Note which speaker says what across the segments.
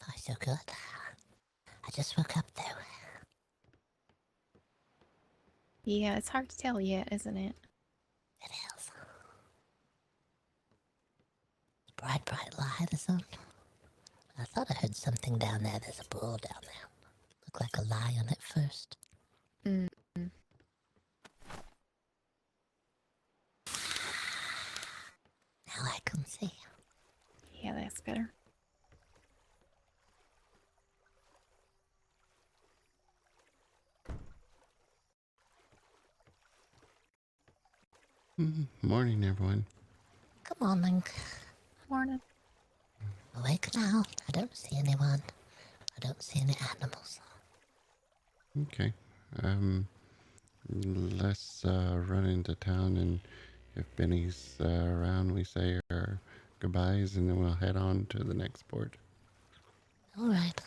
Speaker 1: far so good. I just woke up though.
Speaker 2: Yeah, it's hard to tell yet, isn't it?
Speaker 1: It is. Bright, bright light is on. I thought I heard something down there. There's a bull down there. Looked like a lion at first.
Speaker 2: Mm.
Speaker 1: Now I can see.
Speaker 2: Yeah, that's better.
Speaker 3: Morning, everyone.
Speaker 1: Good morning.
Speaker 2: Morning.
Speaker 1: Awake now. I don't see anyone. I don't see any animals.
Speaker 3: Okay. Let's run into town, and if Benny's around, we say our goodbyes, and then we'll head on to the next port.
Speaker 1: All right.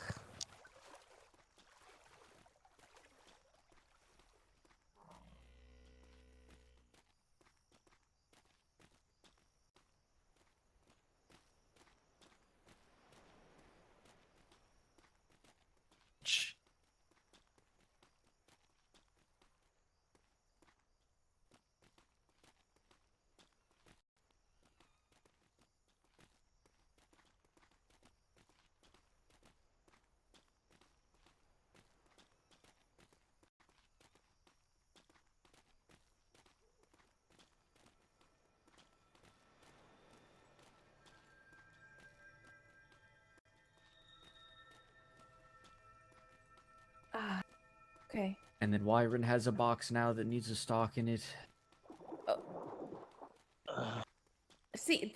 Speaker 2: Okay.
Speaker 4: And then Wyvern has a box now that needs a stock in it.
Speaker 2: See,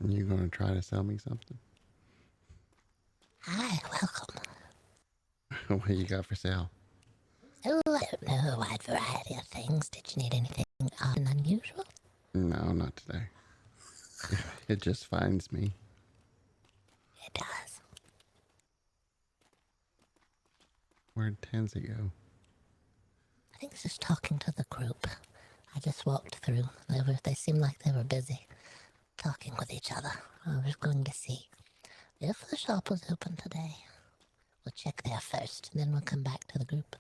Speaker 3: You gonna try to sell me something?
Speaker 1: Hi, welcome.
Speaker 3: What you got for sale?
Speaker 1: Oh, I don't know, a wide variety of things. Did you need anything odd and unusual?
Speaker 3: No, not today. It just finds me.
Speaker 1: It does.
Speaker 3: Where'd Tansy go?
Speaker 1: I think it's just talking to the group. I just walked through. They seemed like they were busy talking with each other. I was going to see if the shop was open today. We'll check there first, and then we'll come back to the group.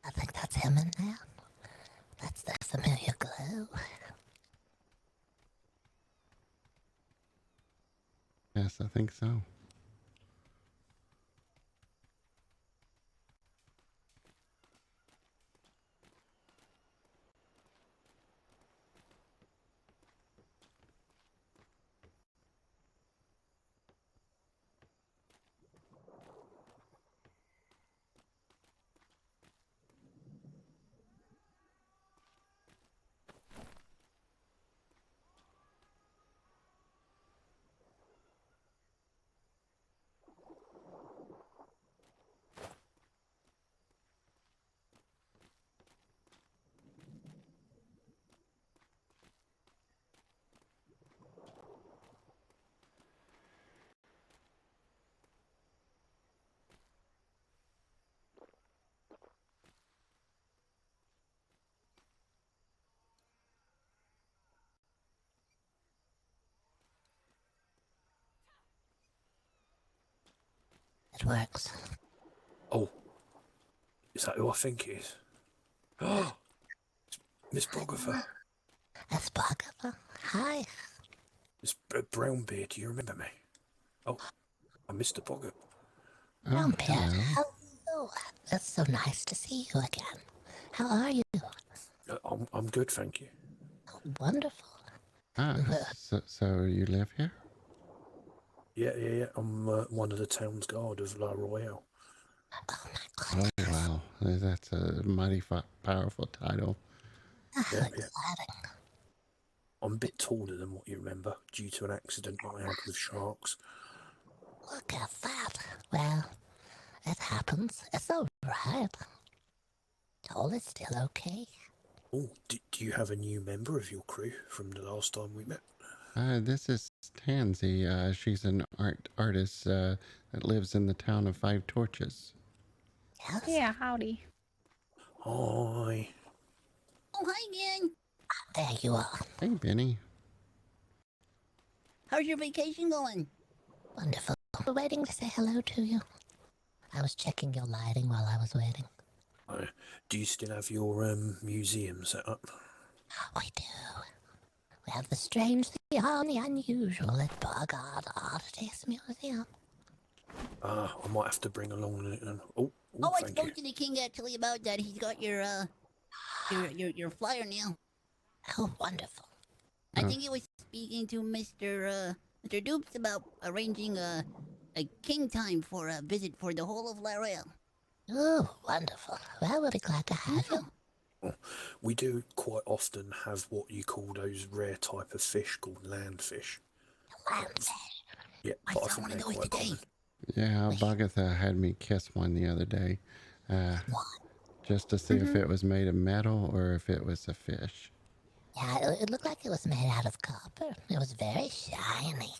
Speaker 1: I think that's him in there. That's the familiar glow.
Speaker 3: Yes, I think so.
Speaker 1: It works.
Speaker 5: Oh, is that who I think it is? Oh, it's Miss Boggert.
Speaker 1: That's Boggert. Hi.
Speaker 5: Miss Brownbeard, do you remember me? Oh, I'm Mr. Boggert.
Speaker 1: Brown
Speaker 3: Oh,
Speaker 1: Beard.
Speaker 3: hello.
Speaker 1: Hello. That's so nice to see you again. How are you?
Speaker 5: I'm good, thank you.
Speaker 1: Oh, wonderful.
Speaker 3: Ah, so you live here?
Speaker 5: Yeah. I'm one of the town's guard of La Royale.
Speaker 1: Oh my
Speaker 3: Oh,
Speaker 1: goodness.
Speaker 3: wow. That's a mighty powerful title.
Speaker 1: How
Speaker 5: Yeah.
Speaker 1: exciting.
Speaker 5: I'm a bit taller than what you remember due to an accident that I had with sharks.
Speaker 1: Look at that. Well, it happens. It's alright. All is still okay.
Speaker 5: Oh, do you have a new member of your crew from the last time we met?
Speaker 3: This is Tansy. She's an artist that lives in the town of Five Torches.
Speaker 1: Yes?
Speaker 2: Yeah, howdy.
Speaker 5: Hi.
Speaker 6: Oh, hi again.
Speaker 1: There you are.
Speaker 3: Hey, Benny.
Speaker 6: How's your vacation going?
Speaker 1: Wonderful. We're waiting to say hello to you. I was checking your lighting while I was waiting.
Speaker 5: Do you still have your museum set up?
Speaker 1: We do. We have the strange, the odd, the unusual at Boggert Artist Museum.
Speaker 5: I might have to bring along an...
Speaker 6: Oh, I
Speaker 5: thank
Speaker 6: spoke
Speaker 5: you.
Speaker 6: to the king actually about that. He's got your flyer now.
Speaker 1: Oh, wonderful.
Speaker 6: I think he was speaking to Mr. Dupes about arranging a king time for a visit for the whole of L'Oreal.
Speaker 1: Oh, wonderful. Well, we'll be glad to have you.
Speaker 5: We do quite often have what you call those rare type of fish called landfish.
Speaker 1: Lambfish.
Speaker 5: Yeah,
Speaker 6: I
Speaker 5: but I
Speaker 6: saw
Speaker 5: think
Speaker 6: one
Speaker 5: they're
Speaker 6: of those
Speaker 5: quite
Speaker 6: today.
Speaker 5: common.
Speaker 3: Yeah, Boggert had me kiss one the other day. Just to see if it was made of metal or if it was a fish.
Speaker 1: Yeah, it looked like it was made out of copper. It was very shiny.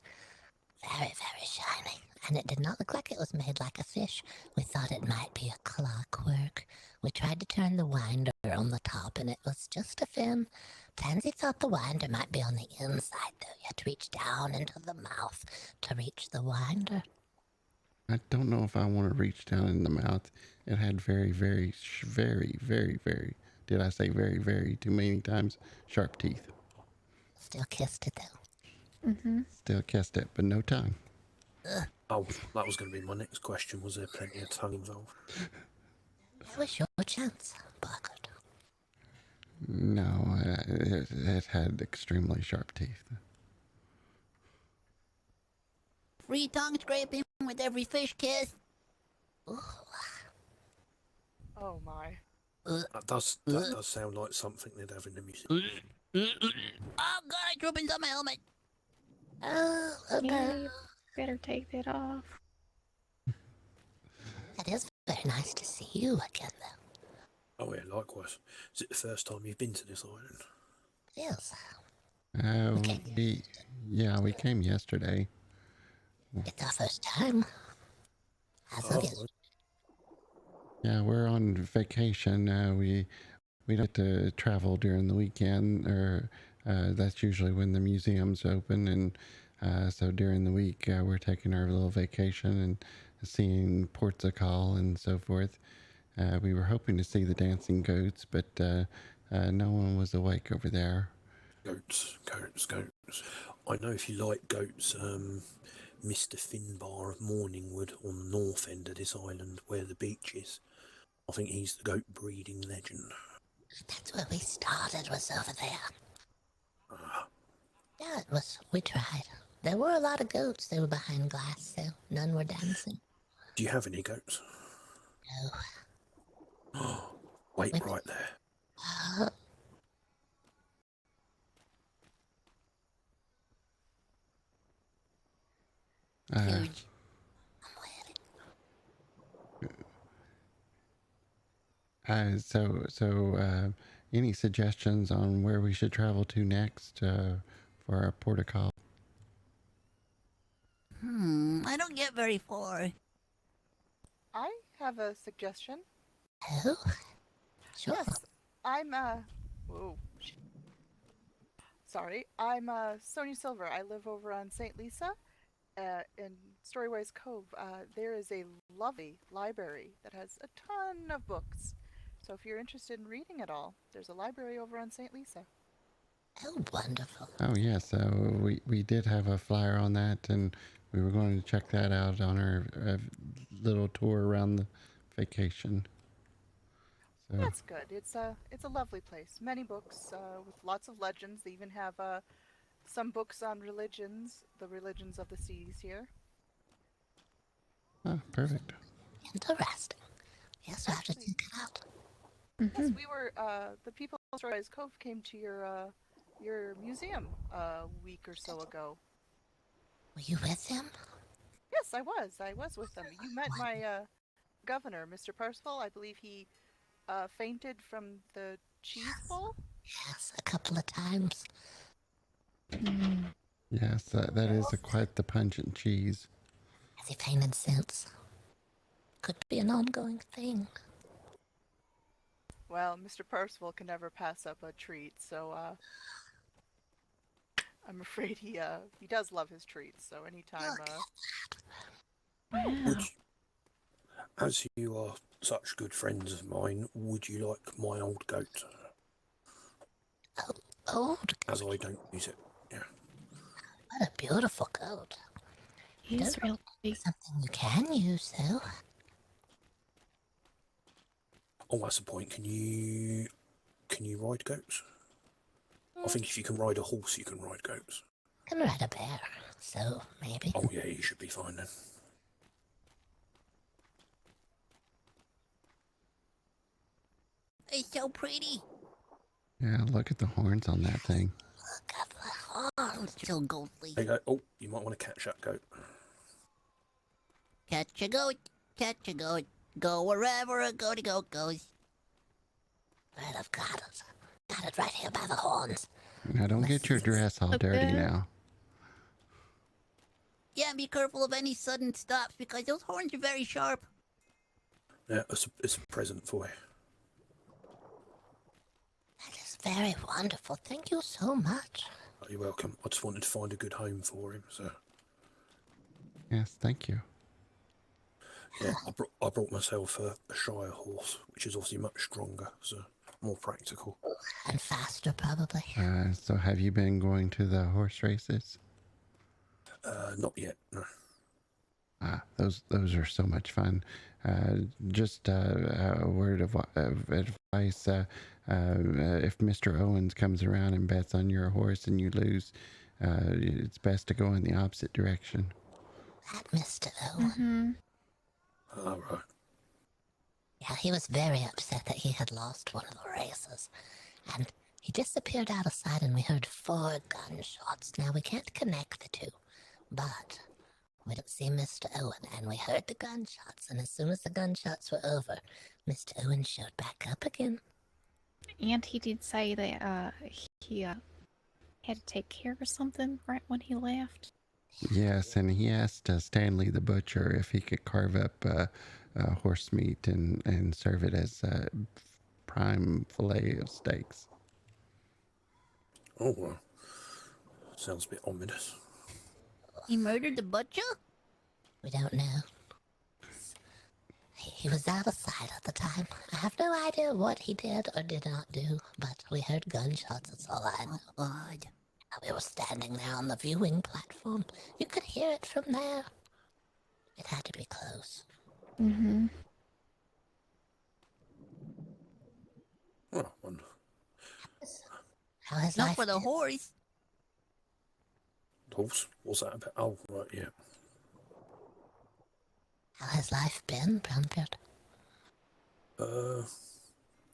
Speaker 1: Very, very shiny. And it did not look like it was made like a fish. We thought it might be a clockwork. We tried to turn the winder on the top and it was just a fin. Tansy thought the winder might be on the inside though. You had to reach down into the mouth to reach the winder.
Speaker 3: I don't know if I want to reach down in the mouth. It had very, very, did I say very, very too many times? Sharp teeth.
Speaker 1: Still kissed it though.
Speaker 2: Mm-hmm.
Speaker 3: Still kissed it, but no tongue.
Speaker 5: Oh, that was going to be my next question. Was there plenty of tongue involved?
Speaker 1: That was your chance, Boggert.
Speaker 3: No, it had extremely sharp teeth.
Speaker 6: Free tongue scraping with every fish kiss.
Speaker 7: Oh my.
Speaker 5: That does sound like something they'd have in the museum.
Speaker 6: Oh God, I threw up inside my helmet.
Speaker 1: Oh,
Speaker 2: Yeah,
Speaker 1: okay.
Speaker 2: you better take that off.
Speaker 1: It is very nice to see you again though.
Speaker 5: Oh yeah, likewise. Is it the first time you've been to this island?
Speaker 1: Yes.
Speaker 3: We came yesterday.
Speaker 1: It's our first time. As of yes.
Speaker 3: Yeah, we're on vacation. We like to travel during the weekend, or that's usually when the museum's open, and so during the week we're taking our little vacation and seeing ports of call and so forth. We were hoping to see the dancing goats, but no one was awake over there.
Speaker 5: Goats. I know if you like goats, Mr. Finbar of Morningwood on the north end of this island where the beach is. I think he's the goat breeding legend.
Speaker 1: That's where we started, was over there. Yeah, it was. We tried. There were a lot of goats. They were behind glass, so none were dancing.
Speaker 5: Do you have any goats?
Speaker 1: No.
Speaker 5: Wait right there.
Speaker 6: Huge.
Speaker 3: Any suggestions on where we should travel to next for our port of call?
Speaker 6: I don't get very far.
Speaker 7: I have a suggestion.
Speaker 1: Oh? Sure.
Speaker 7: Yes, I'm whoa. Sorry, I'm Sonia Silver. I live over on St. Lisa, in Storywise Cove. There is a lovely library that has a ton of books. So if you're interested in reading at all, there's a library over on St. Lisa.
Speaker 1: Oh, wonderful.
Speaker 3: Oh yes, we did have a flyer on that, and we were going to check that out on our little tour around the vacation. So
Speaker 7: That's good. It's a lovely place. Many books with lots of legends. They even have some books on religions, the religions of the seas here.
Speaker 3: Oh, perfect.
Speaker 1: Interesting. Yes, I have to
Speaker 7: Actually-
Speaker 1: check it out.
Speaker 7: Yes, we were. The people of Story's Cove came to your museum a week or so ago.
Speaker 1: Were you with him?
Speaker 7: Yes, I was. I was with them. You met my governor, Mr. Percival. I believe he fainted from the cheese bowl.
Speaker 1: Yes, a couple of times.
Speaker 3: Yes, that is quite the pungent cheese.
Speaker 1: Has he fainted since? Could be an ongoing thing.
Speaker 7: Well, Mr. Percival can never pass up a treat, so I'm afraid he does love his treats. So anytime
Speaker 2: Wow.
Speaker 5: Would you, as you are such good friends of mine, would you like my old goat?
Speaker 1: Old.
Speaker 5: As I don't use it. Yeah.
Speaker 1: What a beautiful goat.
Speaker 2: He's
Speaker 1: Don't
Speaker 2: really big.
Speaker 1: Something you can use, though.
Speaker 5: Oh, that's the point. Can you ride goats? I think if you can ride a horse, you can ride goats.
Speaker 1: Can ride a bear, so maybe.
Speaker 5: Oh yeah, you should be fine then.
Speaker 6: It's so pretty.
Speaker 3: Yeah, look at the horns on that thing.
Speaker 1: Look at the horns.
Speaker 6: So ghostly.
Speaker 5: There you go. Oh, you might want to catch that goat.
Speaker 6: Catch a goat. Catch a goat. Go wherever a goaty goat goes.
Speaker 1: Right, I've got it. Got it right here by the horns.
Speaker 3: Now, don't get your dress all dirty
Speaker 2: Okay.
Speaker 3: now.
Speaker 6: Yeah, and be careful of any sudden stops because those horns are very sharp.
Speaker 5: Yeah, it's a present for you.
Speaker 1: That is very wonderful. Thank you so much.
Speaker 5: Oh, you're welcome. I just wanted to find a good home for him, so
Speaker 3: Yes, thank you.
Speaker 5: yeah. I brought myself a Shire horse, which is obviously much stronger, so more practical.
Speaker 1: And faster, probably.
Speaker 3: So have you been going to the horse races?
Speaker 5: Not yet. No.
Speaker 3: Those are so much fun. Just a word of advice. If Mr. Owens comes around and bets on your horse and you lose, it's best to go in the opposite direction.
Speaker 1: That Mr. Owen.
Speaker 5: All right.
Speaker 1: Yeah, he was very upset that he had lost one of the races. And he disappeared out of sight and we heard 4 gunshots. Now, we can't connect the two, but we don't see Mr. Owen, and we heard the gunshots, and as soon as the gunshots were over, Mr. Owen showed back up again.
Speaker 2: And he did say that he had to take care of something right when he left.
Speaker 3: Yes, and he asked Stanley the butcher if he could carve up horse meat and serve it as prime fillet of steaks.
Speaker 5: Oh well. Sounds a bit ominous.
Speaker 6: He murdered the butcher?
Speaker 1: We don't know. He was out of sight at the time. I have no idea what he did or did not do, but we heard gunshots, that's all I know.
Speaker 6: Odd.
Speaker 1: We were standing there on the viewing platform. You could hear it from there. It had to be close.
Speaker 2: Mm-hmm.
Speaker 5: Oh, wonderful.
Speaker 1: How has
Speaker 6: Not
Speaker 1: life
Speaker 6: for the
Speaker 1: been?
Speaker 6: horse.
Speaker 5: Horse? What's that about? Oh, right, yeah.
Speaker 1: How has life been, Brownbeard?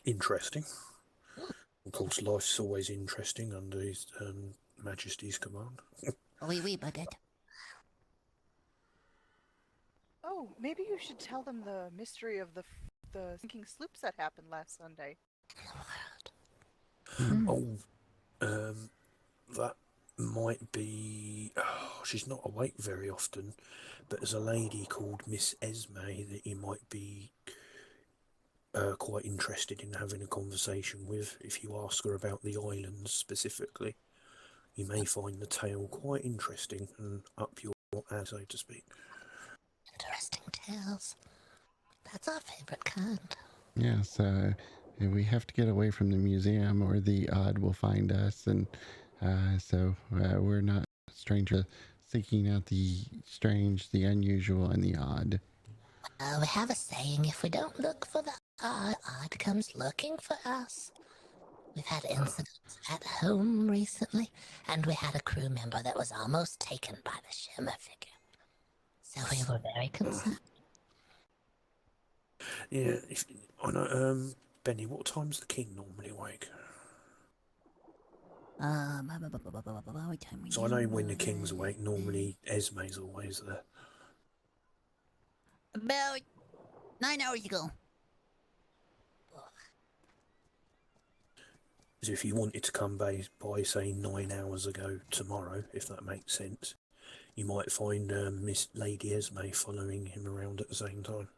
Speaker 5: Interesting. Of course, life's always interesting under His Majesty's command.
Speaker 6: Oui, Boggert.
Speaker 7: Oh, maybe you should tell them the mystery of the sinking sloops that happened last Sunday.
Speaker 5: Oh, that might be. Oh, she's not awake very often, but there's a lady called Miss Esme that you might be quite interested in having a conversation with. If you ask her about the islands specifically, you may find the tale quite interesting and up your alley, so to speak.
Speaker 1: Interesting tales. That's our favorite kind.
Speaker 3: Yes, we have to get away from the museum or the odd will find us, and so we're not stranger seeking out the strange, the unusual, and the odd.
Speaker 1: We have a saying, if we don't look for the odd comes looking for us. We've had incidents at home recently, and we had a crew member that was almost taken by the shimmer figure. So we were very concerned.
Speaker 5: Yeah, if I know. Benny, what time's the king normally awake?
Speaker 6: What time we
Speaker 5: So I
Speaker 6: now?
Speaker 5: know when the king's awake, normally Esme's always there.
Speaker 6: About 9 hours ago.
Speaker 5: So if you wanted to come by say 9 hours ago tomorrow, if that makes sense, you might find Miss Lady Esme following him around at the same time.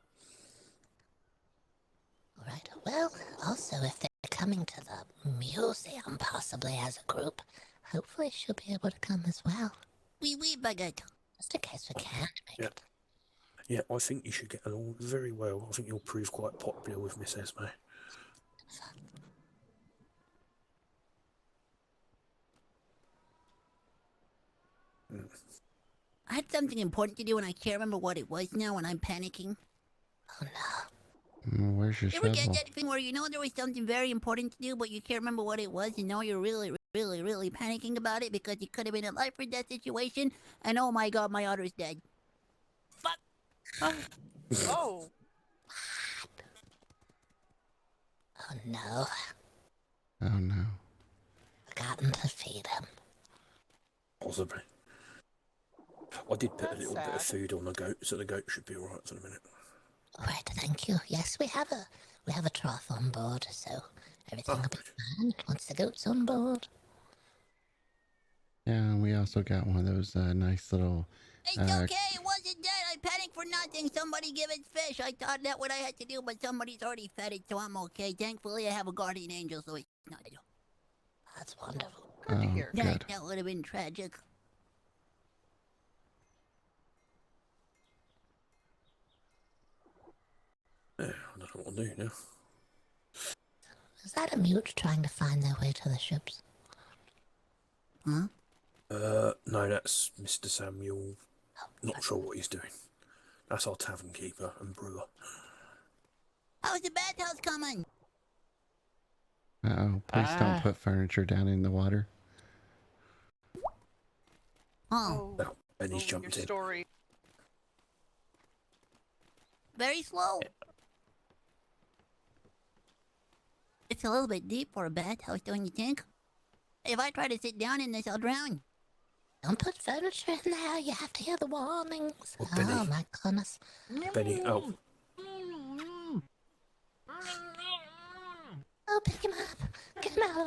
Speaker 1: Right. Well, also, if they're coming to the museum, possibly as a group, hopefully she'll be able to come as well.
Speaker 6: Oui, Boggert.
Speaker 1: Just in case we can't make
Speaker 5: Yeah.
Speaker 1: it.
Speaker 5: Yeah, I think you should get along very well. I think you'll prove quite popular with Miss Esme.
Speaker 6: I had something important to do and I can't remember what it was now and I'm panicking.
Speaker 1: Oh no.
Speaker 3: Where's your
Speaker 6: You ever get
Speaker 3: shovel?
Speaker 6: that thing where you know there was something very important to do but you can't remember what it was and now you're really panicking about it because it could have been a life or death situation and oh my god, my otter's dead. Fuck!
Speaker 7: Oh,
Speaker 1: Oh no.
Speaker 3: Oh no.
Speaker 1: Forgotten to feed him.
Speaker 5: Possibly. I did put a
Speaker 7: That's
Speaker 5: little bit of
Speaker 7: sad.
Speaker 5: food on the goat, so the goat should be alright for the minute.
Speaker 1: All right, thank you. Yes, we have a trough on board, so everything will be fine once the goat's on board.
Speaker 3: Yeah, and we also got one of those nice little.
Speaker 6: It's okay, it wasn't dead. I panicked for nothing. Somebody give it fish. I thought that's what I had to do, but somebody's already fed it, so I'm okay. Thankfully, I have a guardian angel, so it's not dead.
Speaker 1: That's wonderful.
Speaker 7: good to hear.
Speaker 3: Good.
Speaker 6: That would have been tragic.
Speaker 5: Yeah, I don't know what to do now.
Speaker 1: Is that a mute trying to find their way to the ships?
Speaker 6: Huh?
Speaker 5: No, that's Mr. Samuel. Not sure what he's doing. That's our tavern keeper and brewer.
Speaker 6: How's the bathhouse coming?
Speaker 3: Oh, please don't put furniture down in the water.
Speaker 6: Oh,
Speaker 5: Now, Benny's
Speaker 7: your
Speaker 5: jumped in.
Speaker 7: story.
Speaker 6: very slow. It's a little bit deep for a bathhouse, don't you think? If I try to sit down in this, I'll drown.
Speaker 1: Don't put furniture in there. You have to hear the warnings.
Speaker 5: Oh, Benny.
Speaker 1: Oh my goodness.
Speaker 5: Benny, oh,
Speaker 1: Oh, pick him up. Get him out of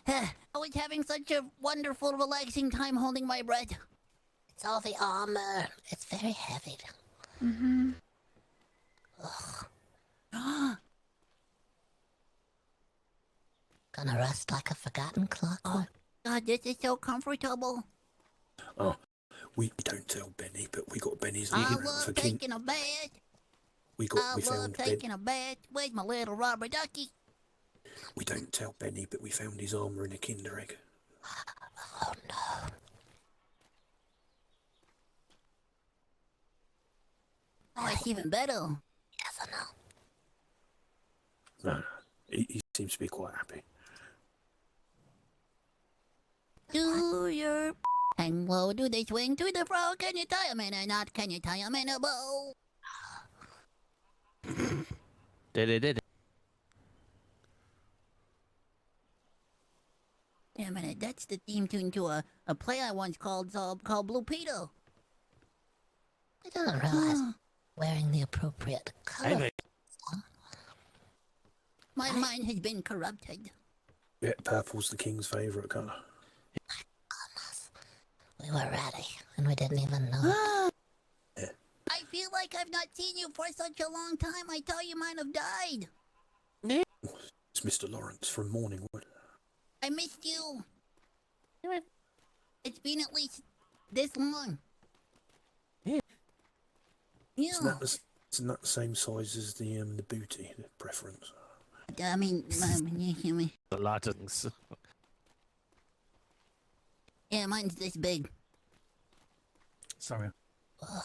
Speaker 1: there.
Speaker 6: I was having such a wonderful, relaxing time holding my breath.
Speaker 1: It's all the armor. It's very heavy.
Speaker 2: Mm-hmm.
Speaker 1: Gonna rust like a forgotten clockwork.
Speaker 6: God, this is so comfortable.
Speaker 5: we don't tell Benny, but we got Benny's
Speaker 6: I
Speaker 5: leaving for
Speaker 6: love
Speaker 5: King.
Speaker 6: taking a bath.
Speaker 5: We
Speaker 6: I love
Speaker 5: found Ben.
Speaker 6: taking a bath. Where's my little rubber ducky?
Speaker 5: We don't tell Benny, but we found his armor in a Kinder egg.
Speaker 1: Oh no.
Speaker 6: Oh, it's even better.
Speaker 1: Yes or no?
Speaker 5: No, he seems to be quite happy.
Speaker 6: Do your and whoa, do they swing to the fro? Can you tie 'em in a knot? Can you tie 'em in a bow?
Speaker 8: Did.
Speaker 6: Wait a minute, that's the theme tune to a play I once called Blue Peter.
Speaker 1: I didn't realize wearing the appropriate color.
Speaker 6: My mind has been corrupted.
Speaker 5: Yeah, purple's the king's favourite colour.
Speaker 1: Goodness. We were ready, and we didn't even know.
Speaker 6: I feel like I've not seen you for such a long time. I thought you might have died.
Speaker 5: It's Mr. Lawrence from Morningwood.
Speaker 6: I missed you. It's been at least this long.
Speaker 8: Yeah.
Speaker 6: Yeah.
Speaker 5: Isn't that the same size as the booty, the preference?
Speaker 6: I mean,
Speaker 8: A lot of things.
Speaker 6: yeah, mine's this big.
Speaker 8: Sorry.
Speaker 1: Ugh.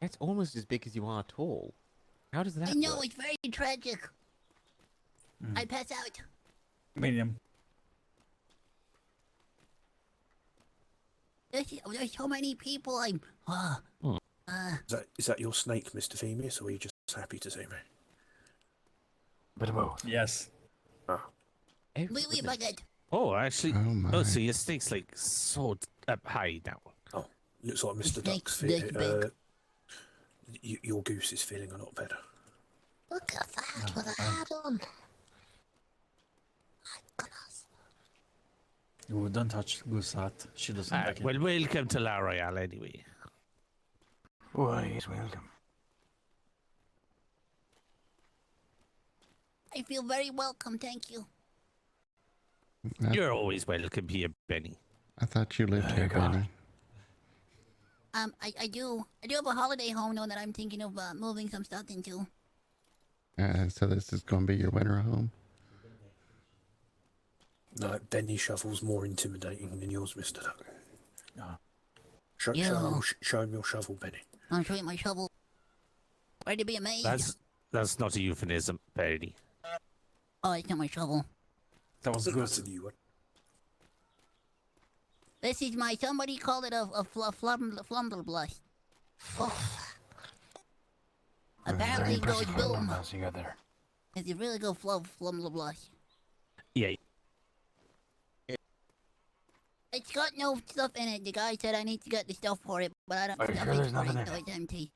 Speaker 8: It's almost as big as you are tall. How does that
Speaker 6: I know,
Speaker 8: work?
Speaker 6: it's very tragic. I pass out.
Speaker 9: Medium.
Speaker 6: There's so many people.
Speaker 5: Is that your snake, Mr. Themis, or are you just happy to see me?
Speaker 9: Bit of both.
Speaker 10: Yes.
Speaker 5: Ah.
Speaker 6: Oui, oui, Boggert.
Speaker 10: Oh, actually.
Speaker 3: Oh my.
Speaker 10: Oh, so your snake's like so up high now.
Speaker 5: Oh, looks like Mr.
Speaker 6: snake's
Speaker 5: Duck's
Speaker 6: this big.
Speaker 5: your goose is feeling a lot better.
Speaker 1: Look at that with a hat on. My goodness.
Speaker 9: You don't touch Goose Hat. She doesn't like it.
Speaker 10: Well, welcome to La Royale anyway.
Speaker 9: Why, he's welcome.
Speaker 6: I feel very welcome, thank you.
Speaker 10: You're always welcome here, Benny.
Speaker 3: I thought you lived here,
Speaker 9: God.
Speaker 3: Benny.
Speaker 6: I do have a holiday home though that I'm thinking of moving some stuff into.
Speaker 3: So this is going to be your winter home?
Speaker 5: No, Benny's shovel's more intimidating than yours, Mr. Duck.
Speaker 9: No.
Speaker 5: Show him your shovel, Benny.
Speaker 6: I'll show you my shovel. Ready to be amazed?
Speaker 10: That's not a euphemism, Benny.
Speaker 6: Oh, it's not my shovel.
Speaker 9: That was good.
Speaker 5: That's a new one.
Speaker 6: This is my, somebody called it a flumbleblush. Apparently it goes boom.
Speaker 9: You got there.
Speaker 6: If you really go flumbleblush.
Speaker 10: Yeah.
Speaker 6: It's got no stuff in it. The guy said I need to get the stuff for it, but I don't
Speaker 9: Are you
Speaker 6: stuff
Speaker 9: sure
Speaker 6: it
Speaker 9: there's
Speaker 6: for
Speaker 9: nothing
Speaker 6: it,
Speaker 9: in
Speaker 6: so
Speaker 9: it?
Speaker 6: it's empty.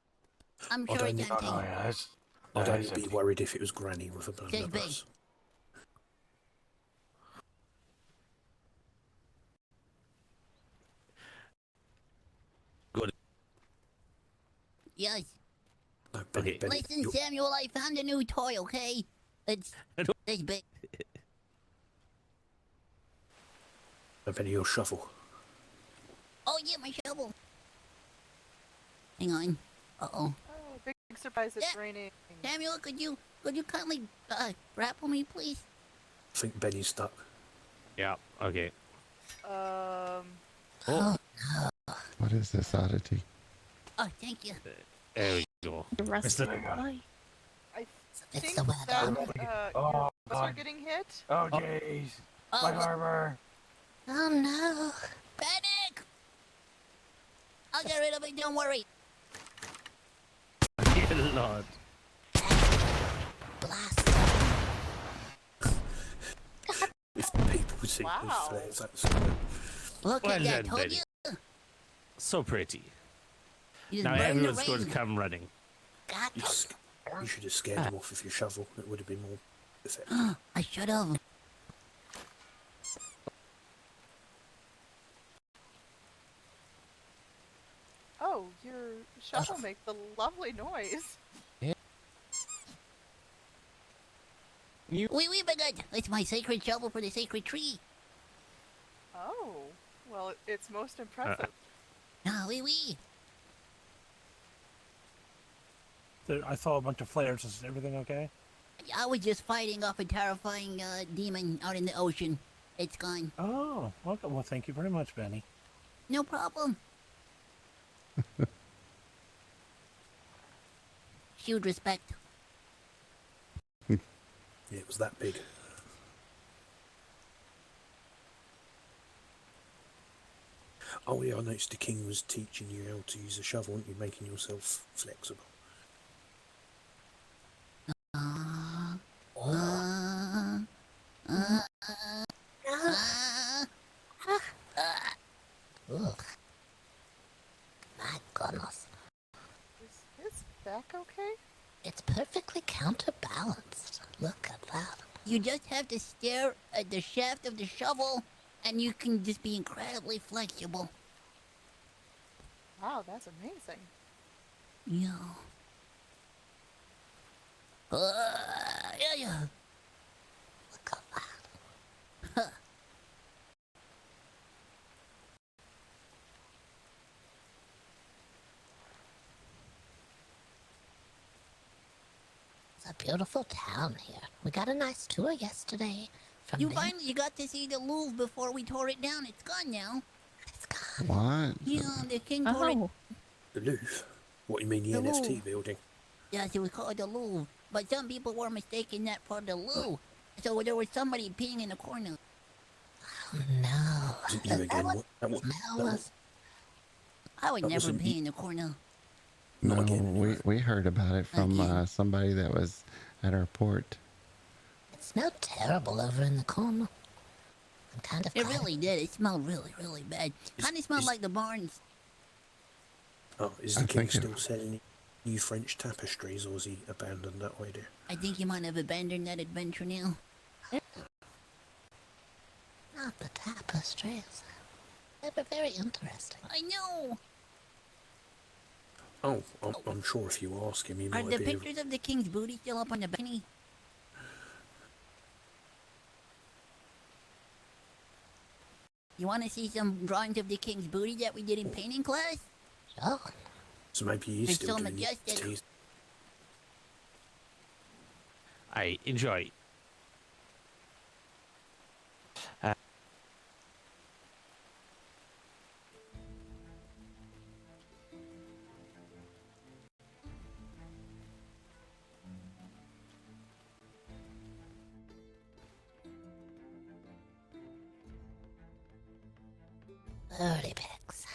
Speaker 6: I'm
Speaker 5: I
Speaker 6: sure
Speaker 5: don't
Speaker 6: it's
Speaker 5: need-
Speaker 6: empty.
Speaker 9: Oh, yeah, that's...
Speaker 5: I'd
Speaker 9: that's
Speaker 5: only be
Speaker 9: empty.
Speaker 5: worried if it was Granny with a blunderbuss.
Speaker 10: Good.
Speaker 6: Yes.
Speaker 5: No, Benny,
Speaker 10: Okay.
Speaker 5: Benny,
Speaker 6: Listen,
Speaker 5: you're-
Speaker 6: Samuel, I found a new toy, okay? It's this big.
Speaker 5: no, Benny, your shovel.
Speaker 6: Oh, yeah, my shovel. Hang on. Uh-oh.
Speaker 7: Oh, big surprise! It's
Speaker 6: Yeah.
Speaker 7: raining.
Speaker 6: Samuel, could you kindly grapple me, please?
Speaker 5: I think Benny's stuck.
Speaker 10: Yeah. Okay.
Speaker 7: Um,
Speaker 10: Oh,
Speaker 3: What is this oddity?
Speaker 6: Oh, thank you.
Speaker 10: there we go.
Speaker 2: The rest
Speaker 9: Mr.
Speaker 2: of
Speaker 9: Bogert.
Speaker 7: I
Speaker 1: It's
Speaker 7: think
Speaker 1: the weather.
Speaker 7: that
Speaker 9: Oh,
Speaker 7: your guys are
Speaker 9: God.
Speaker 7: getting hit.
Speaker 9: Oh, jeez.
Speaker 6: Oh,
Speaker 9: My
Speaker 6: look,
Speaker 9: harbor.
Speaker 1: Oh no.
Speaker 6: panic! I'll get rid of it, don't worry.
Speaker 10: Dear Lord.
Speaker 1: Blast.
Speaker 5: If people would see
Speaker 7: Wow.
Speaker 5: those flares, that's good.
Speaker 6: Look
Speaker 10: Well
Speaker 6: at that,
Speaker 10: done,
Speaker 6: told
Speaker 10: Betty.
Speaker 6: you.
Speaker 10: So pretty.
Speaker 6: You just
Speaker 10: Now
Speaker 6: burn the
Speaker 10: everyone's going to
Speaker 6: rain.
Speaker 10: come running.
Speaker 1: God.
Speaker 5: You should have scared them off with your shovel. It would have been more effective.
Speaker 6: I should have.
Speaker 7: Oh, your shovel makes a lovely noise.
Speaker 6: Oui, oui, Boggert. It's my sacred shovel for the sacred tree.
Speaker 7: Oh, well, it's most impressive.
Speaker 6: Ah, oui, oui.
Speaker 11: I saw a bunch of flares. Is everything okay?
Speaker 6: I was just fighting off a terrifying demon out in the ocean. It's gone.
Speaker 11: Oh, okay. Well, thank you very much, Benny.
Speaker 6: No problem. Huge respect.
Speaker 5: Yeah, it was that big. Oh yeah, I noticed the king was teaching you how to use a shovel, weren't you? Making yourself flexible.
Speaker 6: Uh, uh, uh,
Speaker 1: Ugh. My goodness.
Speaker 7: Is his back okay?
Speaker 1: It's perfectly counterbalanced. Look at that.
Speaker 6: you just have to stare at the shaft of the shovel, and you can just be incredibly flexible.
Speaker 7: Wow, that's amazing.
Speaker 6: Yeah. Yeah.
Speaker 1: Look at that. It's a beautiful town here. We got a nice tour yesterday. From
Speaker 6: You
Speaker 1: there.
Speaker 6: finally got to see the Louvre before we tore it down. It's gone now.
Speaker 1: It's gone.
Speaker 3: What?
Speaker 6: Yeah, the king tore it.
Speaker 2: Oh,
Speaker 5: The Louvre? What, you mean the
Speaker 6: The
Speaker 5: NFT
Speaker 6: Louvre.
Speaker 5: building?
Speaker 6: Yes, it was called the Louvre. But some people were mistaking that for the loo. So there was somebody peeing in the corner.
Speaker 1: Oh, no.
Speaker 5: You again? What?
Speaker 1: That was
Speaker 6: I would
Speaker 5: That
Speaker 6: never
Speaker 5: wasn't
Speaker 6: pee
Speaker 5: me.
Speaker 6: in the corner.
Speaker 3: No,
Speaker 5: Not again.
Speaker 3: we heard about it from somebody that was at our port.
Speaker 1: It smelled terrible over in the corner. I'm kind of
Speaker 6: It
Speaker 1: glad
Speaker 6: really did. It smelled really, really bad. Kind of smelled like the barns.
Speaker 5: Oh, is
Speaker 3: I
Speaker 5: the king
Speaker 3: think it-
Speaker 5: still selling new French tapestries, or has he abandoned that idea?
Speaker 6: I think he might have abandoned that adventure now.
Speaker 1: not the tapestries. They were very interesting.
Speaker 6: I know.
Speaker 5: Oh, I'm sure if you ask him, he
Speaker 6: Are
Speaker 5: might
Speaker 6: the
Speaker 5: be.
Speaker 6: pictures of the king's booty still up on the balcony? You want to see some drawings of the king's booty that we did in painting class?
Speaker 1: Sure.
Speaker 5: So maybe he's
Speaker 6: They're
Speaker 5: still
Speaker 6: so
Speaker 5: doing
Speaker 6: majestic.
Speaker 5: teas.
Speaker 10: I enjoy.
Speaker 1: Dirty pigs.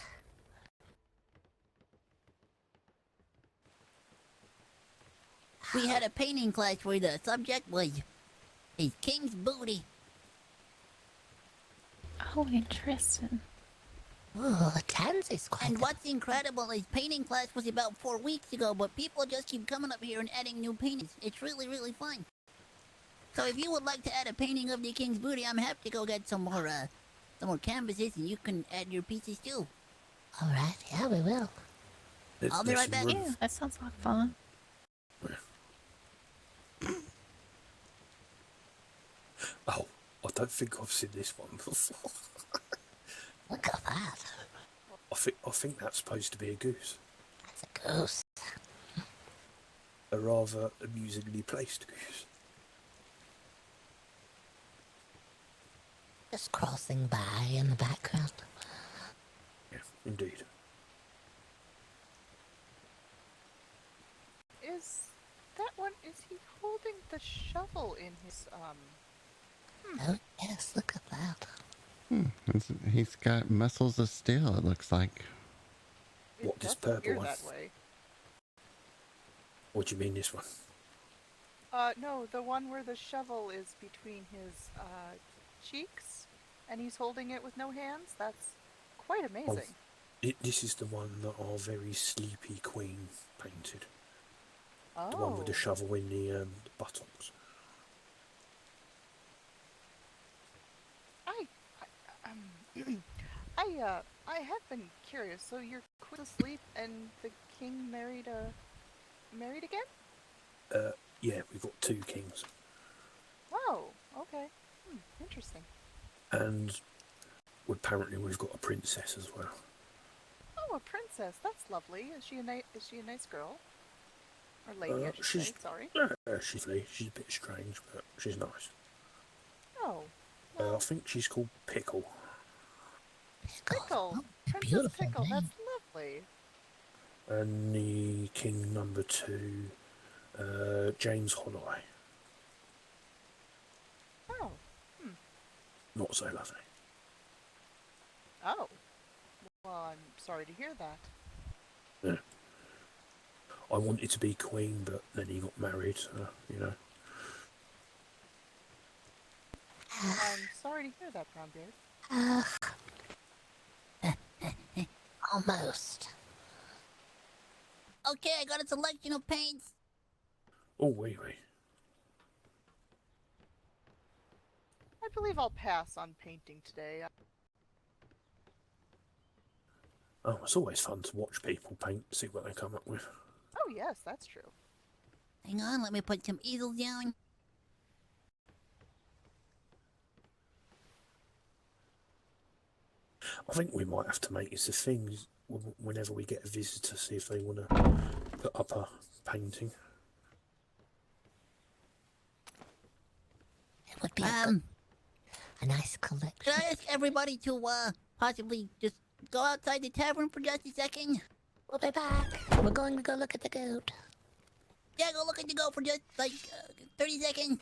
Speaker 6: We had a painting class where the subject was his king's booty.
Speaker 2: Oh, interesting.
Speaker 1: Ooh, Tansy's quite.
Speaker 6: And what's incredible is painting class was about 4 weeks ago, but people just keep coming up here and adding new paintings. It's really, really fun. So if you would like to add a painting of the king's booty, I'm happy to go get some more canvases, and you can add your pieces too.
Speaker 1: All right, yeah, we will.
Speaker 6: I'll be right back.
Speaker 2: Yeah, that sounds like fun.
Speaker 5: Oh, I don't think I've seen this one before.
Speaker 1: Look at that.
Speaker 5: I think that's supposed to be a goose.
Speaker 1: That's a goose.
Speaker 5: A rather amusingly placed goose.
Speaker 1: Just crossing by in the background.
Speaker 5: Yeah, indeed.
Speaker 7: Is that one? Is he holding the shovel in his
Speaker 1: Oh, yes, look at that.
Speaker 3: He's got muscles of steel, it looks like.
Speaker 7: It
Speaker 5: What, this
Speaker 7: does appear
Speaker 5: purple one?
Speaker 7: that way.
Speaker 5: What do you mean this one?
Speaker 7: No, the one where the shovel is between his cheeks, and he's holding it with no hands. That's quite amazing.
Speaker 5: This is the one that our very sleepy queen painted.
Speaker 7: Oh.
Speaker 5: The one with the shovel in the buttocks.
Speaker 7: I have been curious. So your queen was asleep, and the king married again?
Speaker 5: Yeah, we've got 2 kings.
Speaker 7: Oh, okay. Interesting.
Speaker 5: And apparently we've got a princess as well.
Speaker 7: Oh, a princess. That's lovely. Is she a nice girl? Or lady, I should say. Sorry.
Speaker 5: She's a bit strange, but she's nice.
Speaker 7: Oh.
Speaker 5: I think she's called Pickle.
Speaker 7: Pickle.
Speaker 1: Oh,
Speaker 7: Princess
Speaker 1: beautiful
Speaker 7: Pickle.
Speaker 1: name.
Speaker 7: That's lovely.
Speaker 5: And the king number 2, James Holloy.
Speaker 7: Oh.
Speaker 5: Not so lovely.
Speaker 7: Oh. Well, I'm sorry to hear that.
Speaker 5: Yeah. I wanted to be queen, but then he got married, so, you know.
Speaker 7: I'm sorry to hear that, Brownbeard.
Speaker 1: Almost.
Speaker 6: Okay, I got a selection of paints.
Speaker 5: Oh, wait.
Speaker 7: I believe I'll pass on painting today.
Speaker 5: Oh, it's always fun to watch people paint, see what they come up with.
Speaker 7: Oh, yes, that's true.
Speaker 6: Hang on, let me put some easels down.
Speaker 5: I think we might have to make it a thing whenever we get a visitor, see if they want to put up a painting.
Speaker 1: It would be a nice collection.
Speaker 6: Could I ask everybody to possibly just go outside the tavern for just a second?
Speaker 1: We'll be back. We're going to go look at the goat.
Speaker 6: Yeah, go look at the goat for just like 30 seconds.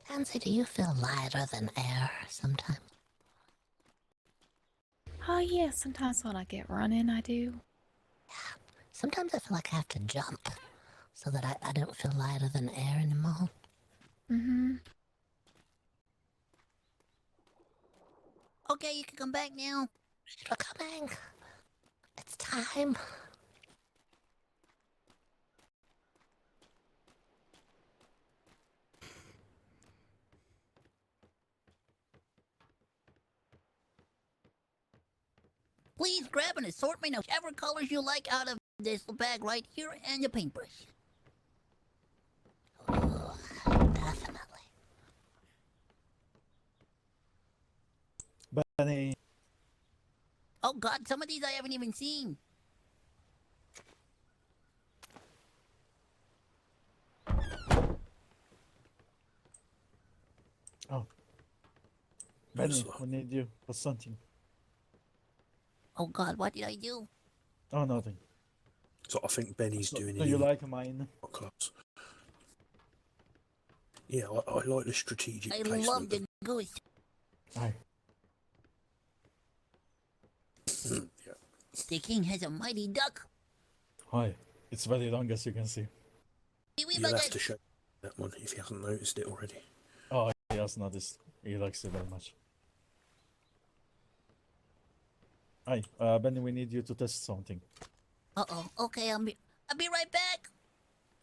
Speaker 1: Pansy, do you feel lighter than air sometimes?
Speaker 2: Oh yeah, sometimes when I get running, I do.
Speaker 1: Sometimes I feel like I have to jump so that I don't feel lighter than air anymore.
Speaker 2: Mm-hmm.
Speaker 6: Okay, you can come back now.
Speaker 1: We're coming. It's time.
Speaker 6: Please grab an assortment of whichever colors you like out of this bag right here and a paintbrush.
Speaker 1: Ooh, definitely.
Speaker 9: Benny.
Speaker 6: Oh god, some of these I haven't even seen.
Speaker 9: Oh. Benny,
Speaker 5: Yes,
Speaker 9: we need you for something.
Speaker 6: Oh god, what did I do?
Speaker 9: Oh, nothing.
Speaker 5: So I think Benny's
Speaker 9: So,
Speaker 5: doing
Speaker 9: do
Speaker 5: it
Speaker 9: you
Speaker 5: in
Speaker 9: like mine?
Speaker 5: class. Yeah, I like the strategic
Speaker 6: I
Speaker 5: placement.
Speaker 6: love the goose.
Speaker 9: Aye.
Speaker 5: Yeah.
Speaker 6: The king has a mighty duck.
Speaker 9: Hi. It's very long, as you can see.
Speaker 5: You'll have to show that one if he hasn't noticed it already.
Speaker 9: Oh, he has noticed. He likes it very much. Hi, Benny, we need you to test something.
Speaker 6: Uh-oh. Okay, I'll be right back.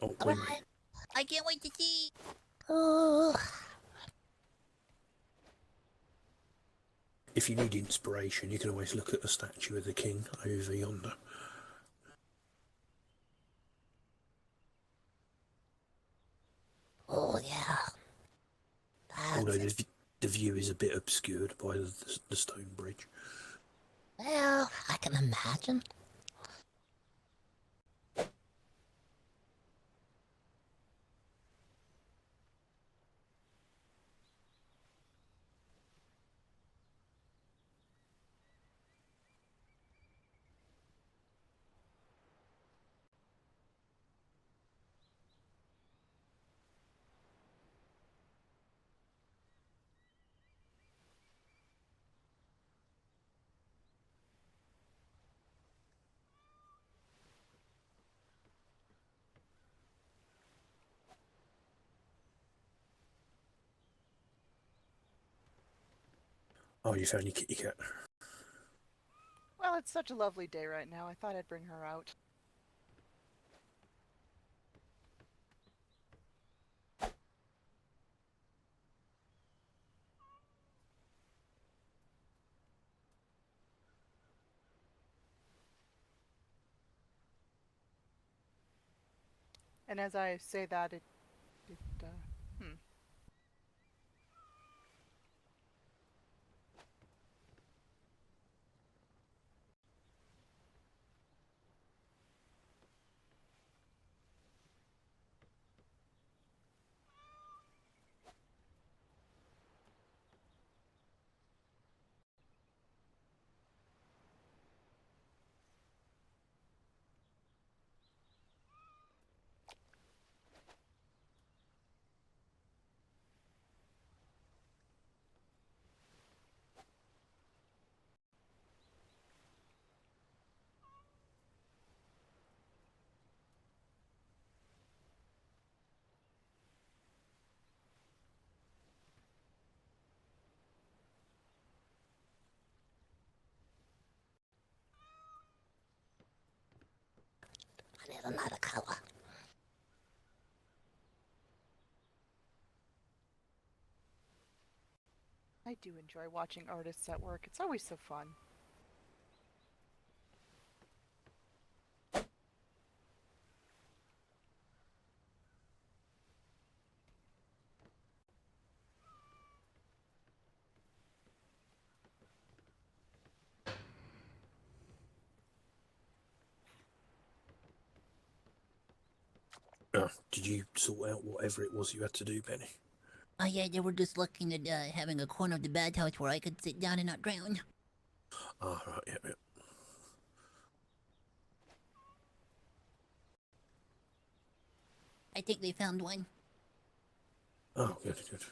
Speaker 5: Oh,
Speaker 1: All
Speaker 5: wait.
Speaker 1: right.
Speaker 6: I can't wait to see.
Speaker 1: Ooh.
Speaker 5: If you need inspiration, you can always look at the statue of the king over yonder.
Speaker 1: Oh, yeah.
Speaker 5: Although the view is a bit obscured by the stone bridge.
Speaker 1: Well, I can imagine.
Speaker 5: Oh, you found your kitty cat.
Speaker 7: Well, it's such a lovely day right now. I thought I'd bring her out. And as I say that, hmm.
Speaker 1: I need another color.
Speaker 7: I do enjoy watching artists at work. It's always so fun.
Speaker 5: Oh, did you sort out whatever it was you had to do, Benny?
Speaker 6: Oh yeah, they were just looking at having a corner of the bathhouse where I could sit down and not drown.
Speaker 5: Ah, right, yeah.
Speaker 6: I think they found one.
Speaker 5: Oh, good, good.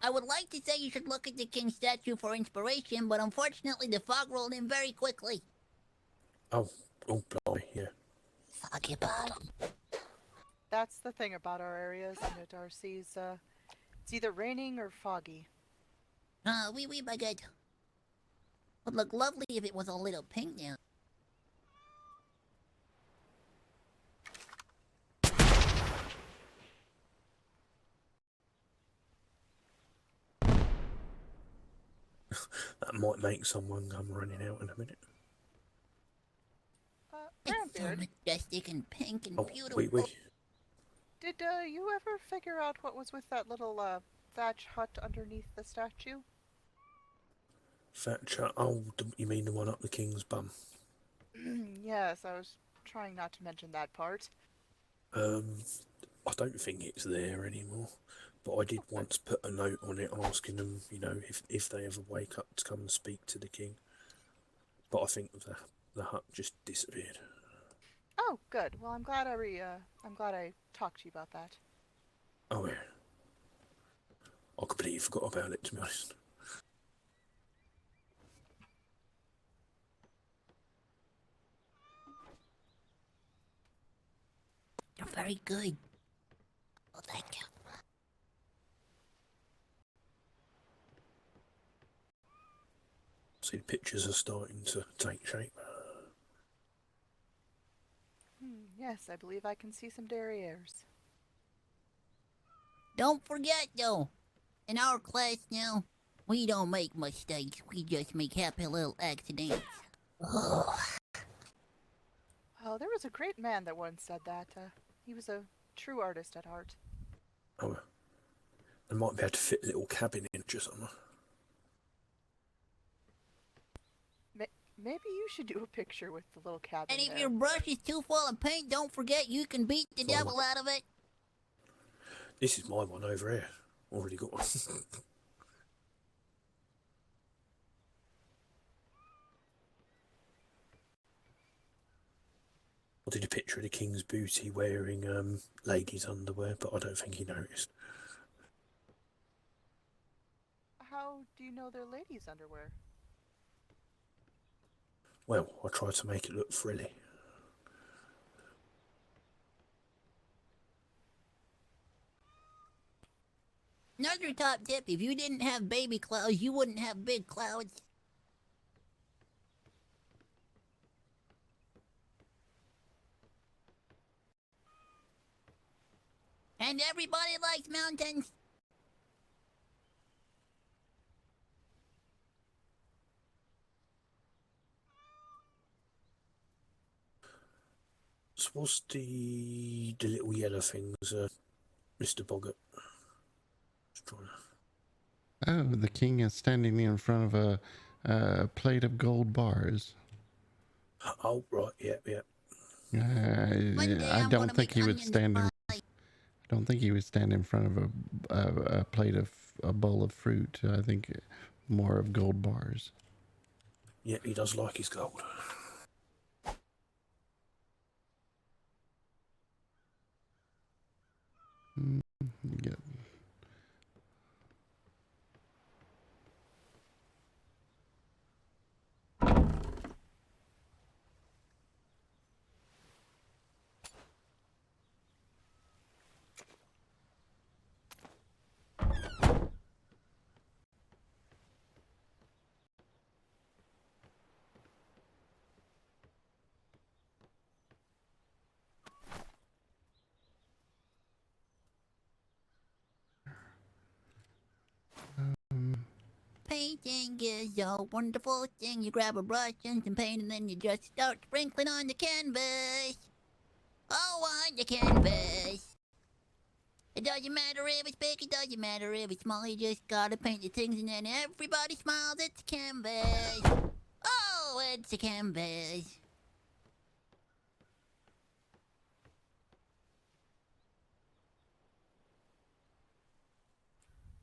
Speaker 6: I would like to say you should look at the king's statue for inspiration, but unfortunately the fog rolled in very quickly.
Speaker 5: Oh, blimey, yeah.
Speaker 1: Foggy bottom.
Speaker 7: That's the thing about our areas, Darcy's, it's either raining or foggy.
Speaker 6: Oui, Boggert. Would look lovely if it was a little pink now.
Speaker 5: That might make someone come running out in a minute.
Speaker 6: It's so
Speaker 7: Brownbeard,
Speaker 6: majestic and pink and
Speaker 5: Oh,
Speaker 6: beautiful.
Speaker 5: oui.
Speaker 7: did you ever figure out what was with that little thatch hut underneath the statue?
Speaker 5: Thatcher, you mean the one up the king's bum?
Speaker 7: Yes, I was trying not to mention that part.
Speaker 5: I don't think it's there anymore. But I did once put a note on it asking them, if they ever wake up to come and speak to the king. But I think the hut just disappeared.
Speaker 7: Oh, good. Well, I'm glad I talked to you about that.
Speaker 5: Oh yeah. I completely forgot about it, to be honest.
Speaker 6: You're very good.
Speaker 1: Oh, thank you.
Speaker 5: See, the pictures are starting to take shape.
Speaker 7: Yes, I believe I can see some derrieres.
Speaker 6: Don't forget, though, in our class now, we don't make mistakes. We just make happy little accidents.
Speaker 1: Oh,
Speaker 7: Oh, there was a great man that once said that. He was a true artist at heart.
Speaker 5: Oh, they might be able to fit a little cabin in or something.
Speaker 7: Maybe you should do a picture with the little cabin
Speaker 6: And if
Speaker 7: there.
Speaker 6: your brush is too full of paint, don't forget you can beat the devil out of it.
Speaker 5: This is my one over here. Already got one. I did a picture of the king's booty wearing ladies' underwear, but I don't think he noticed.
Speaker 7: How do you know they're ladies' underwear?
Speaker 5: Well, I tried to make it look frilly.
Speaker 6: Another top tip, if you didn't have baby clouds, you wouldn't have big clouds. And everybody likes mountains.
Speaker 5: So what's the little yellow things, Mr. Boggert? Just trying to...
Speaker 3: Oh, the king is standing in front of a plate of gold bars.
Speaker 5: Oh, right, yeah.
Speaker 3: I don't think he would stand in. I don't think he would stand in front of a plate of a bowl of fruit. I think more of gold bars.
Speaker 5: Yeah, he does like his gold.
Speaker 3: Yeah.
Speaker 6: Painting is a wonderful thing. You grab a brush and some paint and then you just start sprinkling on the canvas. Oh, on the canvas. It doesn't matter if it's big, it doesn't matter if it's small. You just gotta paint the things and then everybody smiles. It's a canvas. Oh, it's a canvas.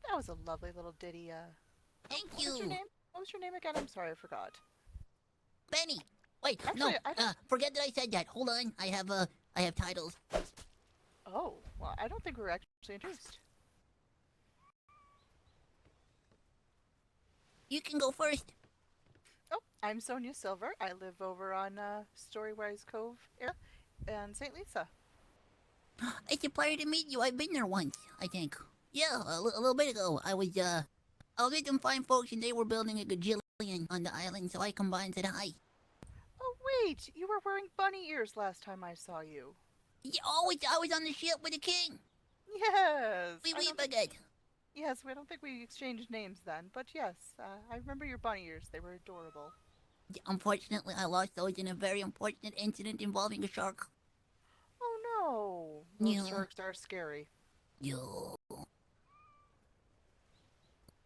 Speaker 7: That was a lovely little ditty.
Speaker 6: Thank
Speaker 7: What was
Speaker 6: you.
Speaker 7: your name? What was your name again? I'm sorry, I forgot.
Speaker 6: Benny. Wait,
Speaker 7: Actually,
Speaker 6: no. Forget that I said that. Hold on. I have titles.
Speaker 7: Oh, well, I don't think we were actually introduced.
Speaker 6: You can go first.
Speaker 7: Oh, I'm Sonia Silver. I live over on Storywise Cove area and St. Lisa.
Speaker 6: It's a pleasure to meet you. I've been there once, I think. Yeah, a little bit ago. I was with them fine folks and they were building a gajillion on the island, so I come by and said hi.
Speaker 7: Oh, wait! You were wearing bunny ears last time I saw you.
Speaker 6: Yeah, oh, I was on the ship with the king.
Speaker 7: Yes!
Speaker 6: We Boggert.
Speaker 7: Yes, I don't think we exchanged names then, but yes, I remember your bunny ears. They were adorable.
Speaker 6: Unfortunately, I lost those in a very unfortunate incident involving a shark.
Speaker 7: Oh no! Those
Speaker 6: Yeah.
Speaker 7: sharks are scary.
Speaker 6: Yo.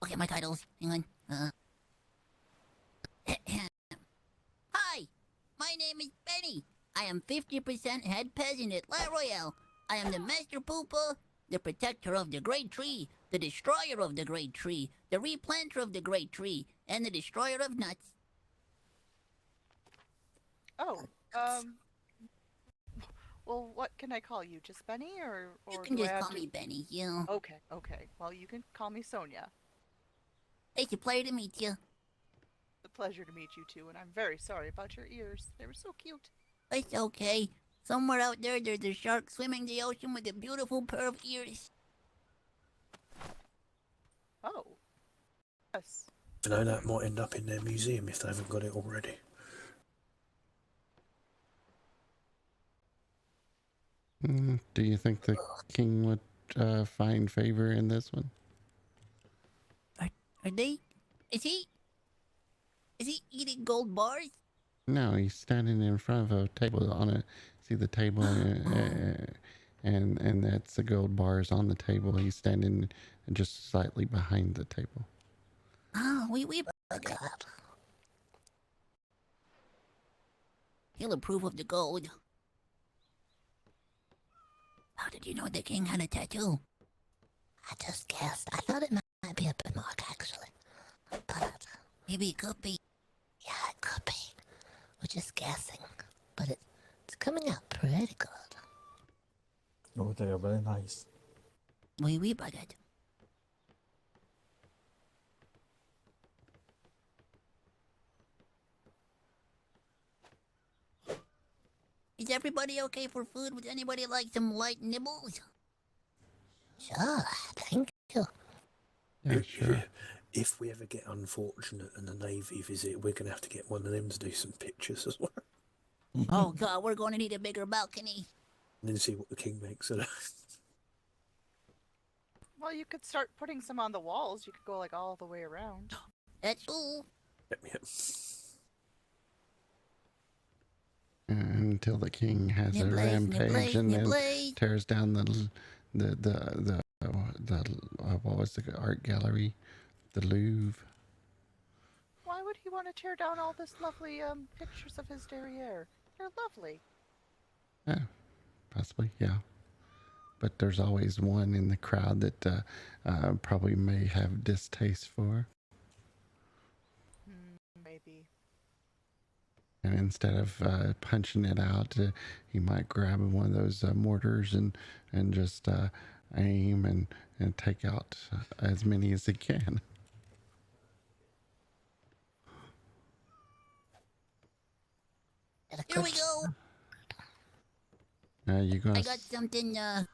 Speaker 6: Okay, my titles. Hang on. Hi, my name is Benny. I am 50% head peasant at La Royale. I am the master pooper, the protector of the great tree, the destroyer of the great tree, the replanter of the great tree, and the destroyer of nuts.
Speaker 7: Oh, well, what can I call you? Just Benny, or
Speaker 6: You can
Speaker 7: do I
Speaker 6: just
Speaker 7: have
Speaker 6: call
Speaker 7: to...
Speaker 6: me Benny, yeah.
Speaker 7: Okay, okay. Well, you can call me Sonia.
Speaker 6: It's a pleasure to meet you.
Speaker 7: It's a pleasure to meet you too, and I'm very sorry about your ears. They were so cute.
Speaker 6: It's okay. Somewhere out there, there's a shark swimming the ocean with a beautiful pair of ears.
Speaker 7: Oh. Yes.
Speaker 5: You know, that might end up in their museum if they haven't got it already.
Speaker 3: Do you think the king would find favor in this one?
Speaker 6: Are they? Is he eating gold bars?
Speaker 3: No, he's standing in front of a table on it. See the table, and that's the gold bars on the table. He's standing just slightly behind the table.
Speaker 6: Ah, we Boggert. He'll approve of the gold. How did you know the king had a tattoo? I just guessed. I thought it might be a birthmark, actually. But maybe it could be. Yeah, it could be. We're just guessing. But it's coming out pretty good.
Speaker 9: Oh, they are very nice.
Speaker 6: We Boggert. Is everybody okay for food? Would anybody like some light nibbles? Sure, thank you.
Speaker 3: Yeah, sure.
Speaker 5: If we ever get unfortunate and the Navy visit, we're going to have to get one of them to do some pictures as well.
Speaker 6: Oh god, we're going to need a bigger balcony.
Speaker 5: And then see what the king makes of that.
Speaker 7: Well, you could start putting some on the walls. You could go like all the way around.
Speaker 6: That's cool.
Speaker 5: Yep.
Speaker 3: Until the king has a rampage and then tears down the what was the art gallery, the Louvre.
Speaker 7: Why would he want to tear down all this lovely pictures of his derriere? They're lovely.
Speaker 3: Yeah, possibly, yeah. But there's always one in the crowd that probably may have distaste for.
Speaker 7: Maybe.
Speaker 3: And instead of punching it out, he might grab one of those mortars and just aim and take out as many as he can.
Speaker 6: Here we go.
Speaker 3: You gonna?
Speaker 6: I got something. I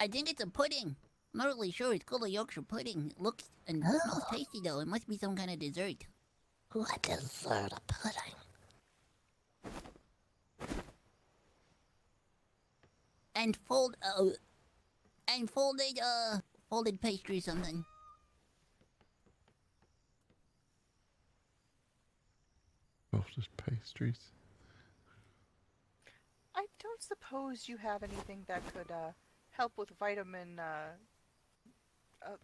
Speaker 6: think it's a pudding. I'm not really sure. It's called a Yorkshire pudding. It looks and smells tasty though. It must be some kind of dessert. What dessert? A pudding. And folded pastry or something.
Speaker 3: Folded pastries.
Speaker 7: I don't suppose you have anything that could help with vitamin,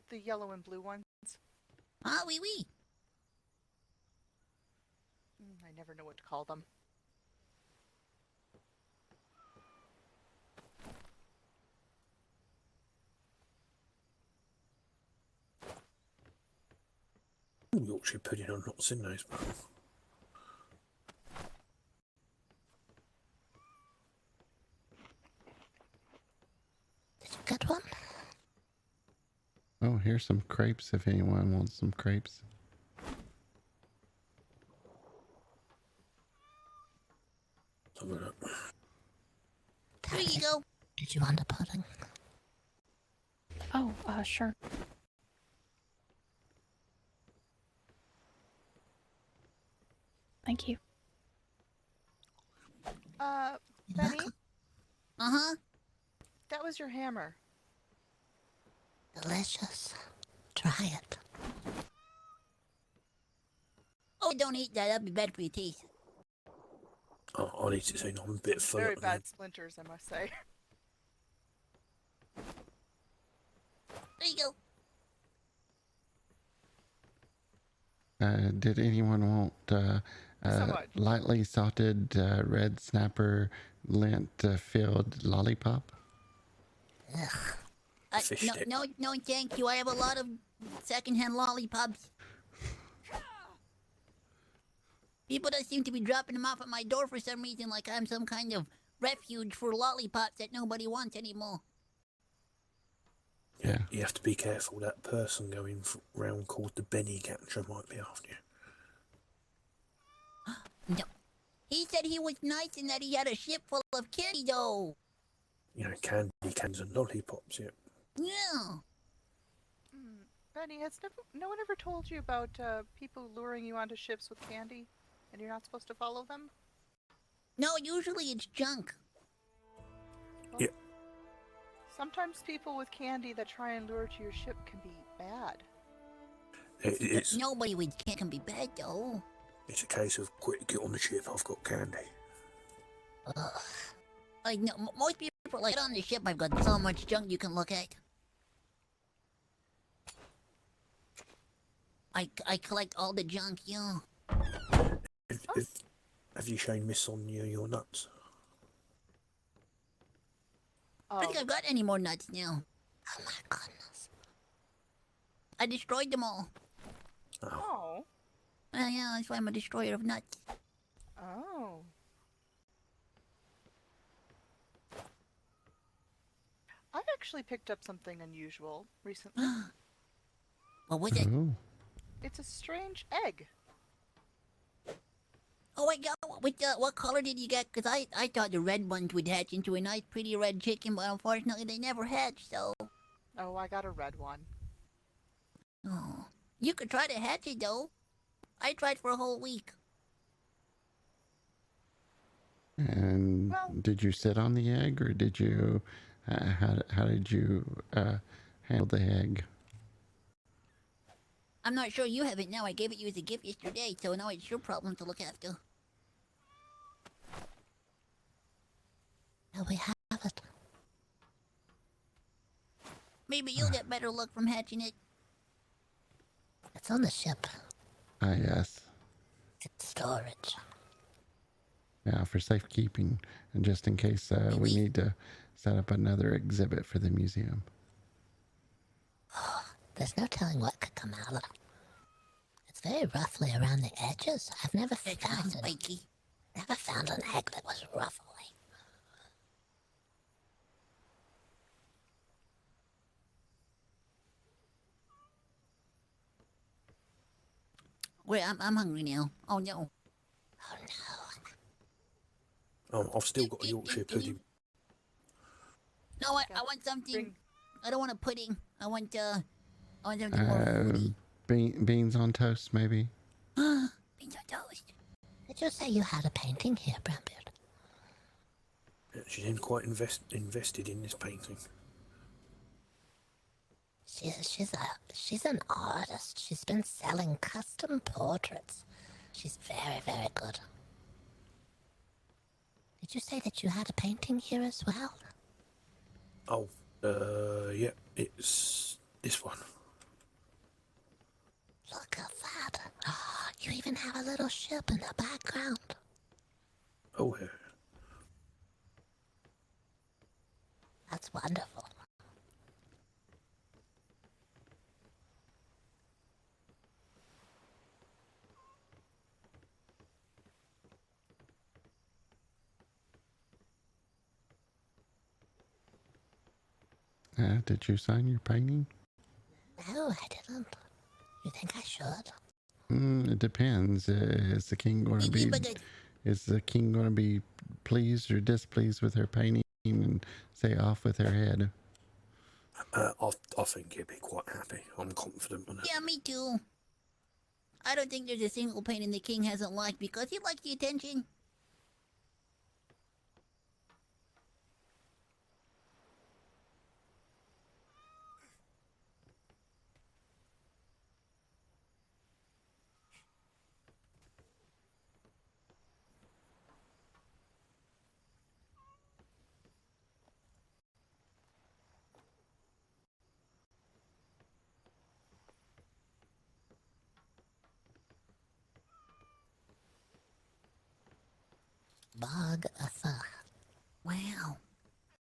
Speaker 7: the yellow and blue ones.
Speaker 6: Ah, oui.
Speaker 7: I never know what to call them.
Speaker 5: Yorkshire pudding, I've not seen those before.
Speaker 6: Good one.
Speaker 3: Oh, here's some crepes if anyone wants some crepes.
Speaker 6: Here you go.
Speaker 1: Did you want a pudding?
Speaker 2: Oh, sure. Thank you.
Speaker 7: Benny,
Speaker 6: Uh-huh.
Speaker 7: that was your hammer.
Speaker 1: Delicious. Try it.
Speaker 6: Oh, don't eat that. That'd be bad for your teeth.
Speaker 5: Oh, I'll eat it soon. I'm a bit full
Speaker 7: Very
Speaker 5: at the
Speaker 7: bad
Speaker 5: moment.
Speaker 7: splinters, I must say.
Speaker 6: There you go.
Speaker 3: Did anyone want
Speaker 7: So much.
Speaker 3: lightly salted red snapper lint filled lollipop?
Speaker 5: Fish
Speaker 6: No,
Speaker 5: stick.
Speaker 6: no, thank you. I have a lot of secondhand lollipops. People just seem to be dropping them off at my door for some reason, like I'm some kind of refuge for lollipops that nobody wants anymore.
Speaker 3: Yeah.
Speaker 5: You have to be careful. That person going round called the Benny Catcher might be after you.
Speaker 6: No. He said he was nice and that he had a ship full of candy, though.
Speaker 5: You know, candy cans and lollipops, yeah.
Speaker 6: Yeah.
Speaker 7: Benny, has no one ever told you about people luring you onto ships with candy, and you're not supposed to follow them?
Speaker 6: No, usually it's junk.
Speaker 7: Well,
Speaker 5: Yeah.
Speaker 7: Sometimes people with candy that try and lure to your ship can be bad.
Speaker 5: It's
Speaker 6: Nobody with candy can be bad, though.
Speaker 5: a case of quick, get on the ship, I've got candy.
Speaker 6: Ugh. Like, no, most people are like, on the ship, I've got so much junk you can look at. I collect all the junk, yeah.
Speaker 5: Have you shown Miss Sonia your nuts?
Speaker 6: I don't think I've got any more nuts now. Oh my goodness. I destroyed them all.
Speaker 7: Oh.
Speaker 6: Yeah, that's why I'm a destroyer of nuts.
Speaker 7: Oh. I've actually picked up something unusual recently.
Speaker 6: What was it?
Speaker 3: Oh.
Speaker 7: It's a strange egg.
Speaker 6: Oh my god, what color did you get? Because I thought the red ones would hatch into a nice pretty red chicken, but unfortunately they never hatched, so...
Speaker 7: Oh, I got a red one.
Speaker 6: Oh. You could try to hatch it, though. I tried for a whole week.
Speaker 3: And
Speaker 7: Well-
Speaker 3: did you sit on the egg, or did you? How did you handle the egg?
Speaker 6: I'm not sure you have it now. I gave it you as a gift yesterday, so now it's your problem to look after.
Speaker 1: Now we have it.
Speaker 6: Maybe you'll get better luck from hatching it.
Speaker 1: It's on the ship.
Speaker 3: Ah, yes.
Speaker 1: It's storage.
Speaker 3: Yeah, for safekeeping, and just in case we need to set up another exhibit for the museum.
Speaker 1: There's no telling what could come out of it. It's very roughly around the edges. I've never
Speaker 6: It's kind of
Speaker 1: found
Speaker 6: spiky.
Speaker 1: never found an egg that was ruffly.
Speaker 6: Wait, I'm hungry now. Oh no.
Speaker 1: Oh no.
Speaker 5: Oh, I've still got a Yorkshire pudding.
Speaker 6: No, I want something.
Speaker 7: Bring-
Speaker 6: I don't want a pudding. I want something more fruity.
Speaker 3: Beans on toast, maybe.
Speaker 6: Beans on toast.
Speaker 1: Did you say you had a painting here, Brownbeard?
Speaker 5: She didn't quite invested in this painting.
Speaker 1: She's an artist. She's been selling custom portraits. She's very, very good. Did you say that you had a painting here as well?
Speaker 5: Oh, yeah, it's this one.
Speaker 1: Look at that. Oh, you even have a little ship in the background.
Speaker 5: Oh, yeah.
Speaker 1: That's wonderful.
Speaker 3: Did you sign your painting?
Speaker 1: No, I didn't. You think I should?
Speaker 3: It depends. Is the king going to be?
Speaker 6: Boggert.
Speaker 3: Is the king going to be pleased or displeased with her painting and say off with her head.
Speaker 5: I think he'd be quite happy. I'm confident on it.
Speaker 6: Yeah, me too. I don't think there's a single painting the king hasn't liked because he likes the attention.
Speaker 1: Boggert.
Speaker 6: Wow.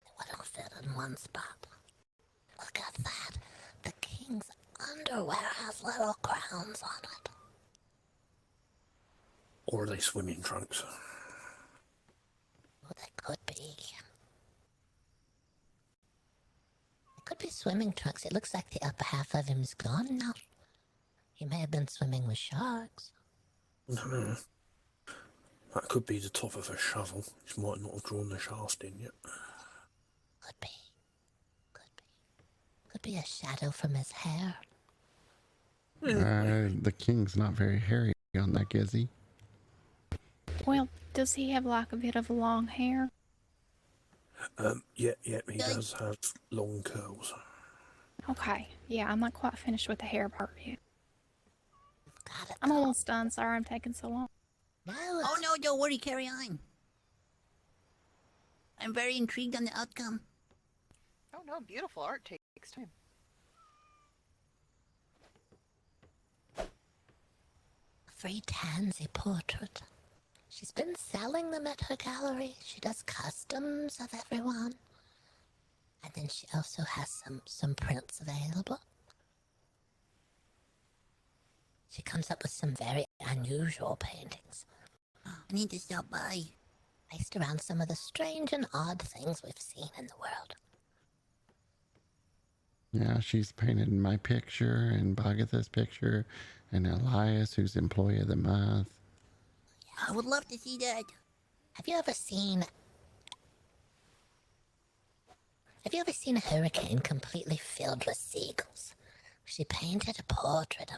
Speaker 1: It wouldn't fit in one spot. Look at that. The king's underwear has little crowns on it.
Speaker 5: Or are they swimming trunks?
Speaker 1: Oh, they could be. It could be swimming trunks. It looks like the upper half of him's gone now. He may have been swimming with sharks.
Speaker 5: I don't know. That could be the top of a shovel. He might not have drawn the shaft in yet.
Speaker 1: Could be. Could be. Could be a shadow from his hair.
Speaker 3: The king's not very hairy on that, is he?
Speaker 2: Well, does he have like a bit of long hair?
Speaker 5: Yeah, he does have long curls.
Speaker 2: Okay, yeah, I'm not quite finished with the hair part yet.
Speaker 1: Got it.
Speaker 2: I'm almost done. Sorry I'm taking so long.
Speaker 1: No,
Speaker 6: Oh no, don't worry, carry on. I'm very intrigued on the outcome.
Speaker 7: Oh no, beautiful art takes time.
Speaker 1: a free Tansy portrait. She's been selling them at her gallery. She does customs of everyone. And then she also has some prints available. She comes up with some very unusual paintings.
Speaker 6: I need to stop by.
Speaker 1: Based around some of the strange and odd things we've seen in the world.
Speaker 3: Yeah, she's painted my picture and Boggert's picture and Elias, who's Employee of the Month.
Speaker 6: I would love to see that.
Speaker 1: Have you ever seen a hurricane completely filled with seagulls? She painted a portrait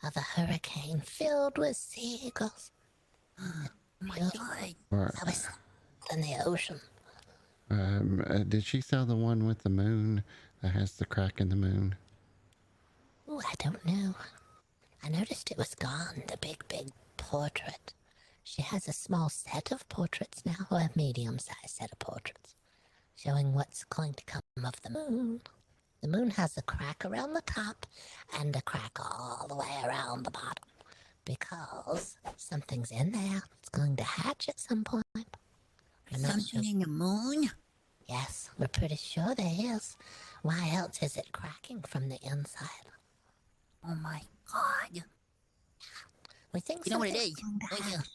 Speaker 1: of a hurricane filled with seagulls.
Speaker 6: Oh my god.
Speaker 1: That was in the ocean.
Speaker 3: Did she sell the one with the moon that has the crack in the moon?
Speaker 1: Ooh, I don't know. I noticed it was gone, the big portrait. She has a small set of portraits now, or a medium-sized set of portraits, showing what's going to come of the moon. The moon has a crack around the top and a crack all the way around the bottom, because something's in there. It's going to hatch at some point. We're not
Speaker 6: Something
Speaker 1: sure.
Speaker 6: in the moon?
Speaker 1: Yes, we're pretty sure there is. Why else is it cracking from the inside?
Speaker 6: Oh my god.
Speaker 1: We think
Speaker 6: You know what it
Speaker 1: something's
Speaker 6: is?
Speaker 1: going to
Speaker 6: Don't you?
Speaker 1: hatch.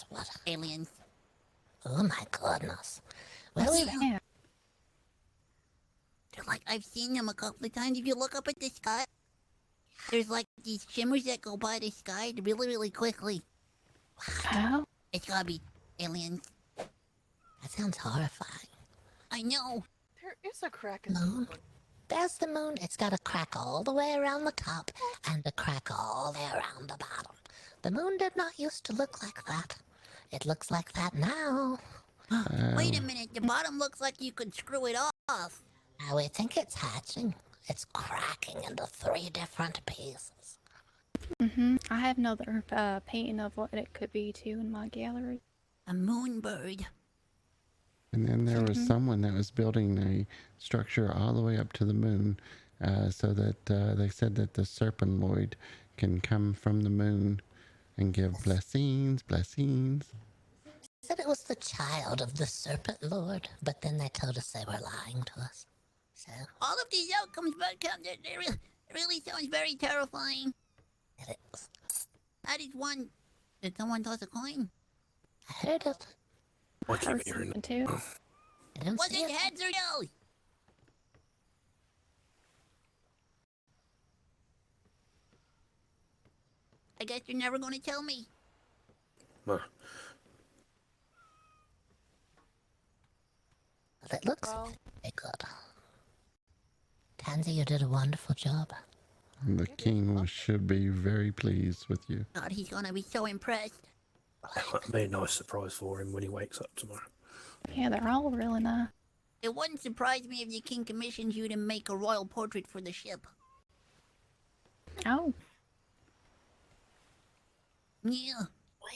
Speaker 1: What?
Speaker 6: Aliens.
Speaker 1: Oh my goodness. Well,
Speaker 2: What's
Speaker 1: we
Speaker 2: that?
Speaker 6: They're like, I've seen them a couple of times. If you look up at the sky, there's like these shimmers that go by the sky really, really quickly.
Speaker 2: Oh,
Speaker 6: It's gotta be aliens.
Speaker 1: That sounds horrifying.
Speaker 6: I know.
Speaker 7: There is a crack in the
Speaker 1: No.
Speaker 7: moon.
Speaker 1: There's the moon. It's got a crack all the way around the top and a crack all the way around the bottom. The moon did not used to look like that. It looks like that now.
Speaker 6: Wait a minute. The bottom looks like you could screw it off.
Speaker 1: Now we think it's hatching. It's cracking into 3 different pieces.
Speaker 2: I have another painting of what it could be too in my gallery.
Speaker 6: A moonbird.
Speaker 3: And then there was someone that was building a structure all the way up to the moon, so that they said that the serpent lord can come from the moon and give blessings.
Speaker 1: Said it was the child of the serpent lord, but then they told us they were lying to us. So
Speaker 6: All of these outcomes, Buttercup, they really sounds very terrifying.
Speaker 1: it is.
Speaker 6: That is one. Did someone toss a coin?
Speaker 1: I heard it.
Speaker 5: I keep hearing
Speaker 2: Something too.
Speaker 1: I don't
Speaker 6: Was
Speaker 1: see
Speaker 6: it
Speaker 1: it.
Speaker 6: heads or tails? I guess you're never going to tell me.
Speaker 5: No,
Speaker 7: Well,
Speaker 1: Very good. Tansy, you did a wonderful job.
Speaker 3: The king should be very pleased with you.
Speaker 6: God, he's gonna be so impressed.
Speaker 5: That'd be a nice surprise for him when he wakes up tomorrow.
Speaker 2: Yeah, they're all really nice.
Speaker 6: It wouldn't surprise me if the king commissions you to make a royal portrait for the ship.
Speaker 2: Oh,
Speaker 6: Yeah,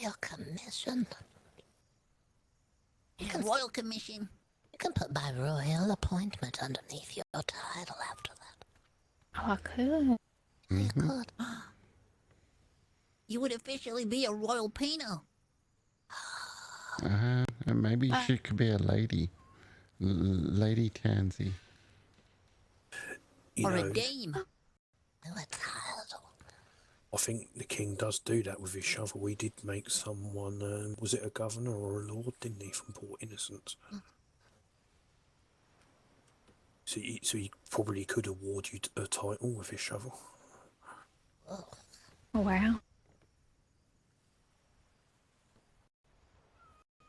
Speaker 1: Royal commission.
Speaker 6: yeah, royal commission.
Speaker 1: You can put my royal appointment underneath your title after that.
Speaker 2: oh, I could.
Speaker 1: You could.
Speaker 6: You would officially be a royal painter.
Speaker 3: And maybe she could be a lady. Lady Tansy.
Speaker 5: You
Speaker 6: Or
Speaker 5: know,
Speaker 6: a dame.
Speaker 1: Do a title.
Speaker 5: I think the king does do that with his shovel. He did make someone, was it a governor or a lord, didn't he, from Port Innocent? So he probably could award you a title with his shovel.
Speaker 1: Oh,
Speaker 2: Oh, wow.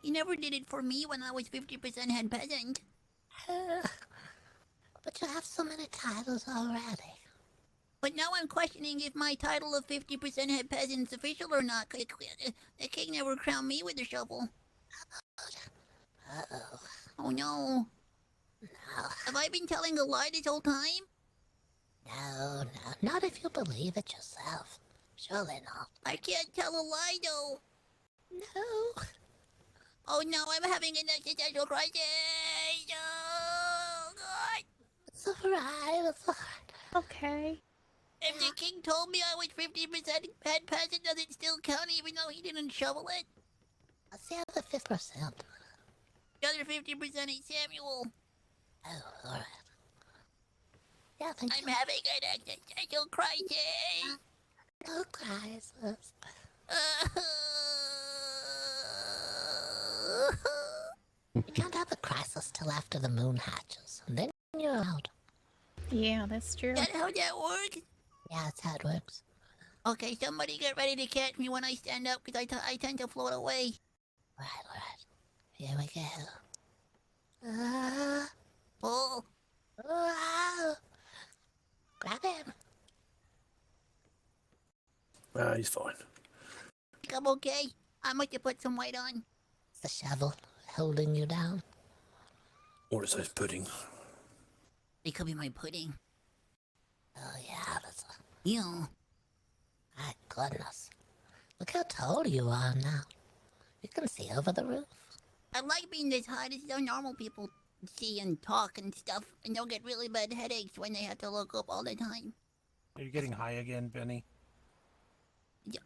Speaker 6: He never did it for me when I was 50% head peasant.
Speaker 1: but you have so many titles already.
Speaker 6: But now I'm questioning if my title of 50% head peasant's official or not. The king never crowned me with a shovel.
Speaker 1: Uh-oh.
Speaker 6: Oh no.
Speaker 1: No,
Speaker 6: Have I been telling a lie this whole time?
Speaker 1: no, not if you believe it yourself. Surely not.
Speaker 6: I can't tell a lie though.
Speaker 1: No.
Speaker 6: Oh no, I'm having an existential crisis. Oh god.
Speaker 1: It's alright, it's alright.
Speaker 2: Okay.
Speaker 6: If the king told me I was 50% head peasant, does it still count even though he didn't shovel it?
Speaker 1: What's the other 50%?
Speaker 6: The other 50% is Samuel.
Speaker 1: Oh, alright. Yeah, I think
Speaker 6: I'm having an existential crisis.
Speaker 1: no crisis. You can't have a crisis till after the moon hatches, and then you're out.
Speaker 2: Yeah, that's true.
Speaker 6: That how that works?
Speaker 1: Yeah, that's how it works.
Speaker 6: Okay, somebody get ready to catch me when I stand up, because I tend to float away.
Speaker 1: Alright. Here we go.
Speaker 6: Oh,
Speaker 1: Grab him.
Speaker 5: He's fine.
Speaker 6: I'm okay. I must have put some weight on.
Speaker 1: It's the shovel holding you down.
Speaker 5: Or it says pudding.
Speaker 6: It could be my pudding.
Speaker 1: Oh yeah, that's a...
Speaker 6: Yeah.
Speaker 1: My goodness. Look how tall you are now. You can see over the roof.
Speaker 6: I like being this high. This is how normal people see and talk and stuff, and they'll get really bad headaches when they have to look up all the time.
Speaker 11: Are you getting high again, Benny?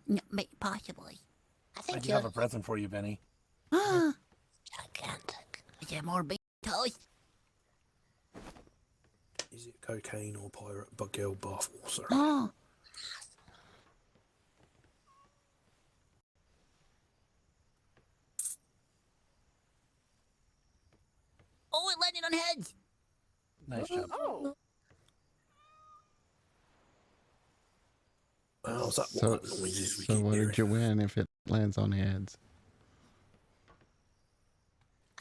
Speaker 6: No, possibly.
Speaker 1: I
Speaker 11: I
Speaker 1: think
Speaker 11: do
Speaker 1: you're
Speaker 11: have a present for you, Benny.
Speaker 1: gigantic.
Speaker 6: Is there more bean toast?
Speaker 5: Is it cocaine or pirate Boggert bathwater?
Speaker 6: Oh. Oh, it landed on heads.
Speaker 11: Nice job.
Speaker 7: oh,
Speaker 5: How's that
Speaker 3: So,
Speaker 5: what noises we
Speaker 3: so
Speaker 5: keep
Speaker 3: what
Speaker 5: hearing?
Speaker 3: did you win if it lands on heads?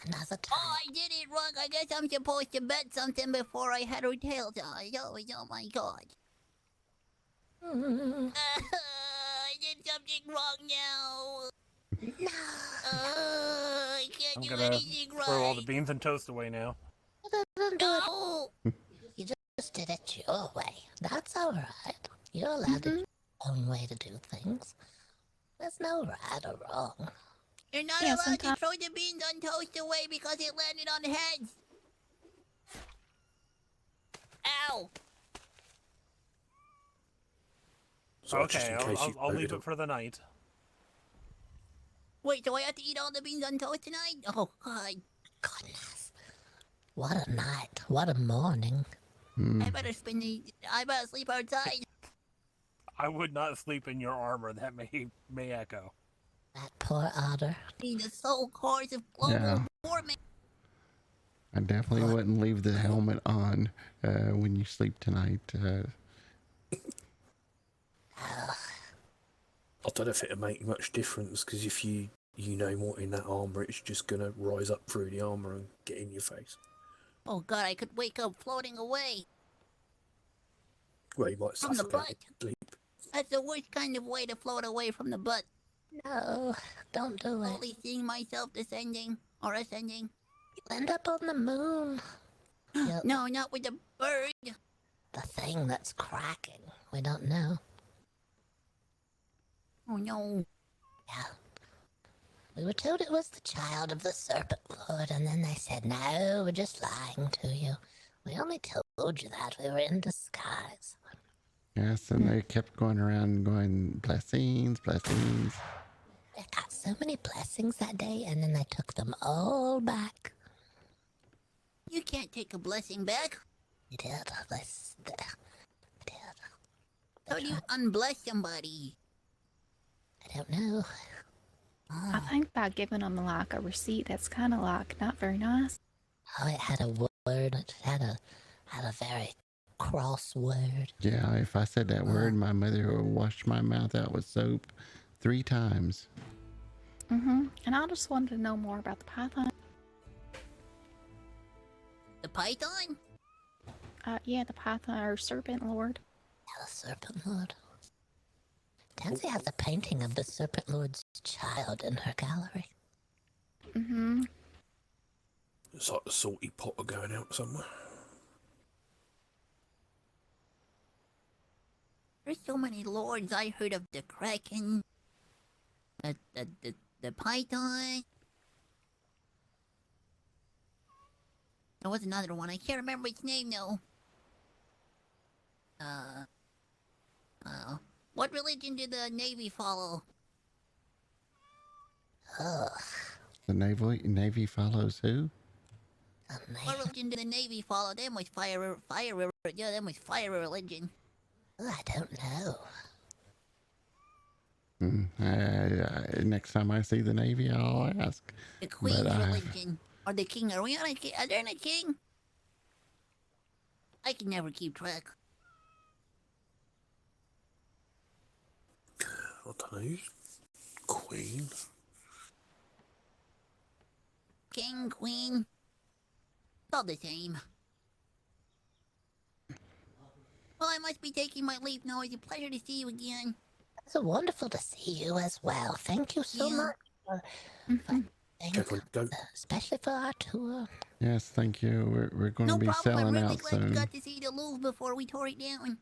Speaker 1: Another
Speaker 6: Oh,
Speaker 1: time.
Speaker 6: I did it wrong. I guess I'm supposed to bet something before I had her tails on. Oh my god. I did something wrong now.
Speaker 1: No.
Speaker 6: I can't
Speaker 11: I'm
Speaker 6: do
Speaker 11: gonna
Speaker 6: anything right.
Speaker 11: throw all the beans and toast away now.
Speaker 1: Don't do it.
Speaker 6: No.
Speaker 1: You just did it your way. That's alright. You're allowed to do your own way to do things. There's no right or wrong.
Speaker 6: You're not
Speaker 2: Yeah,
Speaker 6: allowed
Speaker 2: sometimes-
Speaker 6: to throw the beans on toast away because it landed on heads.
Speaker 5: So
Speaker 6: Ow.
Speaker 5: just
Speaker 11: Okay,
Speaker 5: in case you
Speaker 11: I'll leave
Speaker 5: voted
Speaker 11: it for the night.
Speaker 6: Wait, so I have to eat all the beans on toast tonight? Oh, God.
Speaker 1: Goodness. What a night. What a morning.
Speaker 6: I better sleep outside.
Speaker 11: I would not sleep in your armor. That may echo.
Speaker 1: That poor otter.
Speaker 6: Be the sole cause of global
Speaker 3: Yeah.
Speaker 6: warming.
Speaker 3: I definitely wouldn't leave the helmet on when you sleep tonight.
Speaker 5: I don't know if it'll make much difference, because if you know what in that armour, it's just going to rise up through the armour and get in your face.
Speaker 6: Oh god, I could wake up floating away
Speaker 5: Well, you might
Speaker 6: from the
Speaker 5: suffocate in
Speaker 6: butt.
Speaker 5: sleep.
Speaker 6: That's the worst kind of way to float away from the butt.
Speaker 1: No, don't do it.
Speaker 6: Slowly seeing myself descending or ascending.
Speaker 1: You'll end up on the moon. Yep.
Speaker 6: No, not with the bird.
Speaker 1: The thing that's cracking. We don't know.
Speaker 6: Oh no.
Speaker 1: Yeah. We were told it was the child of the Serpent Lord, and then they said, no, we're just lying to you. We only told you that we were in disguise.
Speaker 3: Yes, and they kept going around going, blessings, blessings.
Speaker 1: They got so many blessings that day, and then they took them all back.
Speaker 6: You can't take a blessing back.
Speaker 1: You did. They did.
Speaker 6: How do you unbless somebody?
Speaker 1: I don't know.
Speaker 2: I think by giving them like a receipt that's kind of like not very nice.
Speaker 1: Oh, it had a word. It had a very cross word.
Speaker 3: Yeah, if I said that word, my mother would wash my mouth out with soap 3 times.
Speaker 2: And I just wanted to know more about the python.
Speaker 6: The python?
Speaker 2: Yeah, the python or serpent lord.
Speaker 1: Yeah, the Serpent Lord. Tansy has a painting of the Serpent Lord's child in her gallery.
Speaker 5: It's like the salty potter going out somewhere.
Speaker 6: There's so many lords. I heard of the Kraken, the python. There was another one. I can't remember its name though. What religion did the Navy follow?
Speaker 1: Ugh.
Speaker 3: The Navy follows who?
Speaker 6: What religion did the Navy follow? Them was fire. Yeah, them was fire religion.
Speaker 1: I don't know.
Speaker 3: Next time I see the Navy, I'll ask.
Speaker 6: The Queen's religion. Or the King. Are we on a king? Are there a king? I can never keep track.
Speaker 5: I don't know. Queen.
Speaker 6: King, Queen. It's all the same. Well, I must be taking my leave now. It's a pleasure to see you again.
Speaker 1: It's wonderful to see you as well. Thank you so much for especially for our tour.
Speaker 3: Yes, thank you. We're going to be selling
Speaker 6: I'm really
Speaker 3: out
Speaker 6: glad
Speaker 3: soon.
Speaker 6: you got to see the Louvre before we tore it down.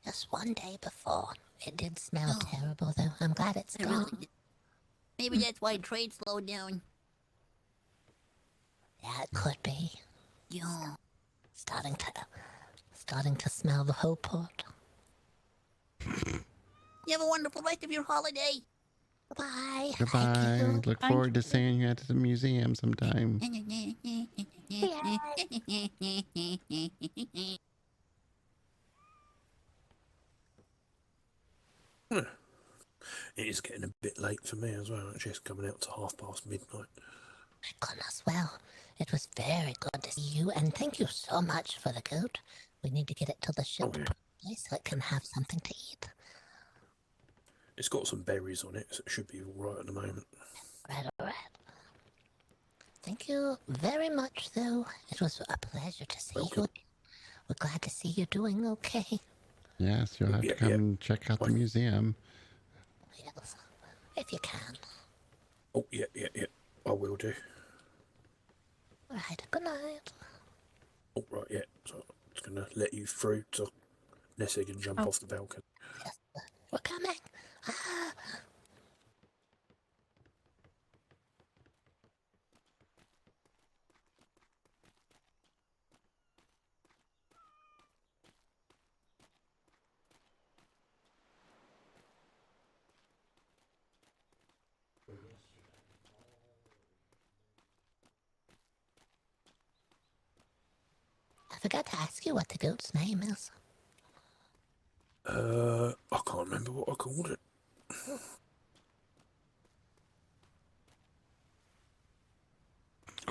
Speaker 1: Just one day before. It did smell terrible, though. I'm glad it's gone.
Speaker 6: Maybe that's why trade slowed down.
Speaker 1: Yeah, it could be.
Speaker 6: Yeah.
Speaker 1: Starting to smell the whole port.
Speaker 6: You have a wonderful rest of your holiday.
Speaker 1: Bye.
Speaker 3: Goodbye. Look forward to seeing you at the museum sometime.
Speaker 5: It is getting a bit late for me as well. It's just coming out to midnight.
Speaker 1: My goodness, well, it was very good to see you, and thank you so much for the goat. We need to get it to the ship properly so it can have something to eat.
Speaker 5: It's got some berries on it, so it should be alright at the moment.
Speaker 1: Right. Thank you very much, though. It was a pleasure to see you. We're glad to see you doing okay.
Speaker 3: Yes, you'll have to come and check out the museum.
Speaker 1: Yes, if you can.
Speaker 5: Oh, yeah. I will do.
Speaker 1: Right, good night.
Speaker 5: Oh, right, yeah. So I'm just going to let you through so Nessie can jump off the balcony.
Speaker 1: Yes, we're coming. I forgot to ask you what the goat's name is.
Speaker 5: I can't remember what I called it.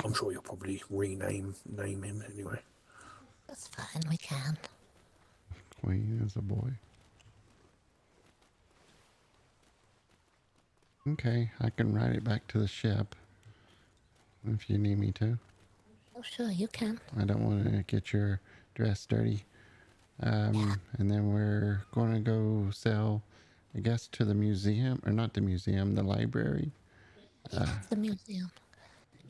Speaker 5: I'm sure you'll probably name him anyway.
Speaker 1: That's fine, we can.
Speaker 3: Queen is a boy. Okay, I can ride it back to the ship if you need me to.
Speaker 1: Oh, sure, you can.
Speaker 3: I don't want to get your dress dirty. And then we're going to go sell, I guess, to the museum, or not the museum, the library.
Speaker 1: Yeah, it's the museum.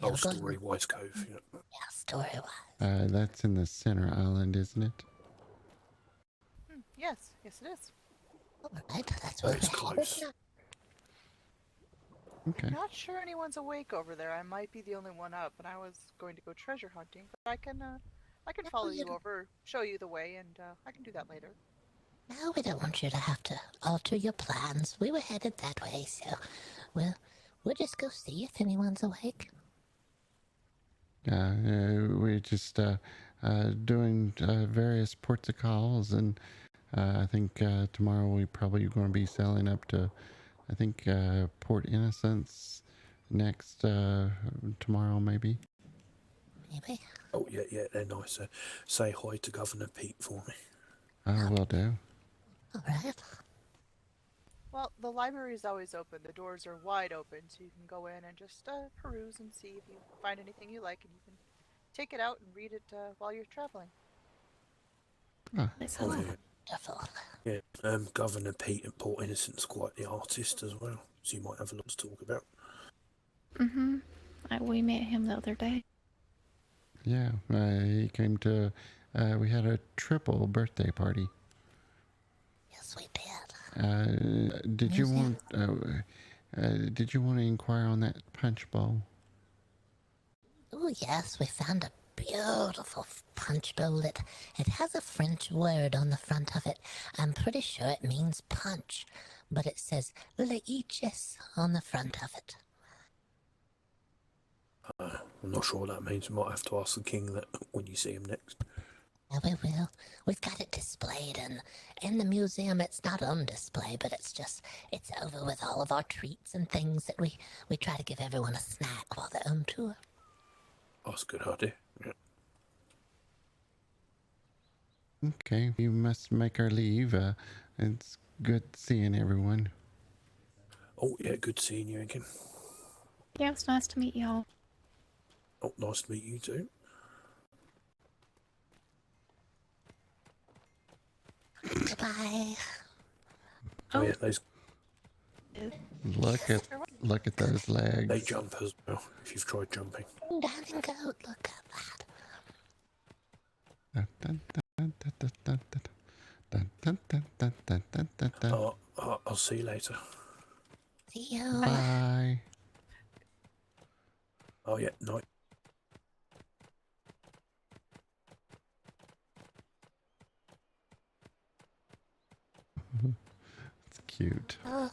Speaker 1: Yeah,
Speaker 5: Oh,
Speaker 1: we're going.
Speaker 5: Storywise Cove. Yeah.
Speaker 1: Yeah, story-wise.
Speaker 3: That's in the center island, isn't it?
Speaker 7: Yes, yes it is.
Speaker 1: All right, that's
Speaker 5: Oh,
Speaker 1: where
Speaker 5: it's
Speaker 1: we're headed
Speaker 5: close.
Speaker 1: now.
Speaker 3: Okay.
Speaker 7: Not sure anyone's awake over there. I might be the only one up, and I was going to go treasure hunting, but I can follow you over, show you the way, and I can do that later.
Speaker 1: No, we don't want you to have to alter your plans. We were headed that way, so we'll just go see if anyone's awake.
Speaker 3: We're just doing various ports of calls, and I think tomorrow we probably going to be sailing up to, I think, Port Innocence next tomorrow, maybe.
Speaker 1: Maybe.
Speaker 5: Oh, yeah, they're nice. Say hi to Governor Pete for me.
Speaker 3: Will do.
Speaker 1: All right.
Speaker 7: Well, the library is always open. The doors are wide open, so you can go in and just peruse and see if you find anything you like, and you can take it out and read it while you're traveling.
Speaker 2: That's
Speaker 5: Oh,
Speaker 2: all.
Speaker 5: yeah.
Speaker 1: Wonderful.
Speaker 5: Yeah, Governor Pete at Port Innocent's quite the artist as well, so you might have a lot to talk about.
Speaker 2: Mm-hmm. We met him the other day.
Speaker 3: Yeah, he came to. We had a triple birthday party.
Speaker 1: Yes, we did.
Speaker 3: Did you want? Did you want to inquire on that punch bowl?
Speaker 1: Oh, yes, we found a beautiful punch bowl. It has a French word on the front of it. I'm pretty sure it means punch, but it says leeches on the front of it.
Speaker 5: I'm not sure what that means. You might have to ask the king that when you see him next.
Speaker 1: Yeah, we will. We've got it displayed, and in the museum it's not on display, but it's over with all of our treats and things that we try to give everyone a snack while they're on tour.
Speaker 5: That's a good idea. Yeah.
Speaker 3: Okay, we must make our leave. It's good seeing everyone.
Speaker 5: Oh, yeah, good seeing you again.
Speaker 2: Yeah, it's nice to meet y'all.
Speaker 5: Oh, nice to meet you too.
Speaker 1: Goodbye.
Speaker 5: Oh, yeah, those
Speaker 3: Look at those legs.
Speaker 5: they jump as well. If you've tried jumping.
Speaker 1: Dancing goat, look at that.
Speaker 5: I'll see you later.
Speaker 1: See you.
Speaker 3: Bye.
Speaker 5: Oh, yeah, night.
Speaker 3: It's cute.
Speaker 1: Oh.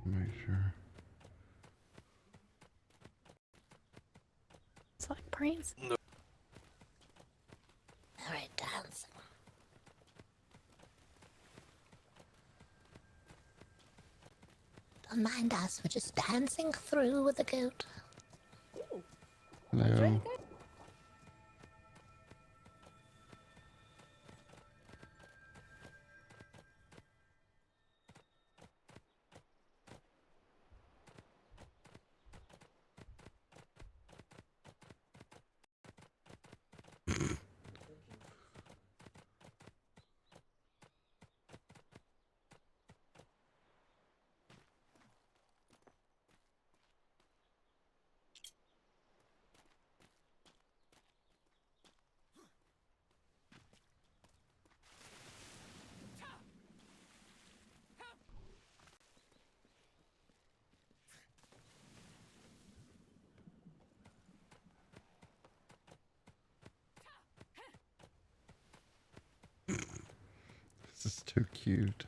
Speaker 3: Make sure.
Speaker 2: It's like prancing.
Speaker 1: All right, dancing. Don't mind us, we're just dancing through with the goat.
Speaker 3: Hello. This is too cute.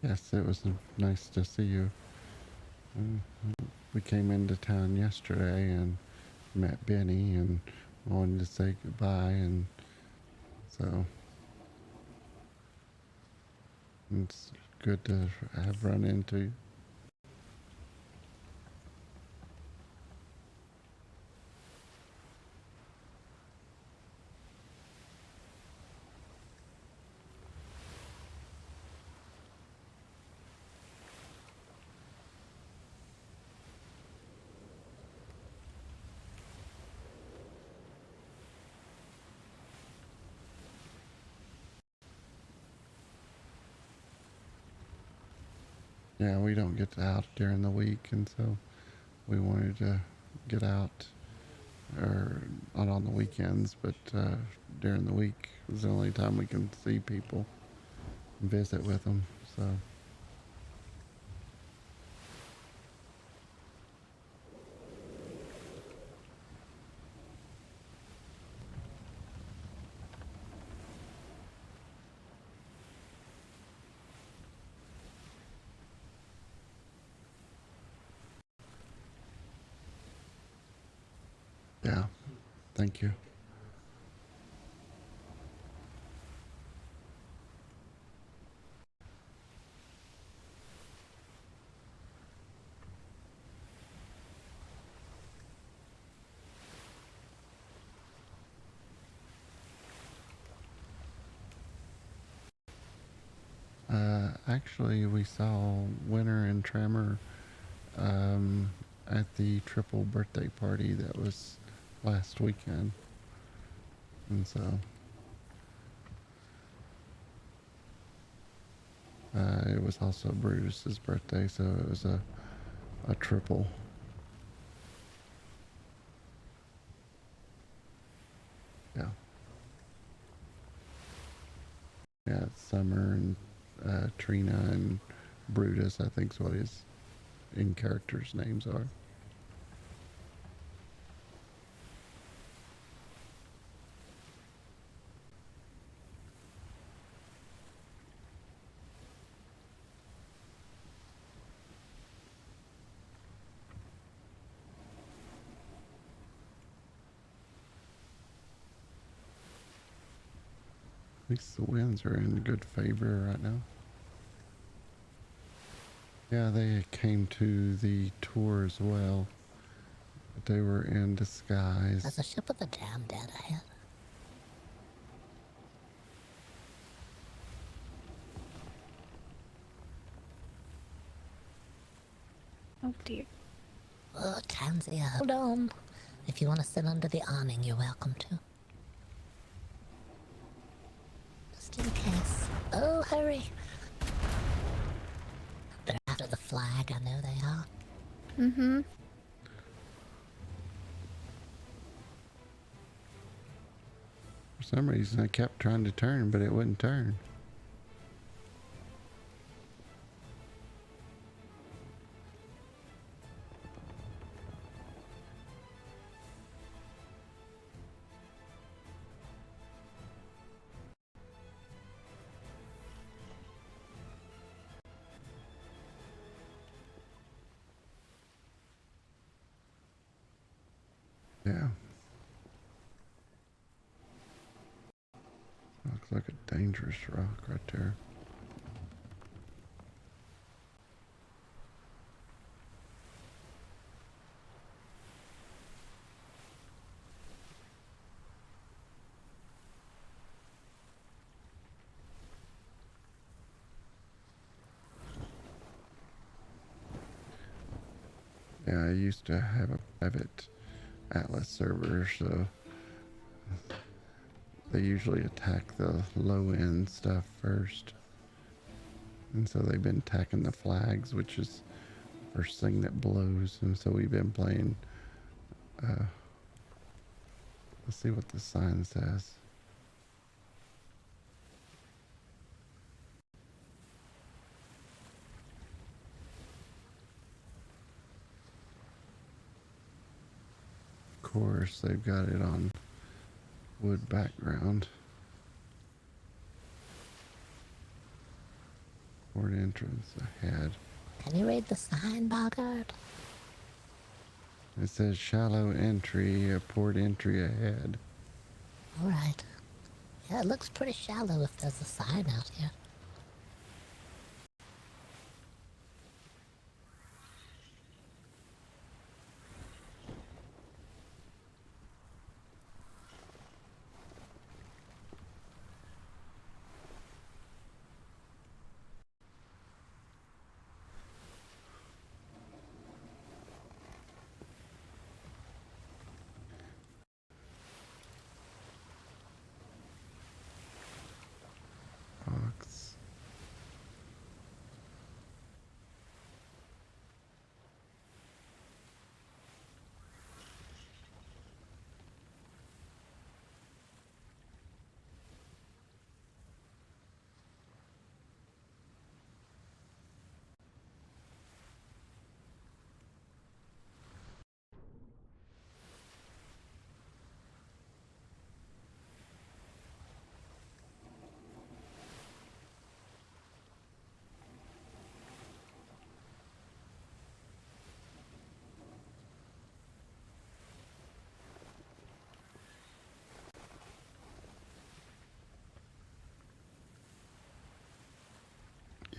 Speaker 3: Yes, it was nice to see you. We came into town yesterday and met Benny and wanted to say goodbye, and so it's good to have run into you. Yeah, we don't get out during the week, and so we wanted to get out, or not on the weekends, but during the week is the only time we can see people and visit with them. So yeah, thank you. Actually, we saw Winter and Tremor at the triple birthday party that was last weekend, and so it was also Brutus's birthday, so it was a triple. Yeah. Yeah, Summer and Trina and Brutus, I think's what his in characters' names are. At least the winds are in good favor right now. Yeah, they came to the tour as well. But they were in disguise.
Speaker 1: There's a ship with a jam dead ahead.
Speaker 2: Oh dear.
Speaker 1: Oh, Tansy, hold on. If you want to sit under the awning, you're welcome to. Just in case. Oh, hurry. They're after the flag, I know they are.
Speaker 2: Mm-hmm.
Speaker 3: For some reason, I kept trying to turn, but it wouldn't turn. Yeah. Looks like a dangerous rock right there. Yeah, I used to have a private Atlas server, so they usually attack the low end stuff first. And so they've been attacking the flags, which is the first thing that blows. And so we've been playing, let's see what the sign says. Of course, they've got it on wood background. Port entrance ahead.
Speaker 1: Can you read the sign, Boggert?
Speaker 3: It says shallow entry, a port entry ahead.
Speaker 1: Alright. Yeah, it looks pretty shallow if there's a sign out here.
Speaker 3: Box.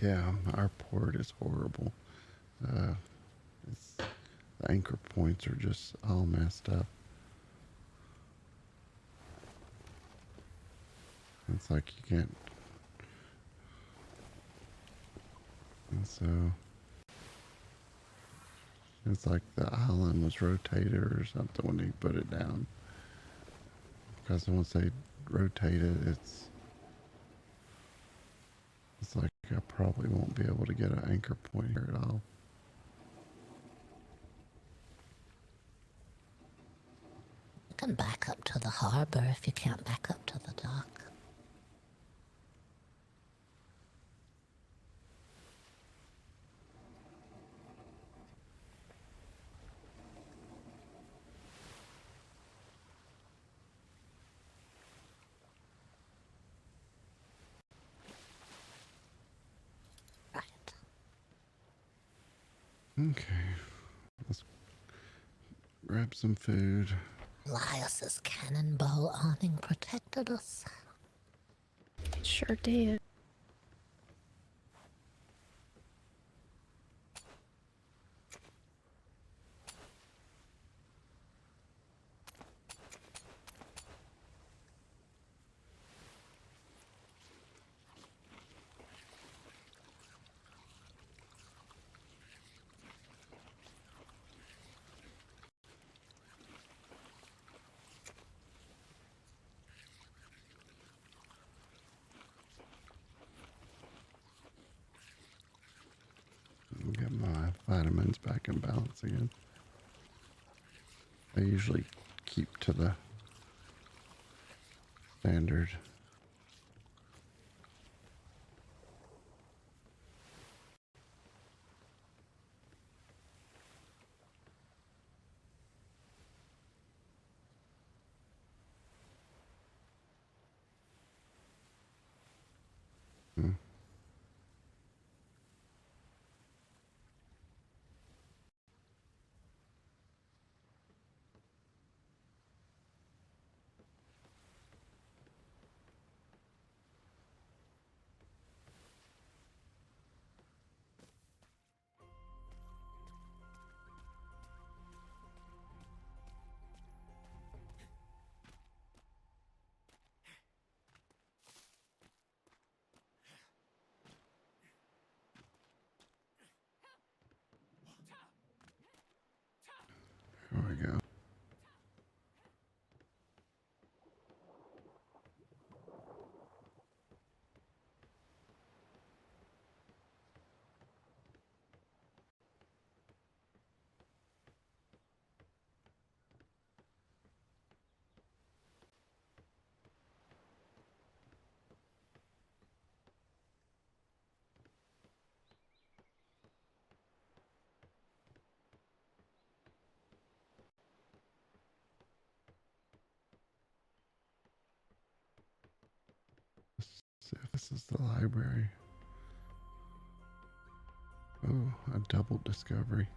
Speaker 3: Yeah, our port is horrible. The anchor points are just all messed up. It's like you can't. And so it's like the island was rotated or something when they put it down. Because once they rotate it, it's like I probably won't be able to get an anchor point here at all.
Speaker 1: You can back up to the harbor if you can't back up to the dock. Right.
Speaker 3: Okay, let's grab some food.
Speaker 1: Elias's cannonball awning protected us.
Speaker 2: Sure did.
Speaker 3: Get my vitamins back in balance again. I usually keep to the standard. Hmm. There we go. Let's see if this is the library. Oh, a double discovery.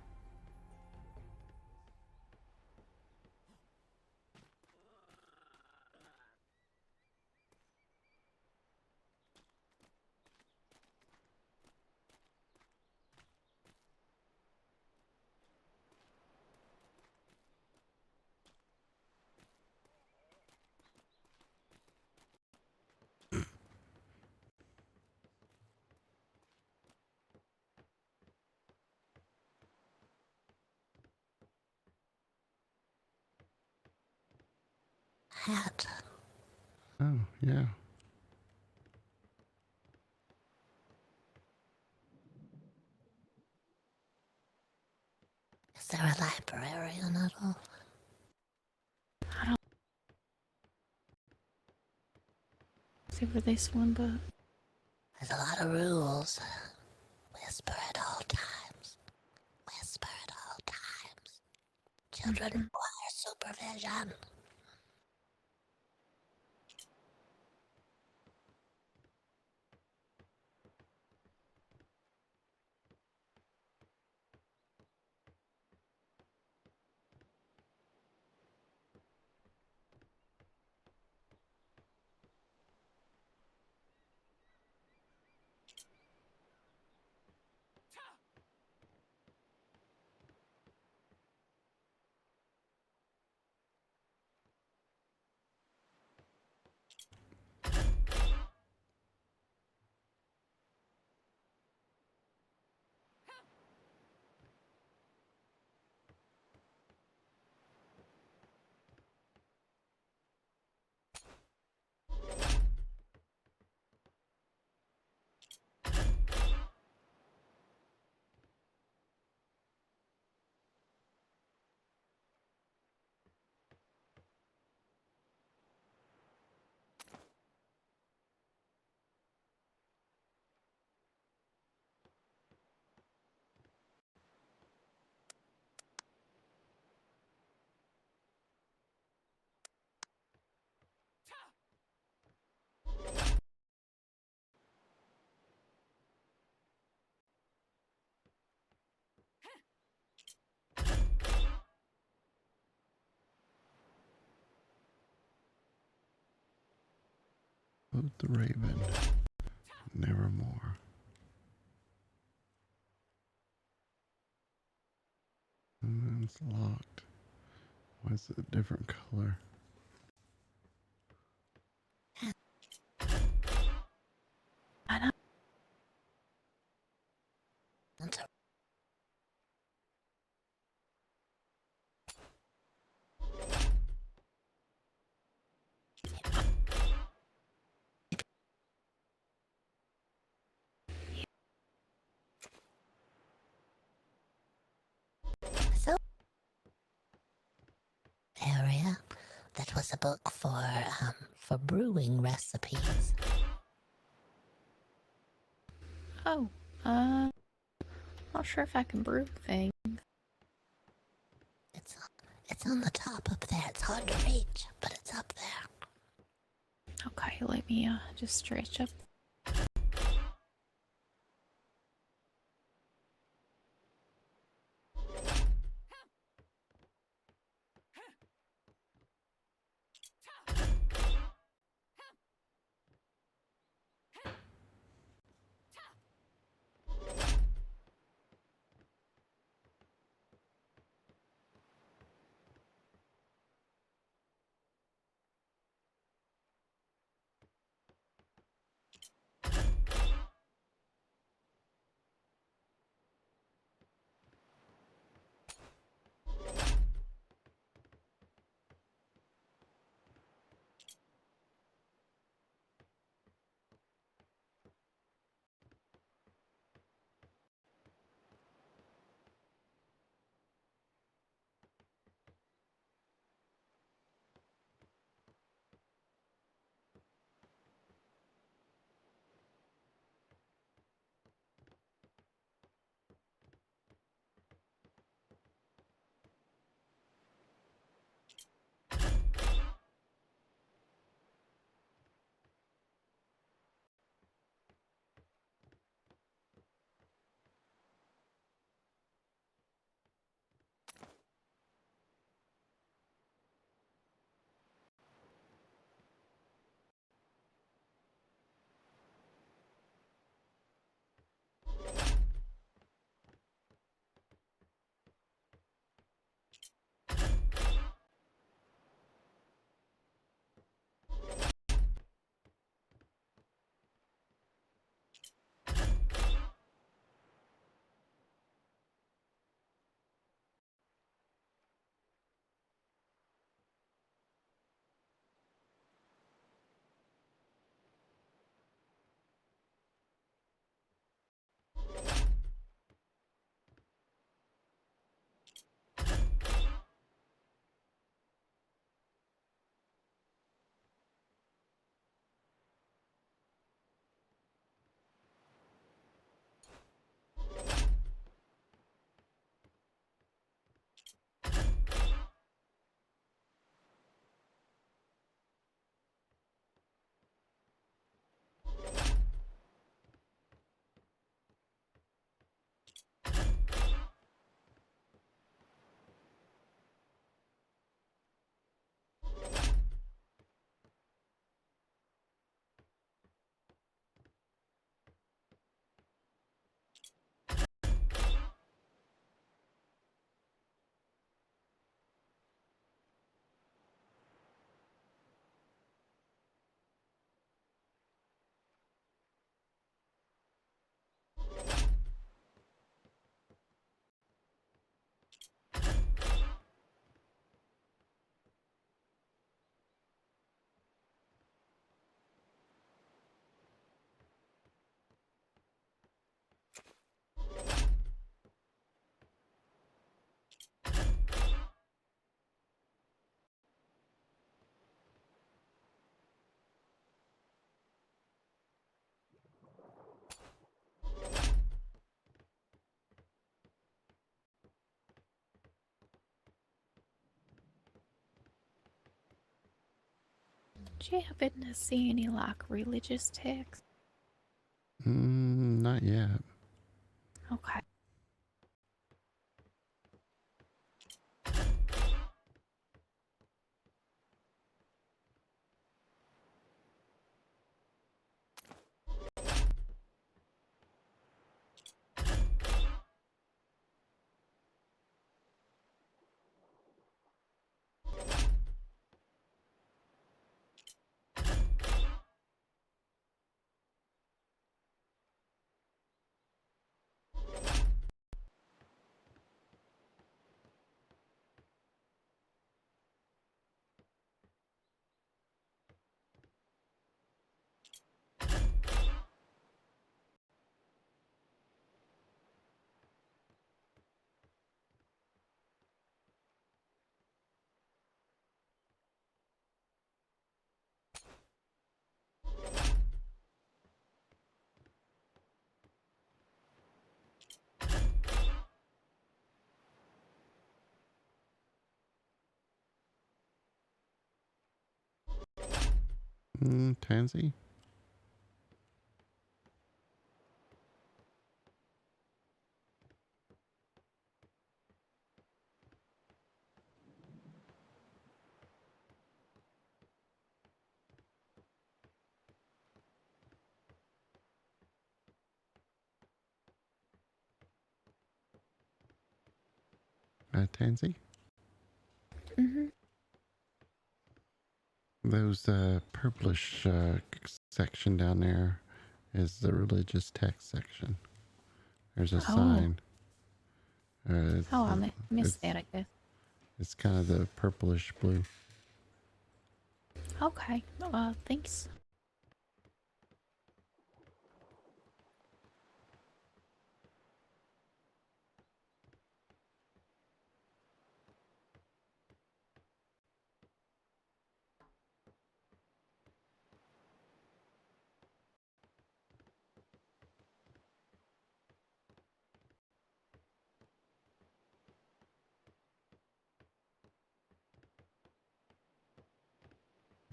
Speaker 1: Hat.
Speaker 3: Oh, yeah.
Speaker 1: Is there a librarian at all?
Speaker 2: I don't see where this one, but
Speaker 1: There's a lot of rules. Whisper at all times. Whisper at all times. Children require supervision.
Speaker 3: Quote the Raven. Nevermore. And it's locked. Why is it a different color?
Speaker 2: I don't.
Speaker 1: So, area that was a book for brewing recipes.
Speaker 2: Oh, not sure if I can brew things.
Speaker 1: It's on the top up there. It's hard to reach, but it's up there.
Speaker 2: Okay, let me just stretch up. Do you happen to see any like religious texts?
Speaker 3: Not yet.
Speaker 2: Okay.
Speaker 3: Tansy? Tansy?
Speaker 2: Mm-hmm.
Speaker 3: Those purplish section down there is the religious text section. There's a
Speaker 2: Oh.
Speaker 3: sign.
Speaker 2: Oh, I missed that, I guess.
Speaker 3: It's kind of the purplish blue.
Speaker 2: Okay. Thanks.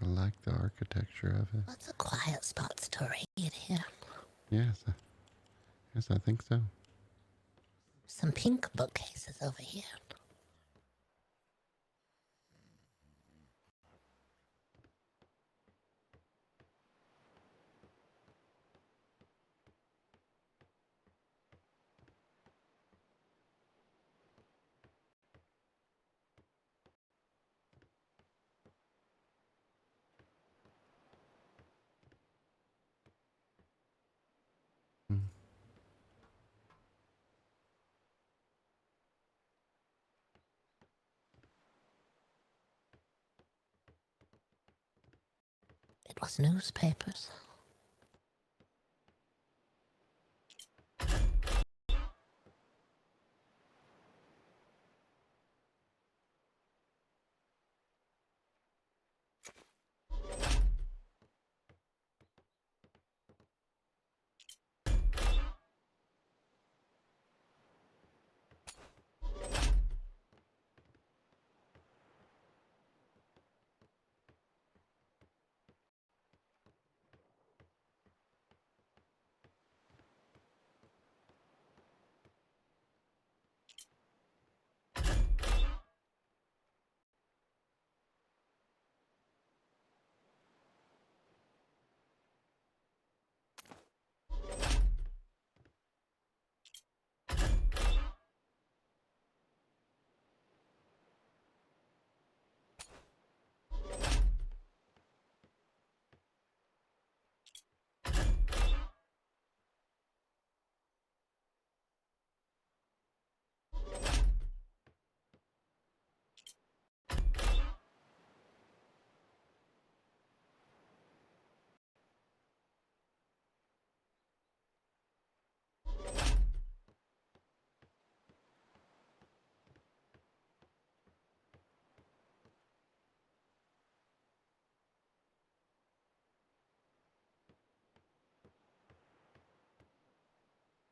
Speaker 3: I like the architecture of it.
Speaker 1: Lots of quiet spots to read here.
Speaker 3: Yes, yes, I think so.
Speaker 1: Some pink bookcases over here.
Speaker 3: Mm.
Speaker 1: It was newspapers.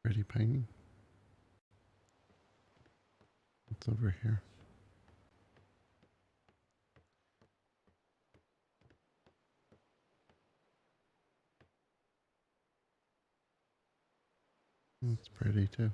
Speaker 3: Pretty painting. What's over here? too.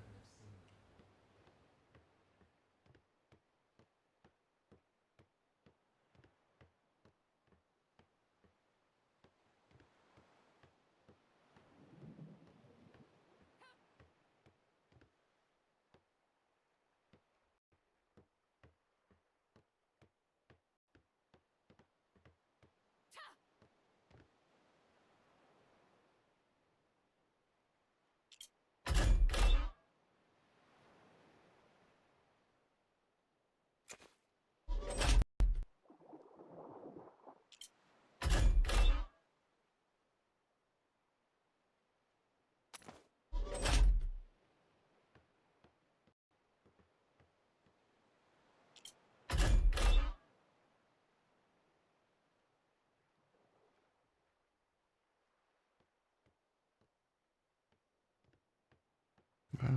Speaker 3: Wow.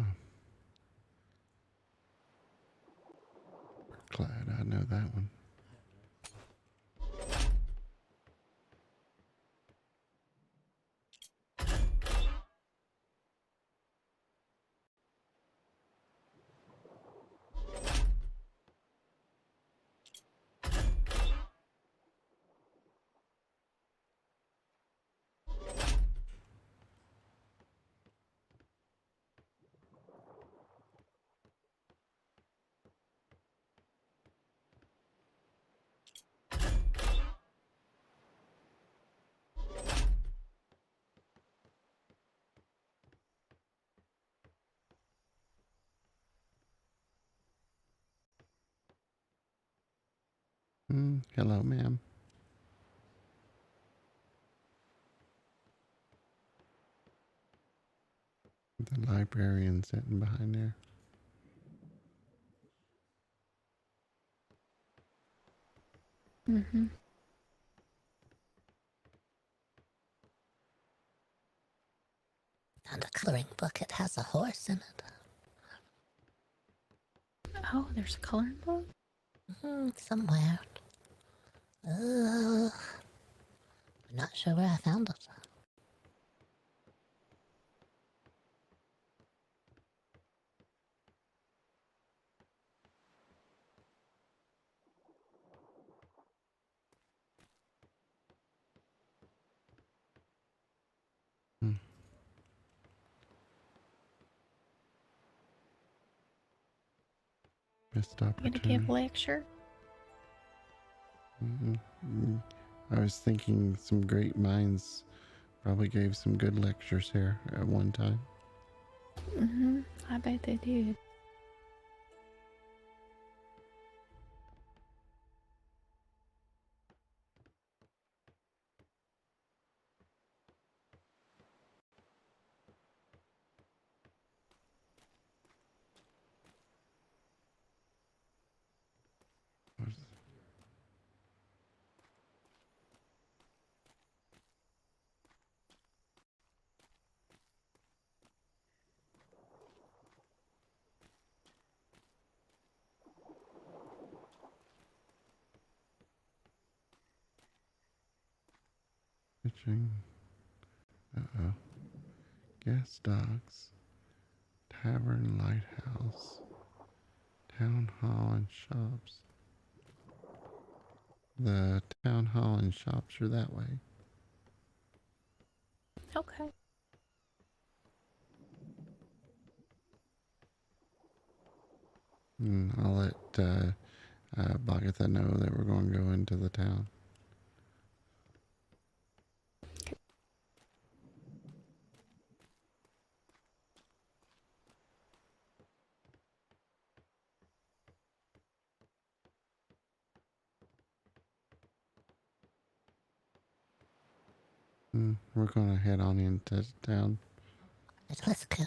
Speaker 3: Glad I know that one. Hello, ma'am. The librarian sitting behind there.
Speaker 2: Mm-hmm.
Speaker 1: And a coloring book, it has a horse in it.
Speaker 2: Oh, there's a coloring book?
Speaker 1: Somewhere. I'm not sure where I found it.
Speaker 3: Missed
Speaker 2: You gonna give
Speaker 3: opportunity.
Speaker 2: a lecture?
Speaker 3: I was thinking some great minds probably gave some good lectures here at one time.
Speaker 2: Mm-hmm. I bet they did.
Speaker 3: Pitching. Uh-oh. Gas dogs. Tavern lighthouse. Town hall and shops. The town hall and shops are that way.
Speaker 2: Okay.
Speaker 3: I'll let Boggert know that we're going to go into the town. We're going to head on into town.
Speaker 1: Let's go.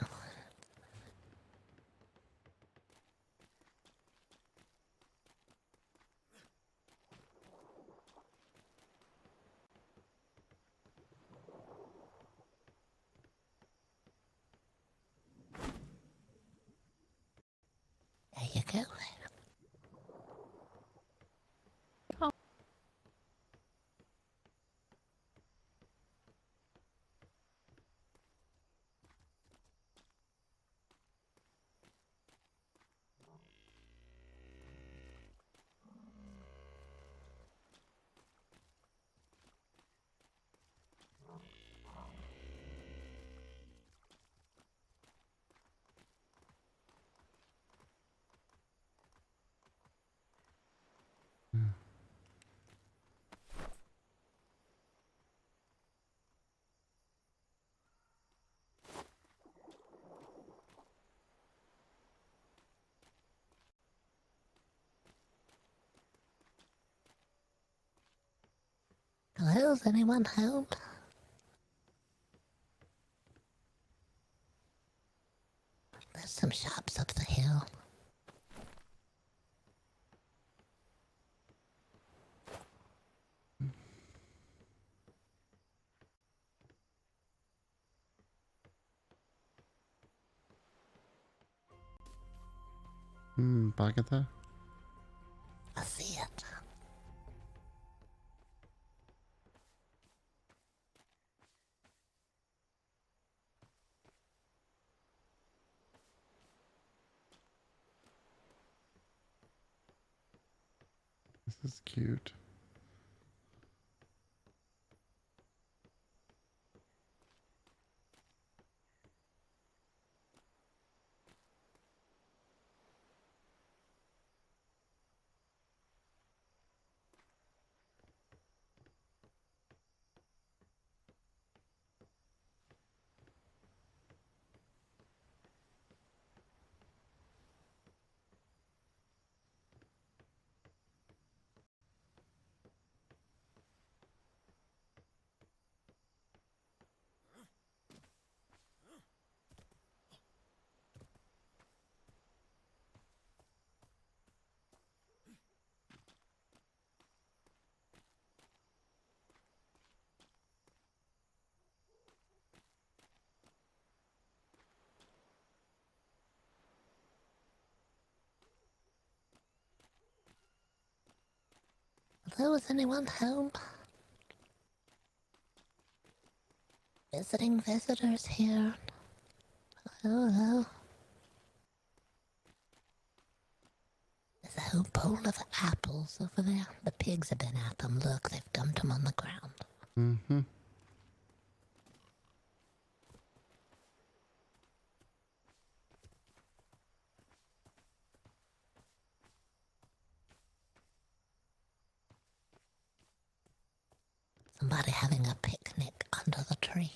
Speaker 1: There you go.
Speaker 2: Oh.
Speaker 1: is anyone home? There's some shops up the hill.
Speaker 3: Boggert?
Speaker 1: I see it.
Speaker 3: This is cute.
Speaker 1: Hello, is anyone home? Visiting visitors here. Hello. There's a whole bowl of apples over there. The pigs have been at them. Look, they've dumped them on the ground.
Speaker 3: Mm-hmm.
Speaker 1: Somebody having a picnic under the tree.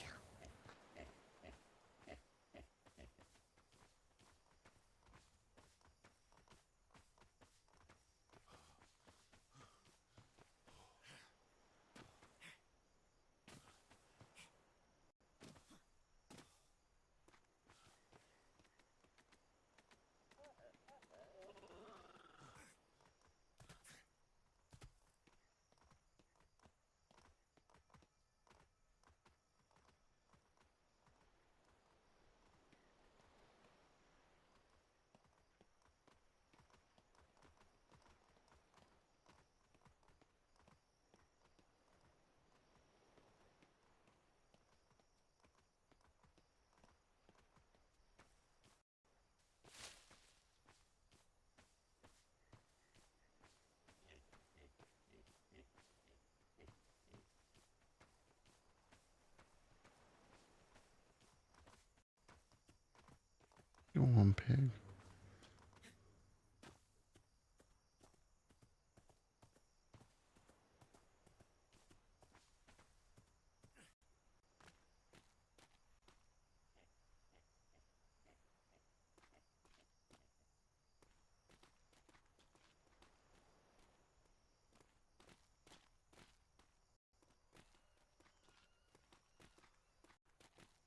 Speaker 3: Go on, pig.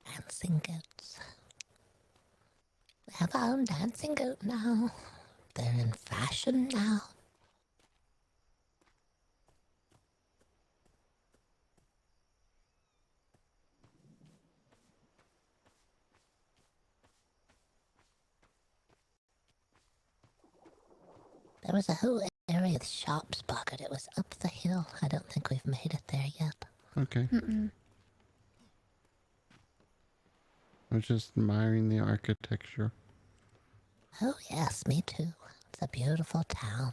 Speaker 1: Dancing goats. They have their own dancing goat now. They're in fashion now. There was a whole area of shops, Boggert. It was up the hill. I don't think we've made it there yet.
Speaker 3: Okay.
Speaker 2: Mm-mm.
Speaker 3: I was just admiring the architecture.
Speaker 1: Oh yes, me too. It's a beautiful town.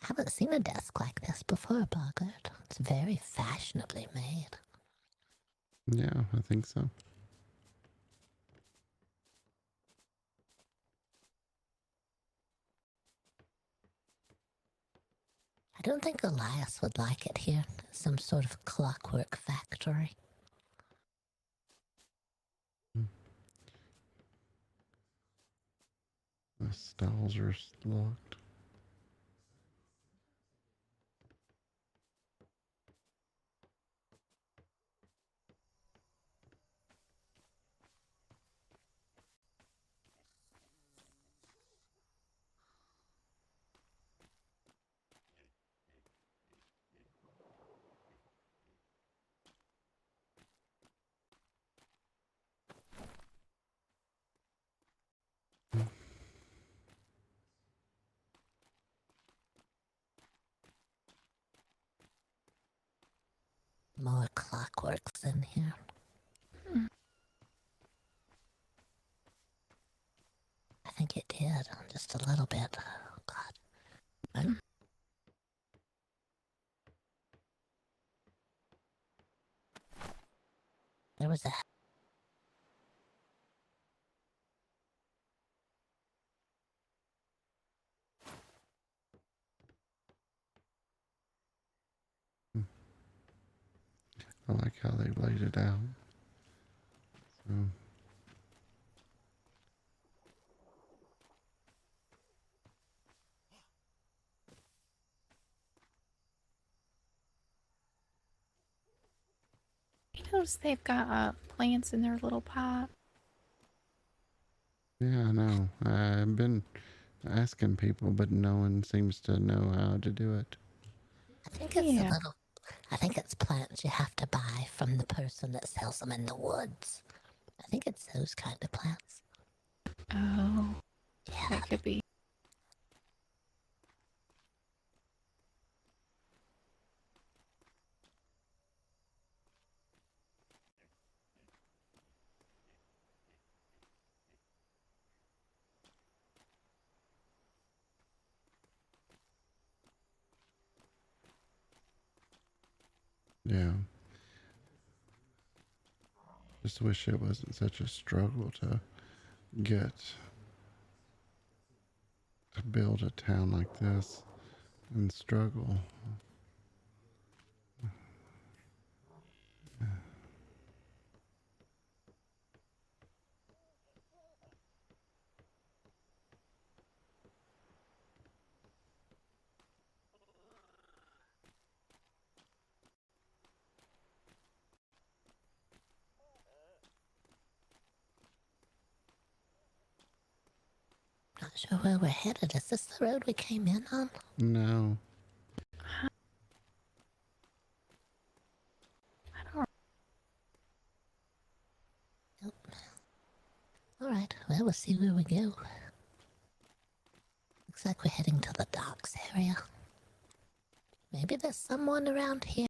Speaker 1: I haven't seen a desk like this before, Boggert. It's very fashionably made.
Speaker 3: Yeah, I think so.
Speaker 1: I don't think Elias would like it here. Some sort of clockwork factory.
Speaker 3: The stalls are locked.
Speaker 1: More clockworks in here. I think it did, just a little bit. Oh, God. There was a...
Speaker 3: I like how they laid it out. So,
Speaker 2: You notice they've got plants in their little pot.
Speaker 3: yeah, I know. I've been asking people, but no one seems to know how to do it.
Speaker 1: I think it's a little... I think it's plants you have to buy from the person that sells them in the woods. I think it's those kind of plants.
Speaker 2: Oh,
Speaker 1: yeah,
Speaker 2: that could be.
Speaker 3: Yeah. Just wish it wasn't such a struggle to build a town like this and struggle.
Speaker 1: Not sure where we're headed. Is this the road we came in on?
Speaker 3: No.
Speaker 1: Nope. Alright, well, we'll see where we go. Looks like we're heading to the docks area. Maybe there's someone around here.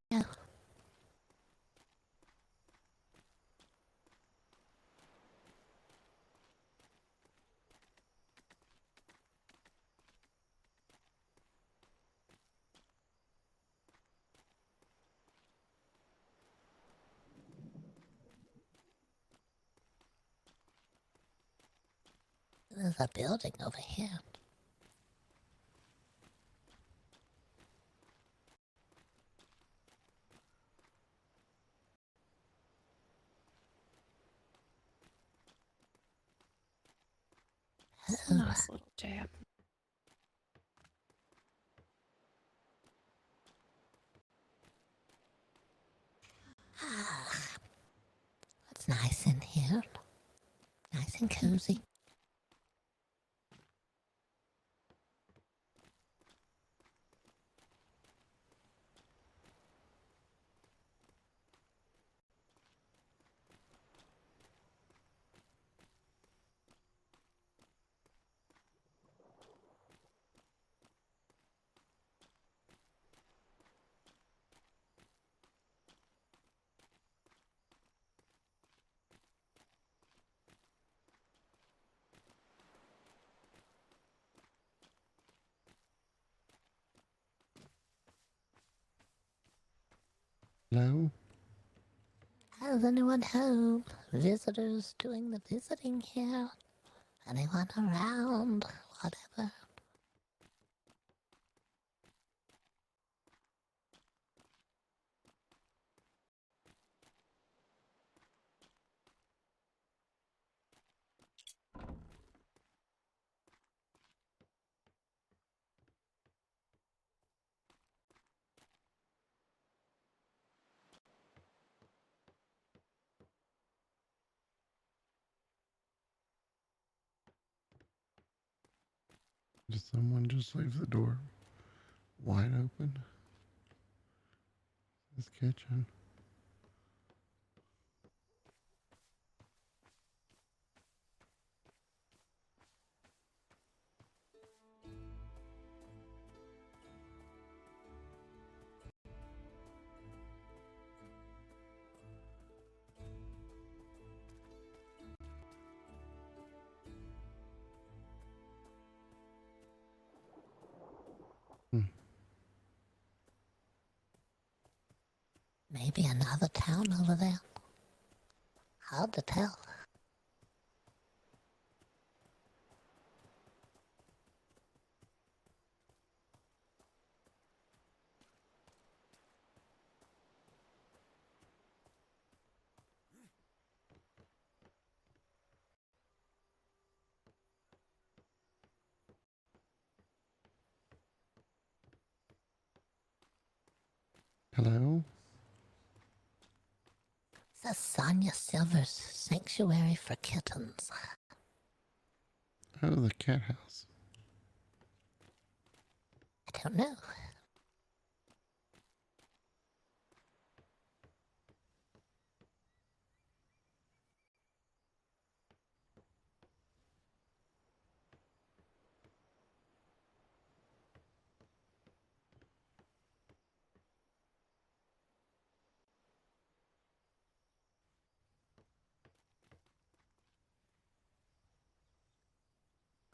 Speaker 1: There's a building over here.
Speaker 2: Nice little jab.
Speaker 1: Ah, it's nice in here. Nice and cozy.
Speaker 3: Hello?
Speaker 1: Is anyone home? Visitors doing the visiting here? Anyone around? Whatever.
Speaker 3: Did someone just leave the door wide open? This kitchen.
Speaker 1: Maybe another town over there. Hard to tell.
Speaker 3: Hello?
Speaker 1: Says Sonia Silver's Sanctuary for Kittens.
Speaker 3: Oh, the cat house.
Speaker 1: I don't know.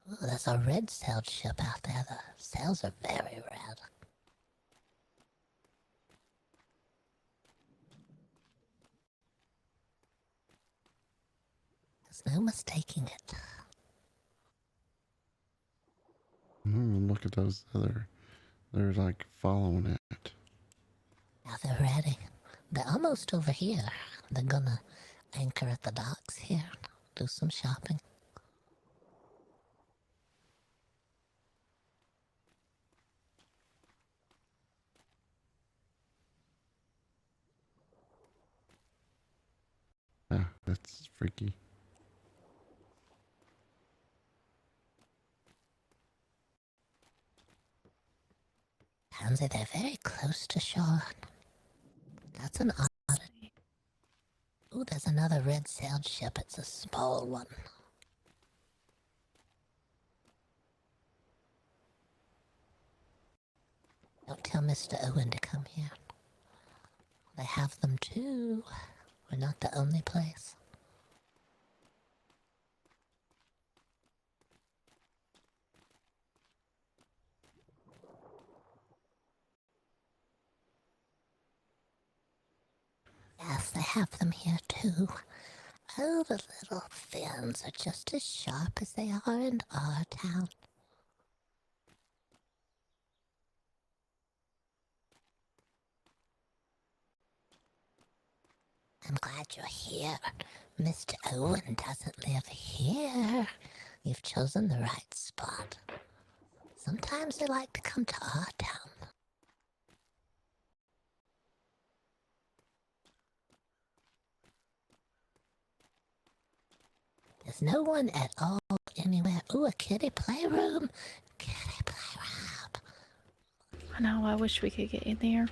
Speaker 1: Ooh, there's a red-sailed ship out there. The sails are very red. There's no mistaking it.
Speaker 3: Look at those other. They're like following it.
Speaker 1: Now they're ready. They're almost over here. They're gonna anchor at the docks here, do some shopping.
Speaker 3: Ah, that's freaky.
Speaker 1: Pansy, they're very close to shore. That's an oddity. Ooh, there's another red-sailed ship. It's a small one. Don't tell Mr. Owen to come here. They have them too. We're not the only place. Yes, they have them here too. Oh, the little fins are just as sharp as they are in our town. I'm glad you're here. Mr. Owen doesn't live here. You've chosen the right spot. Sometimes they like to come to our town. There's no one at all anywhere. Ooh, a kiddie playroom. Kiddie playroom.
Speaker 2: I know, I wish we could get in there.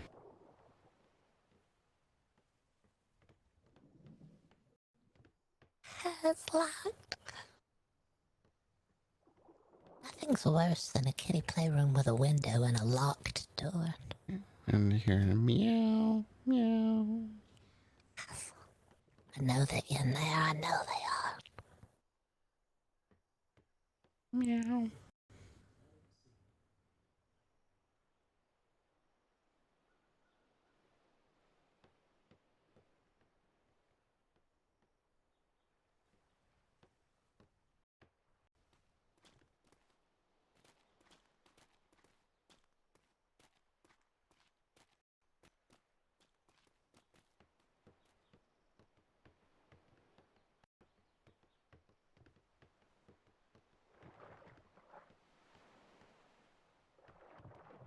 Speaker 1: It's locked. Nothing's worse than a kiddie playroom with a window and a locked door.
Speaker 3: And hearing a meow, meow.
Speaker 1: I know they're in there. I know they are.
Speaker 3: Meow.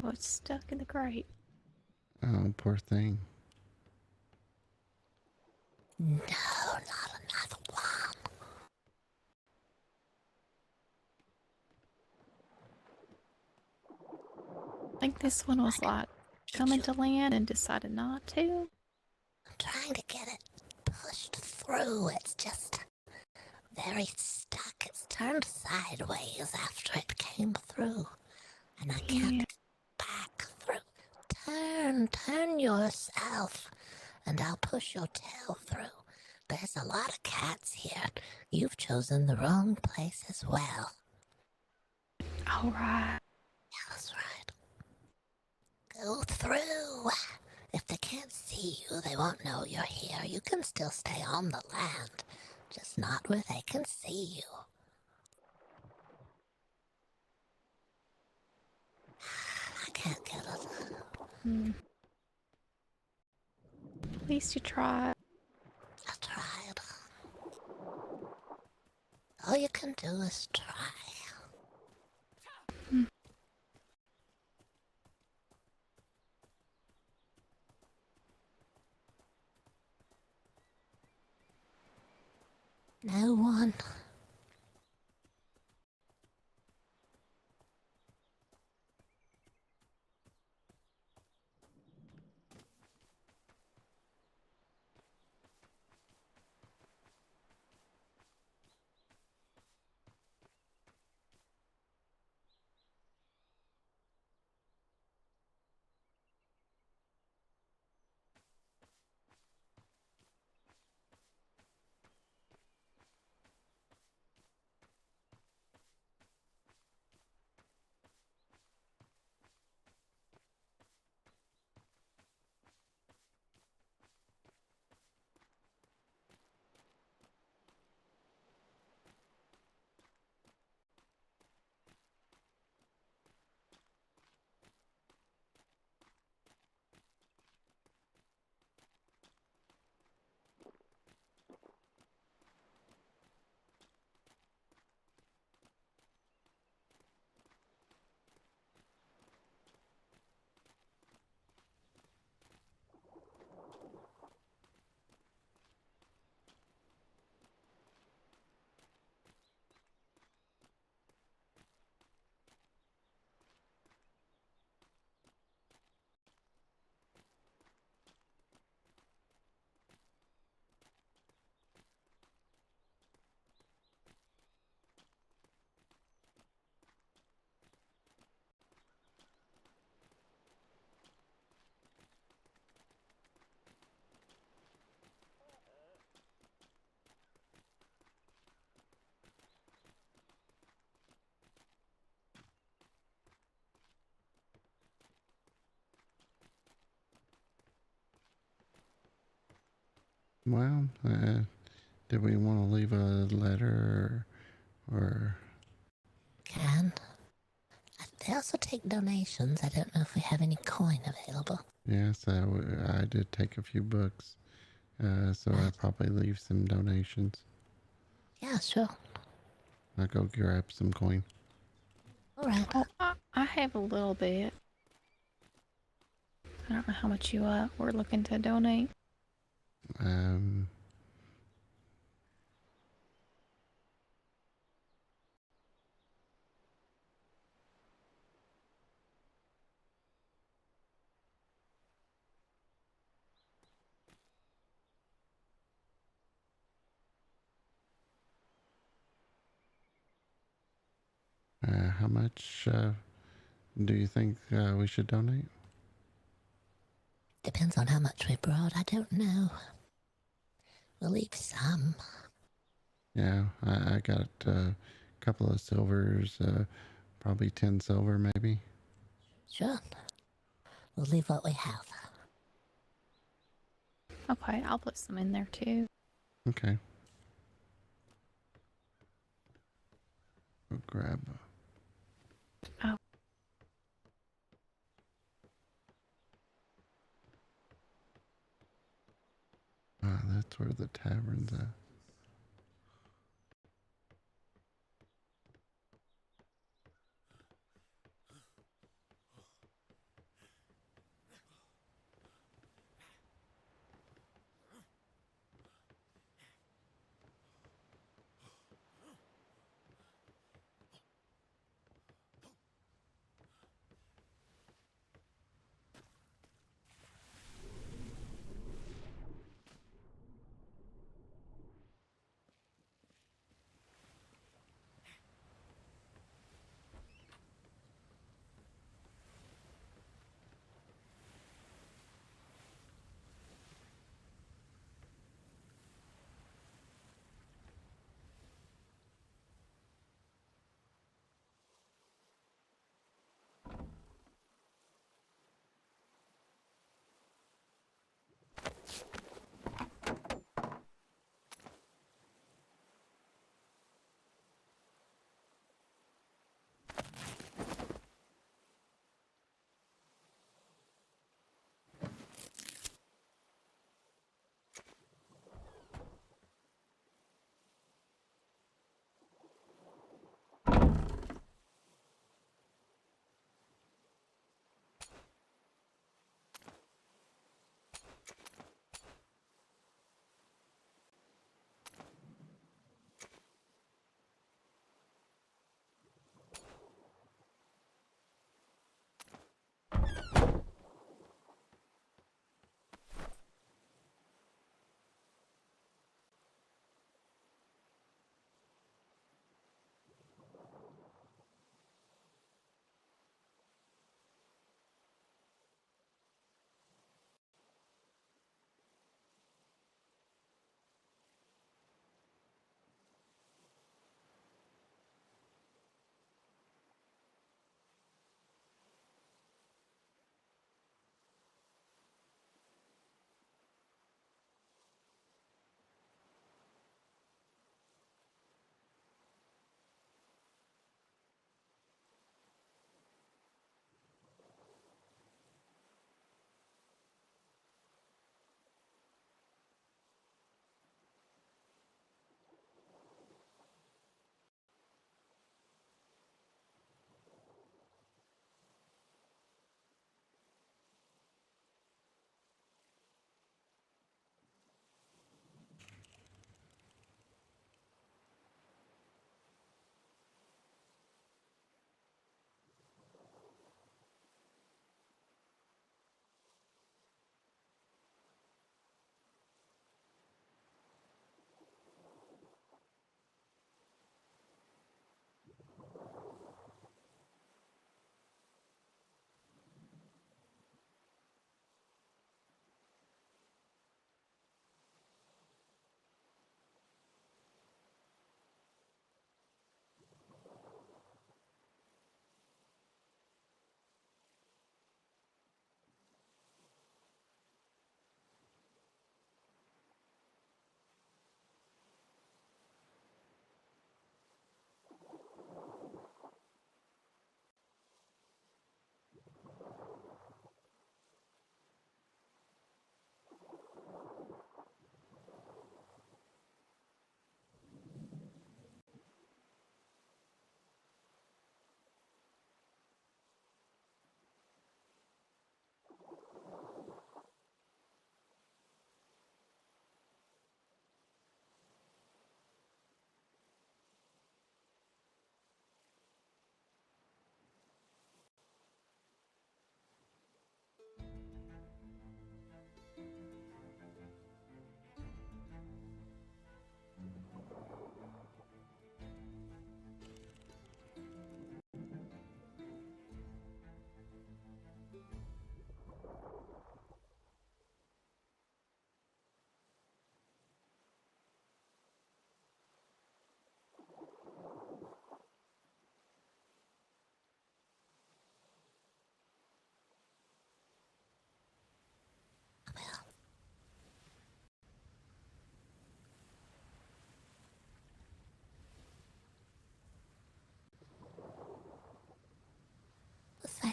Speaker 2: Oh, it's stuck in the grate.
Speaker 3: Oh, poor thing.
Speaker 1: No, not another one.
Speaker 2: I think this one was like coming to land and decided not to.
Speaker 1: I'm trying to get it pushed through. It's just very stuck. It's turned sideways after it came through. And I can't
Speaker 2: Yeah.
Speaker 1: get back through. Turn yourself, and I'll push your tail through. There's a lot of cats here. You've chosen the wrong place as well.
Speaker 2: All right.
Speaker 1: Yeah, that's right. Go through. If they can't see you, they won't know you're here. You can still stay on the land, just not where they can see you. I can't get it.
Speaker 2: At least you tried.
Speaker 1: I tried. All you can do is try. No one.
Speaker 3: Well, did we want to leave a letter or?
Speaker 1: Can. They also take donations. I don't know if we have any coin available.
Speaker 3: Yes, I did take a few books, so I'll probably leave some donations.
Speaker 1: Yeah, sure.
Speaker 3: I'll go grab some coin.
Speaker 1: Alright.
Speaker 2: Oh, I have a little bit. I don't know how much you were looking to donate.
Speaker 3: How much do you think we should donate?
Speaker 1: Depends on how much we brought. I don't know. We'll leave some.
Speaker 3: Yeah, I got a couple of silvers, probably 10 silver maybe.
Speaker 1: Sure. We'll leave what we have.
Speaker 2: Okay, I'll put some in there too.
Speaker 3: Okay. We'll grab.
Speaker 2: Oh.
Speaker 3: Ah, that's where the tavern's at.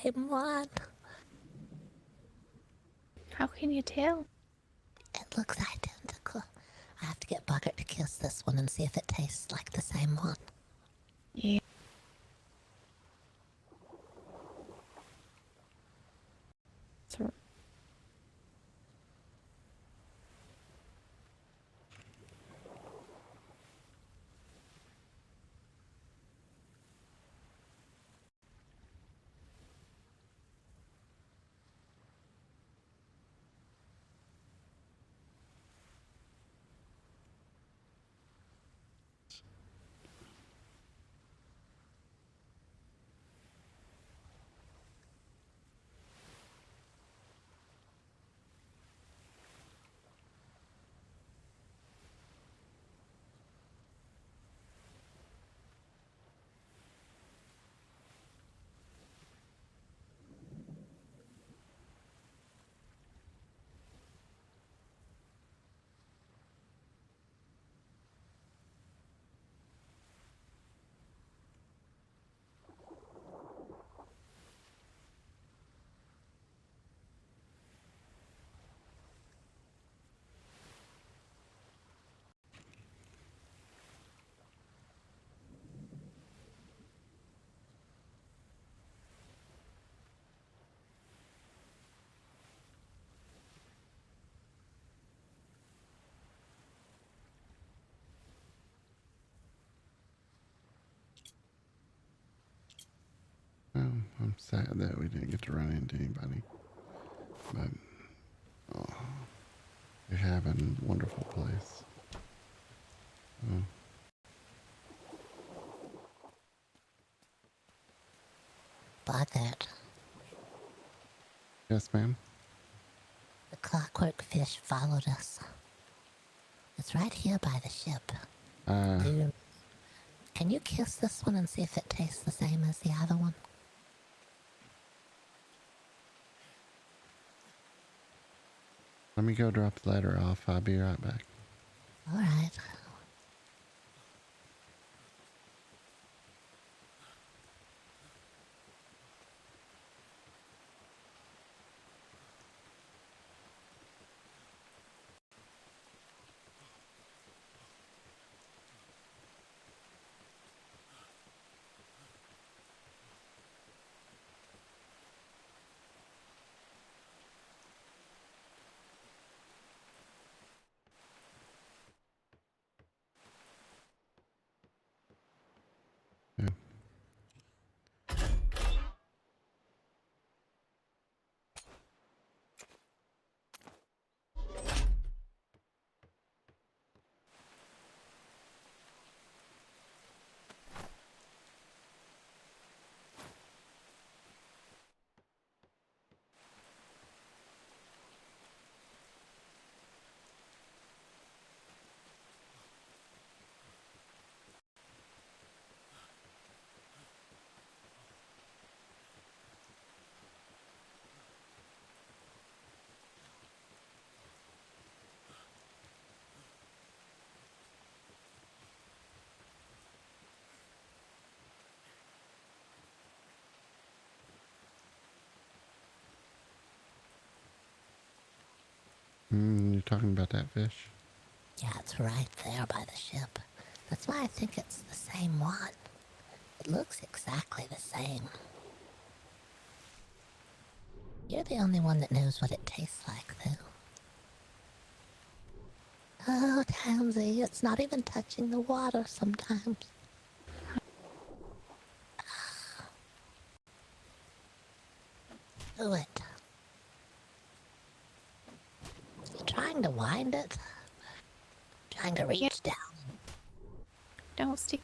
Speaker 1: same one.
Speaker 2: How can you tell?
Speaker 1: It looks identical. I have to get Boggert to kiss this one and see if it tastes like the same one.
Speaker 2: Yeah. So,
Speaker 3: Well, I'm sad that we didn't get to run into anybody. But oh, we have a wonderful place. Oh,
Speaker 1: Boggert,
Speaker 3: yes, ma'am.
Speaker 1: the clockwork fish followed us. It's right here by the ship. Can you kiss this one and see if it tastes the same as the other one?
Speaker 3: Let me go drop the letter off. I'll be right back.
Speaker 1: All right.
Speaker 3: Yeah. You're talking about that fish?
Speaker 1: Yeah, it's right there by the ship. That's why I think it's the same one. It looks exactly the same. You're the only one that knows what it tastes like, though. Oh, Tansy, it's not even touching the water sometimes. Do it. You trying to wind it? Trying to reach down?
Speaker 2: don't stick.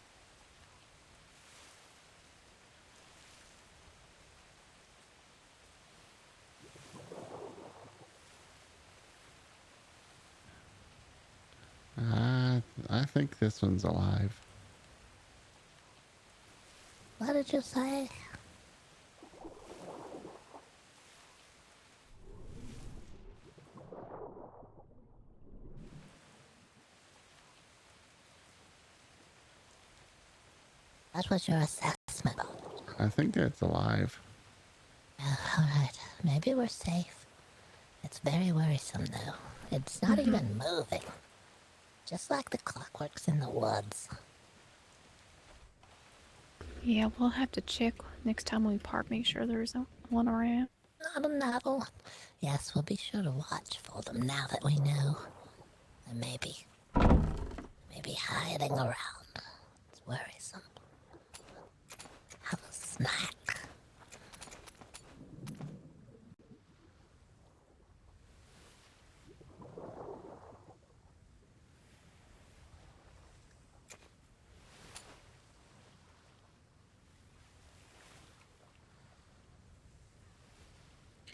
Speaker 3: I think this one's alive.
Speaker 1: What did you say? What was your assessment?
Speaker 3: I think it's alive.
Speaker 1: Alright, maybe we're safe. It's very worrisome, though. It's not even moving. Just like the clockworks in the woods.
Speaker 2: Yeah, we'll have to check next time we park. Make sure there's one around.
Speaker 1: Not another one. Yes, we'll be sure to watch for them now that we know. And maybe hiding around. It's worrisome. Have a snack.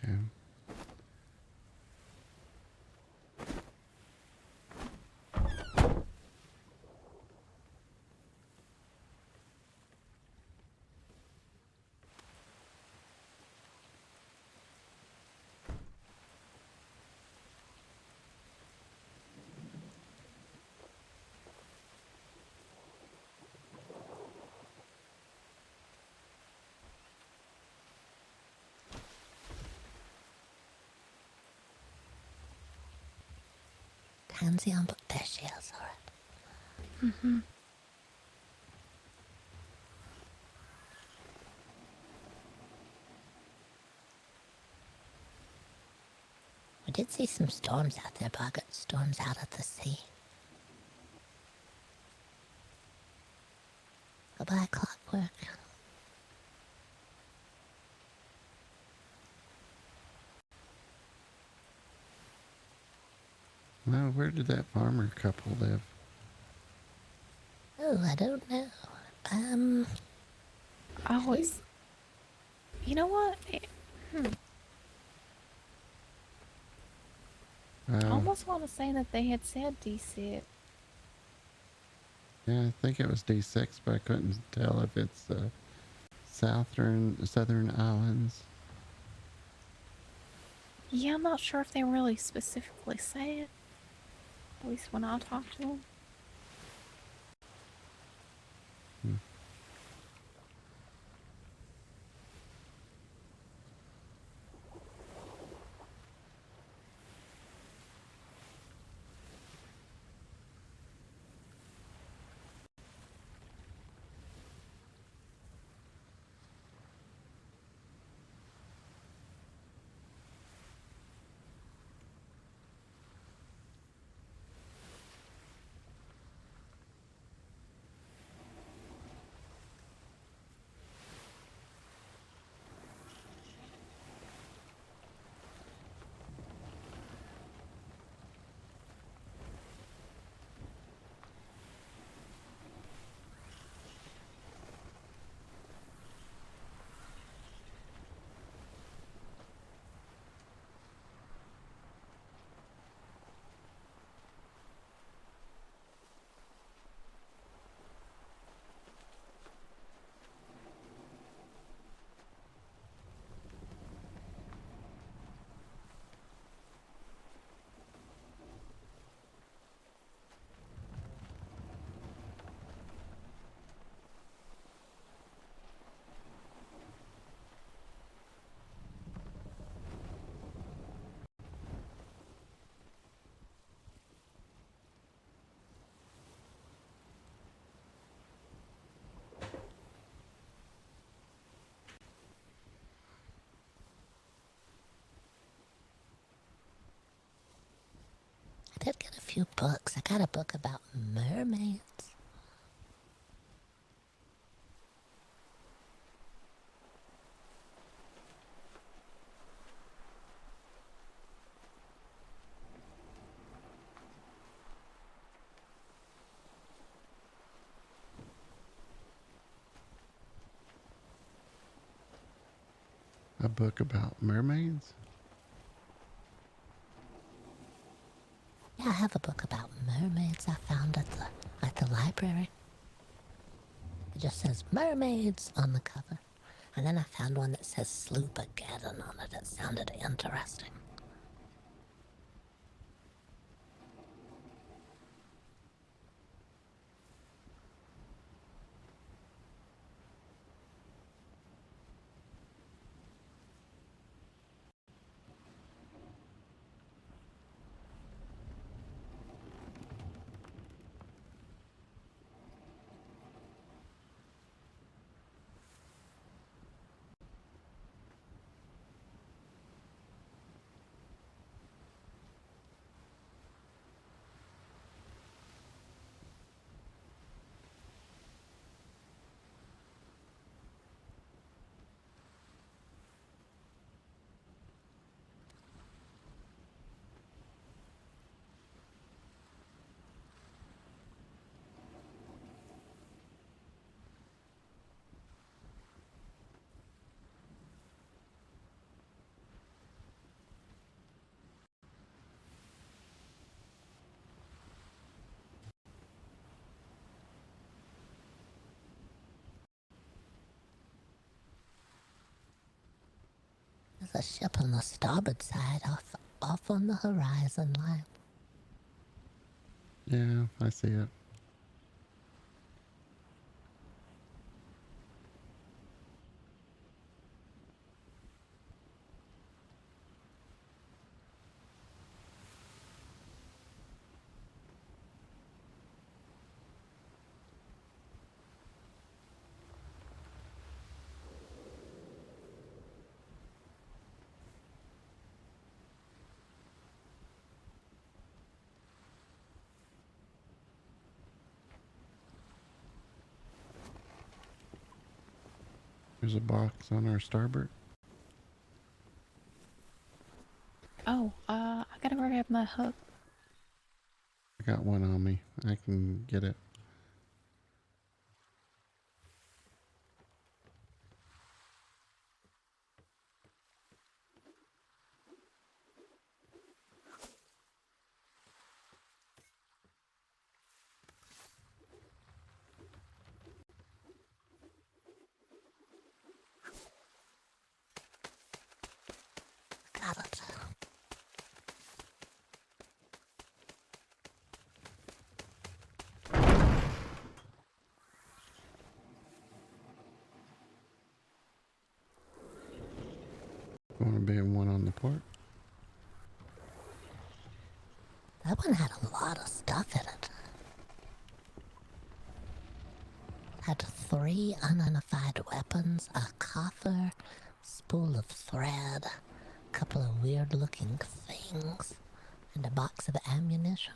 Speaker 3: Okay.
Speaker 1: Tansy on, but there she is, alright. We did see some storms out there, Boggert. Storms out at the sea. Goodbye, clockwork.
Speaker 3: Well, where did that farmer couple live?
Speaker 1: Oh, I don't know.
Speaker 2: I always. You know what? I almost want to say that they had said D6.
Speaker 3: Yeah, I think it was D6, but I couldn't tell if it's southern islands.
Speaker 2: Yeah, I'm not sure if they really specifically say it. At least when I talk to them.
Speaker 1: I did get a few books. I got a book about mermaids.
Speaker 3: A book about mermaids?
Speaker 1: Yeah, I have a book about mermaids I found at the library. It just says mermaids on the cover. And then I found one that says Sloopageddon on it. It sounded interesting. the ship on the starboard side, off on the horizon line.
Speaker 3: Yeah, I see it. There's a box on our starboard.
Speaker 2: Oh, I gotta go grab my hook.
Speaker 3: I got one on me. I can get it.
Speaker 1: Got it.
Speaker 3: Want to be one on the port?
Speaker 1: That one had a lot of stuff in it. Had 3 unidentified weapons, a coffer, spool of thread, a couple of weird looking things, and a box of ammunition.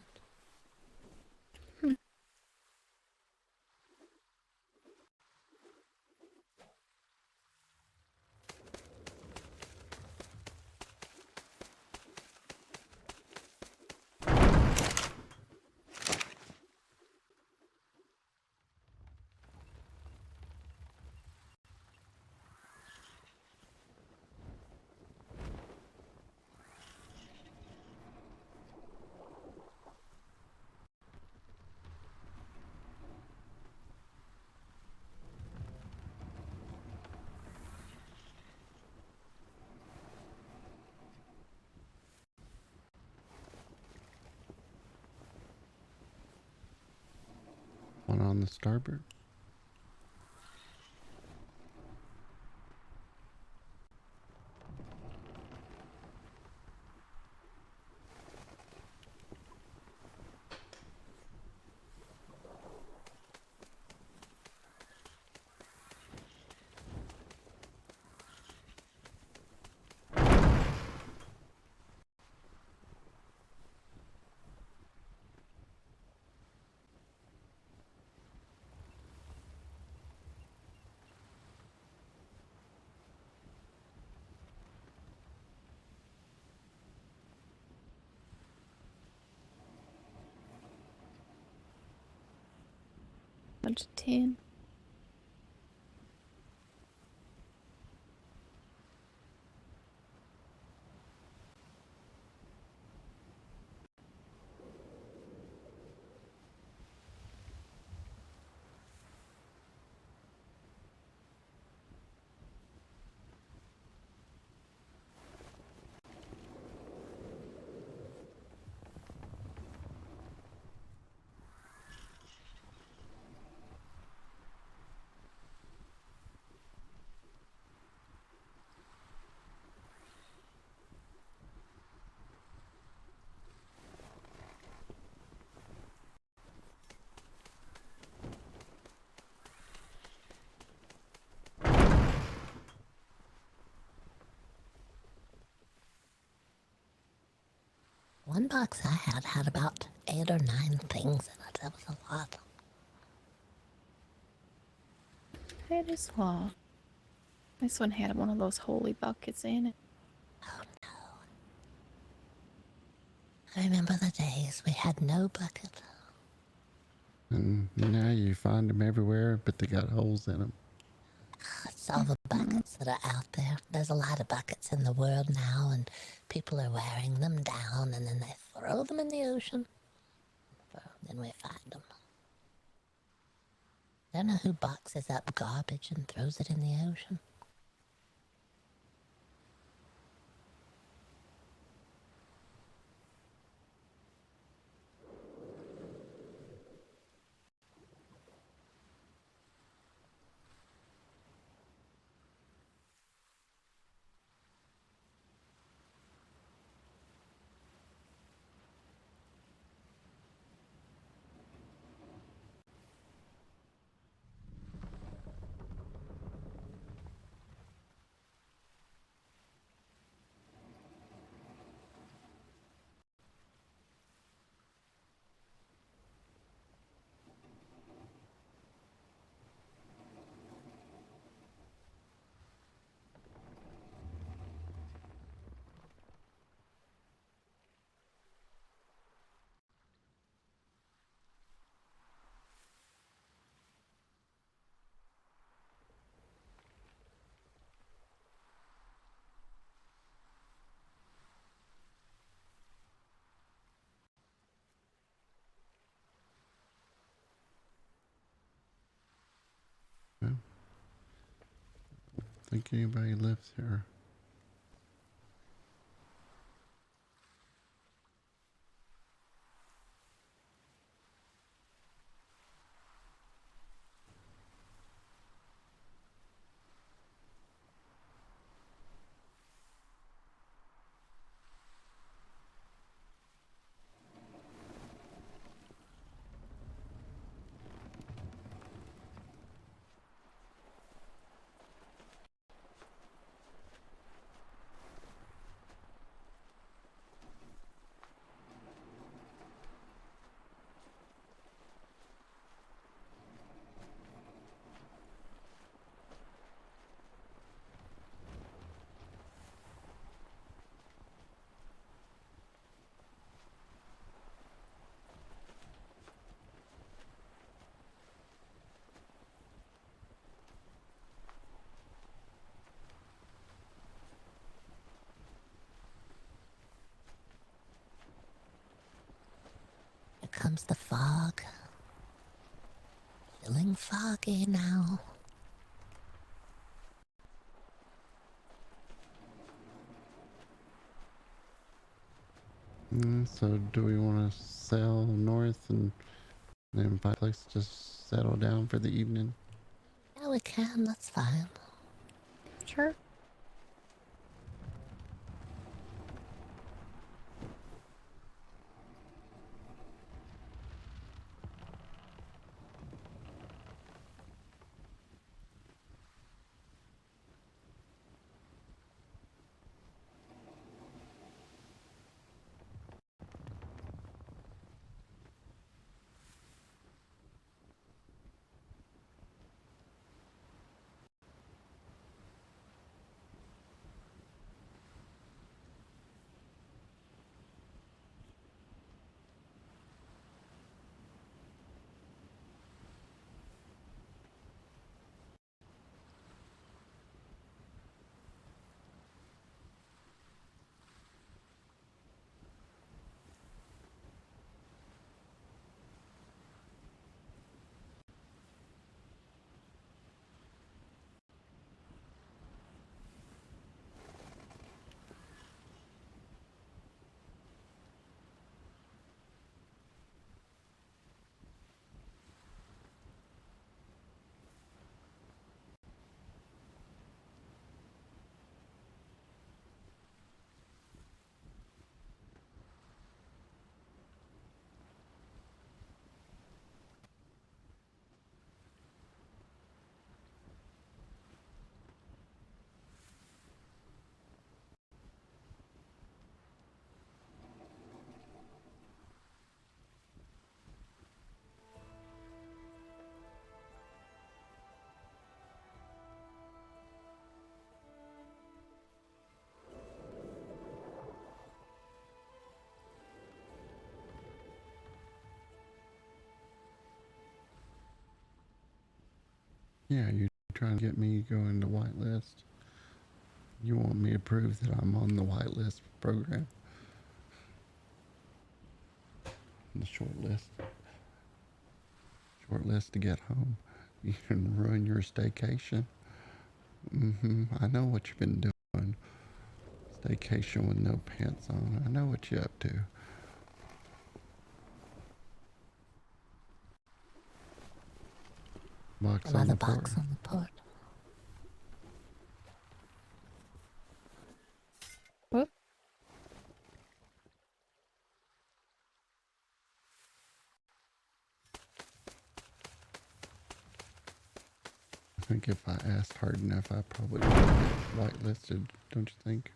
Speaker 3: One on the starboard.
Speaker 2: Bunch of tin.
Speaker 1: One box I had about 8 or 9 things in it. That was a lot.
Speaker 2: It is long. This one had one of those holy buckets in it.
Speaker 1: Oh no. I remember the days we had no bucket.
Speaker 3: And now you find them everywhere, but they got holes in them.
Speaker 1: It's all the buckets that are out there. There's a lot of buckets in the world now, and people are wearing them down, and then they throw them in the ocean. Then we find them. Don't know who boxes up garbage and throws it in the ocean.
Speaker 3: think anybody lives here.
Speaker 1: Here comes the fog. Feeling foggy now.
Speaker 3: So do we want to sail north and then find a place to settle down for the evening?
Speaker 1: Yeah, we can, that's fine.
Speaker 2: Sure.
Speaker 3: Yeah, you trying to get me to go into whitelist? You want me to prove that I'm on the whitelist program? The short list. Short list to get home. You can ruin your staycation. I know what you've been doing. Staycation with no pants on. I know what you're up to. Box on
Speaker 1: Another
Speaker 3: the port.
Speaker 1: box on the port.
Speaker 2: Whoop.
Speaker 3: I think if I asked hard enough, I probably would get whitelisted, don't you think?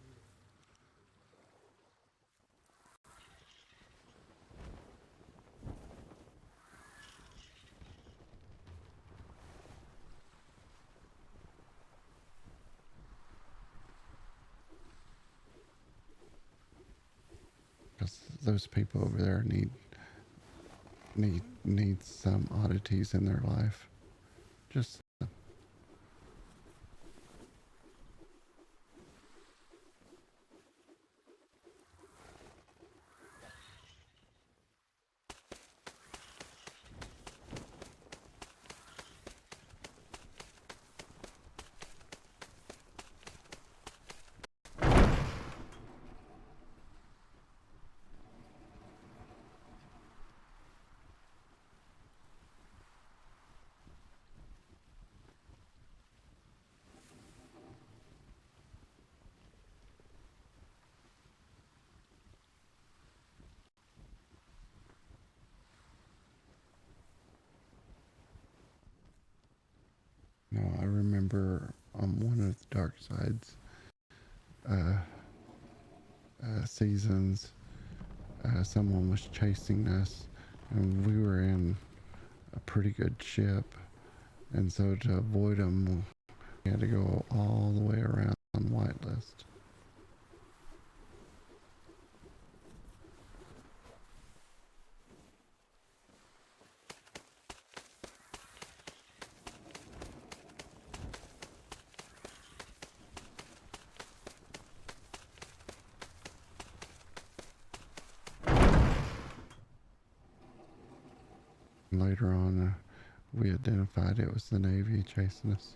Speaker 3: Because those people over there need some oddities in their life. Just remember on one of the Darkside's seasons, someone was chasing us, and we were in a pretty good ship, and so to avoid them, we had to go all the way around Whitelist. Later on, we identified it was the Navy chasing us.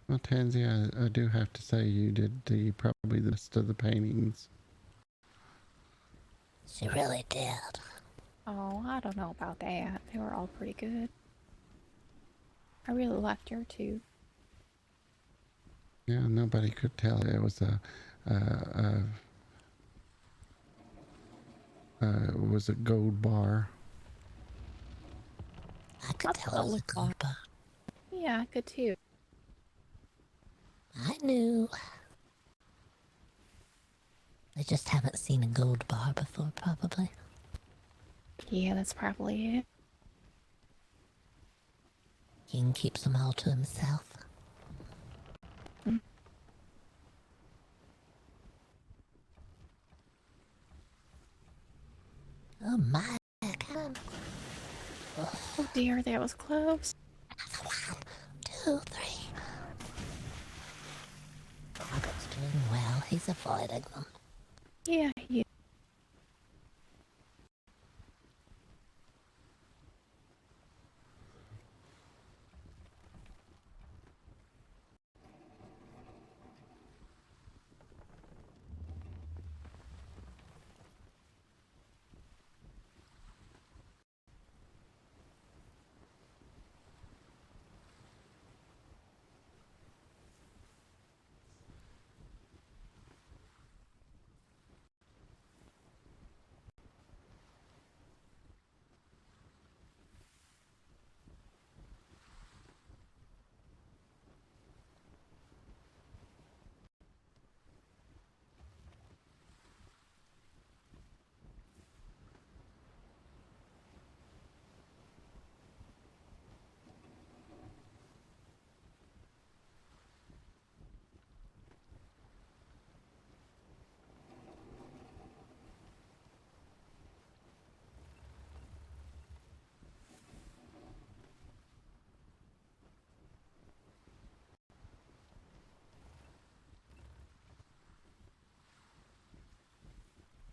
Speaker 3: Well, Tansy, I do have to say you did probably the best of the paintings.
Speaker 1: She really did.
Speaker 2: Oh, I don't know about that. They were all pretty good. I really liked your two.
Speaker 3: Yeah, nobody could tell it was a gold bar.
Speaker 1: I could
Speaker 2: That's
Speaker 1: tell
Speaker 2: what
Speaker 1: it was a
Speaker 2: looked
Speaker 1: gold
Speaker 2: like.
Speaker 1: bar.
Speaker 2: Yeah, I could too.
Speaker 1: I knew. I just haven't seen a gold bar before, probably.
Speaker 2: Yeah, that's probably it.
Speaker 1: King keeps them all to himself.
Speaker 2: Mm.
Speaker 1: Oh my god.
Speaker 2: Oh dear, that was close.
Speaker 1: Another 1, 2, 3. Boggert's doing well. He's avoiding them.
Speaker 2: Yeah, yeah.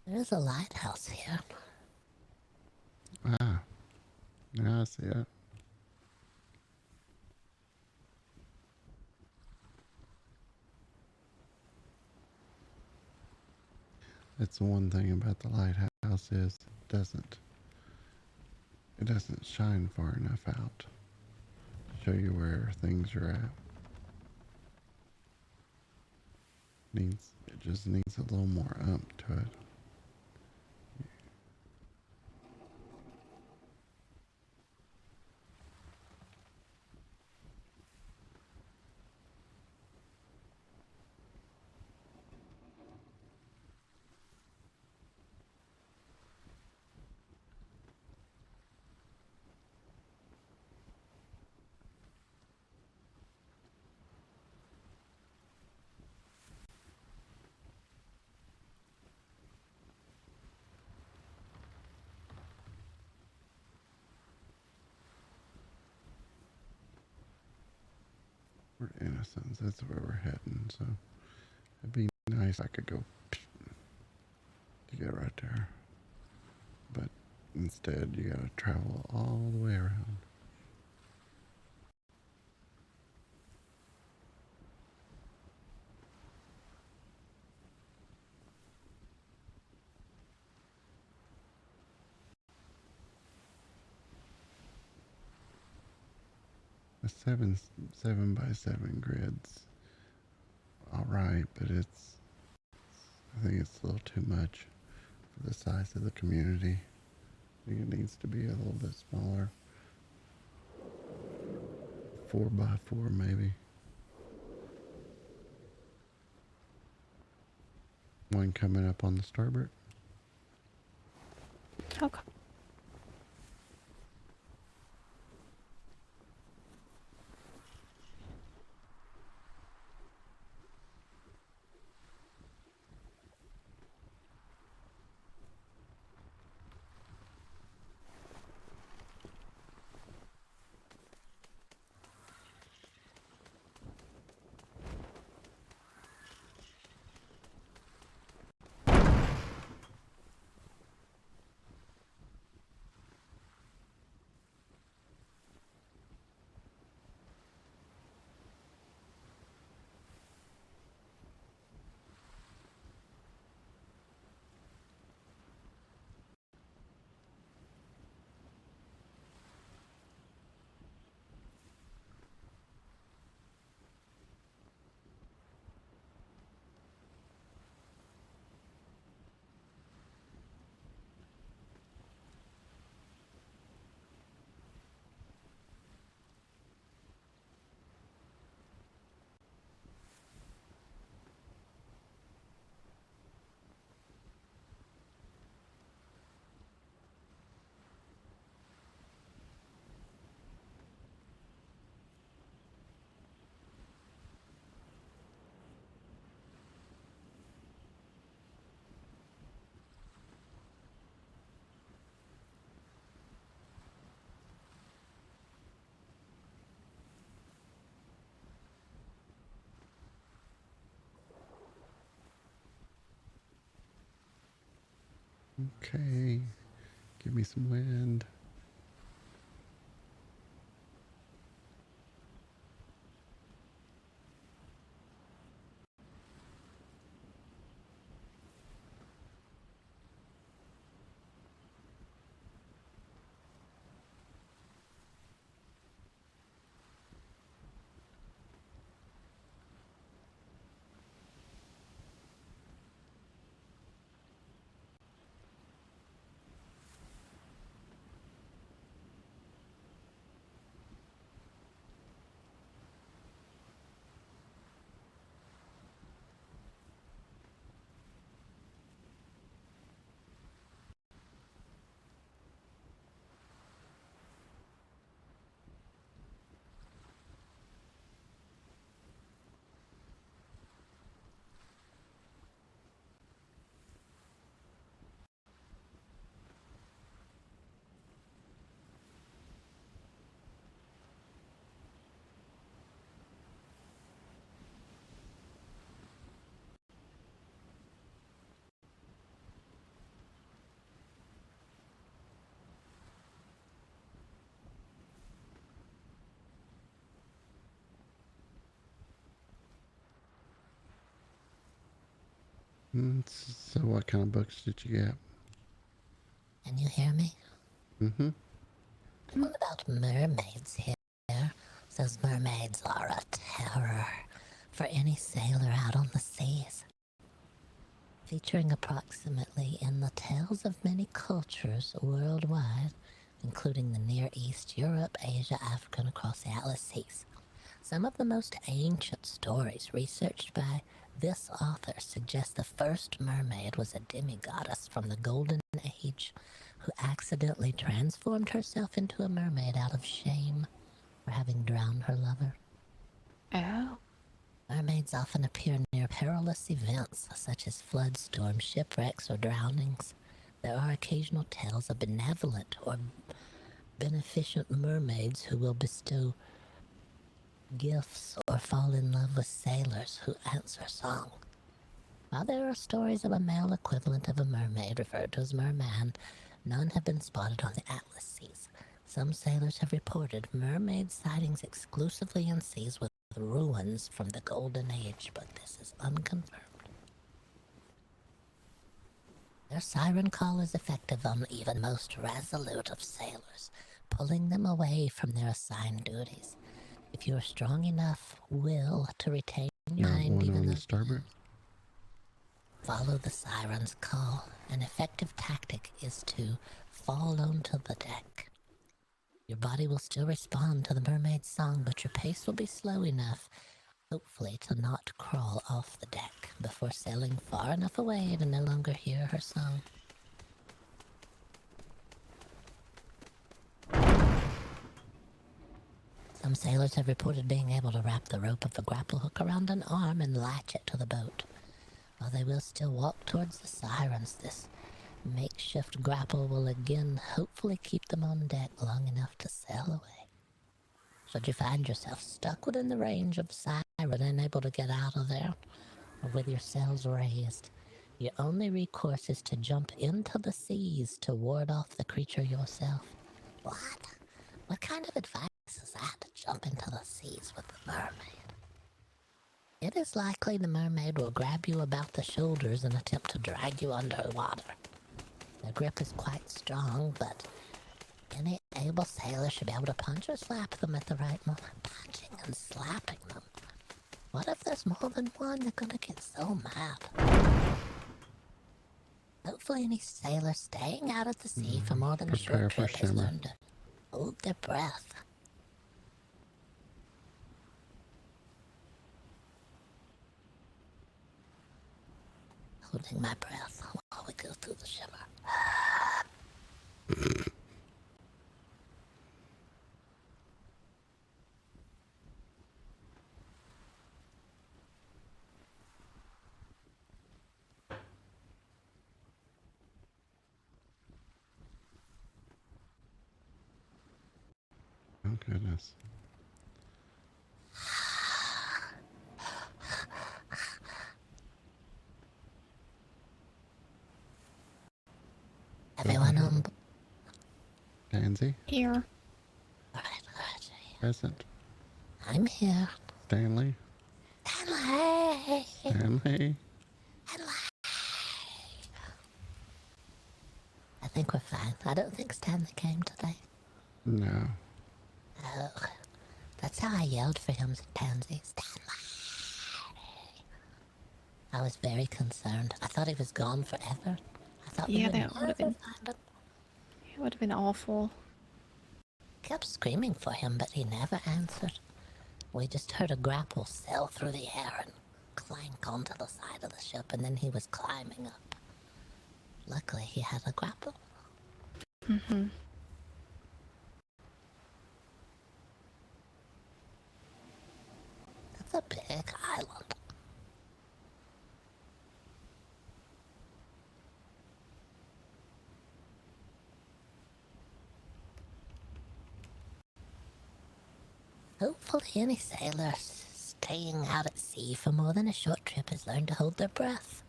Speaker 1: There's a lighthouse here.
Speaker 3: Ah, yeah, I see it. That's the one thing about the lighthouse is it doesn't shine far enough out to show you where things are at. It just needs a little more oomph to it. Port Innocence, that's where we're heading, so it'd be nice if I could go to get right there. But instead, you gotta travel all the way around. A 7x7 grid's alright, but I think it's a little too much for the size of the community. I think it needs to be a little bit smaller. 4x4 maybe. One coming up on the starboard.
Speaker 2: Okay.
Speaker 3: Okay, give me some wind. So what kind of books did you get?
Speaker 1: Can you hear me?
Speaker 3: Mm-hmm.
Speaker 1: What about mermaids here? Says mermaids are a terror for any sailor out on the seas. Featuring approximately in the tales of many cultures worldwide, including the Near East, Europe, Asia, Africa, and across the Atlas Seas. Some of the most ancient stories researched by this author suggest the first mermaid was a demigoddess from the Golden Age who accidentally transformed herself into a mermaid out of shame for having drowned her lover.
Speaker 2: Oh.
Speaker 1: Mermaids often appear near perilous events such as floods, storms, shipwrecks, or drownings. There are occasional tales of benevolent or beneficent mermaids who will bestow gifts or fall in love with sailors who answer song. While there are stories of a male equivalent of a mermaid referred to as merman, none have been spotted on the Atlas seas. Some sailors have reported mermaid sightings exclusively in seas with ruins from the Golden Age, but this is unconfirmed. Their siren call is effective on even most resolute of sailors, pulling them away from their assigned duties. If you are strong enough will to retain your
Speaker 3: Got
Speaker 1: mind
Speaker 3: one
Speaker 1: even
Speaker 3: on the
Speaker 1: though
Speaker 3: starboard.
Speaker 1: follow the siren's call. An effective tactic is to fall onto the deck. Your body will still respond to the mermaid's song, but your pace will be slow enough, hopefully, to not crawl off the deck before sailing far enough away to no longer hear her song. Some sailors have reported being able to wrap the rope of a grapple hook around an arm and latch it to the boat. While they will still walk towards the sirens, this makeshift grapple will again hopefully keep them on deck long enough to sail away. Should you find yourself stuck within the range of the siren and unable to get out of there, or with your sails raised, your only recourse is to jump into the seas to ward off the creature yourself. What? What kind of advice is that, to jump into the seas with the mermaid? It is likely the mermaid will grab you about the shoulders and attempt to drag you underwater. Their grip is quite strong, but any able sailor should be able to punch or slap them at the right moment. Punching and slapping them. What if there's more than one? They're gonna get so mad. Hopefully any sailor staying out at the sea for more than a
Speaker 3: Prepare
Speaker 1: short
Speaker 3: for
Speaker 1: trip has
Speaker 3: shimmer.
Speaker 1: learned to hold their breath. Holding my breath while we go through the shimmer.
Speaker 3: Oh goodness.
Speaker 1: Everyone on board.
Speaker 3: Tansy,
Speaker 2: Here.
Speaker 1: Alright.
Speaker 3: present.
Speaker 1: I'm here.
Speaker 3: Stanley,
Speaker 1: Stanley!
Speaker 3: Stanley.
Speaker 1: I think we're fine. I don't think Stanley came today.
Speaker 3: No.
Speaker 1: Oh, that's how I yelled for him, Pansy. Stanley! I was very concerned. I thought he was gone forever. I thought we
Speaker 2: Yeah,
Speaker 1: would
Speaker 2: that would have
Speaker 1: never
Speaker 2: been.
Speaker 1: find him.
Speaker 2: It would have been awful.
Speaker 1: Kept screaming for him, but he never answered. We just heard a grapple sail through the air and clank onto the side of the ship, and then he was climbing up. Luckily, he had a grapple.
Speaker 2: Mm-hmm.
Speaker 1: That's a big island. Hopefully any sailor staying out at sea for more than a short trip has learned to hold their breath.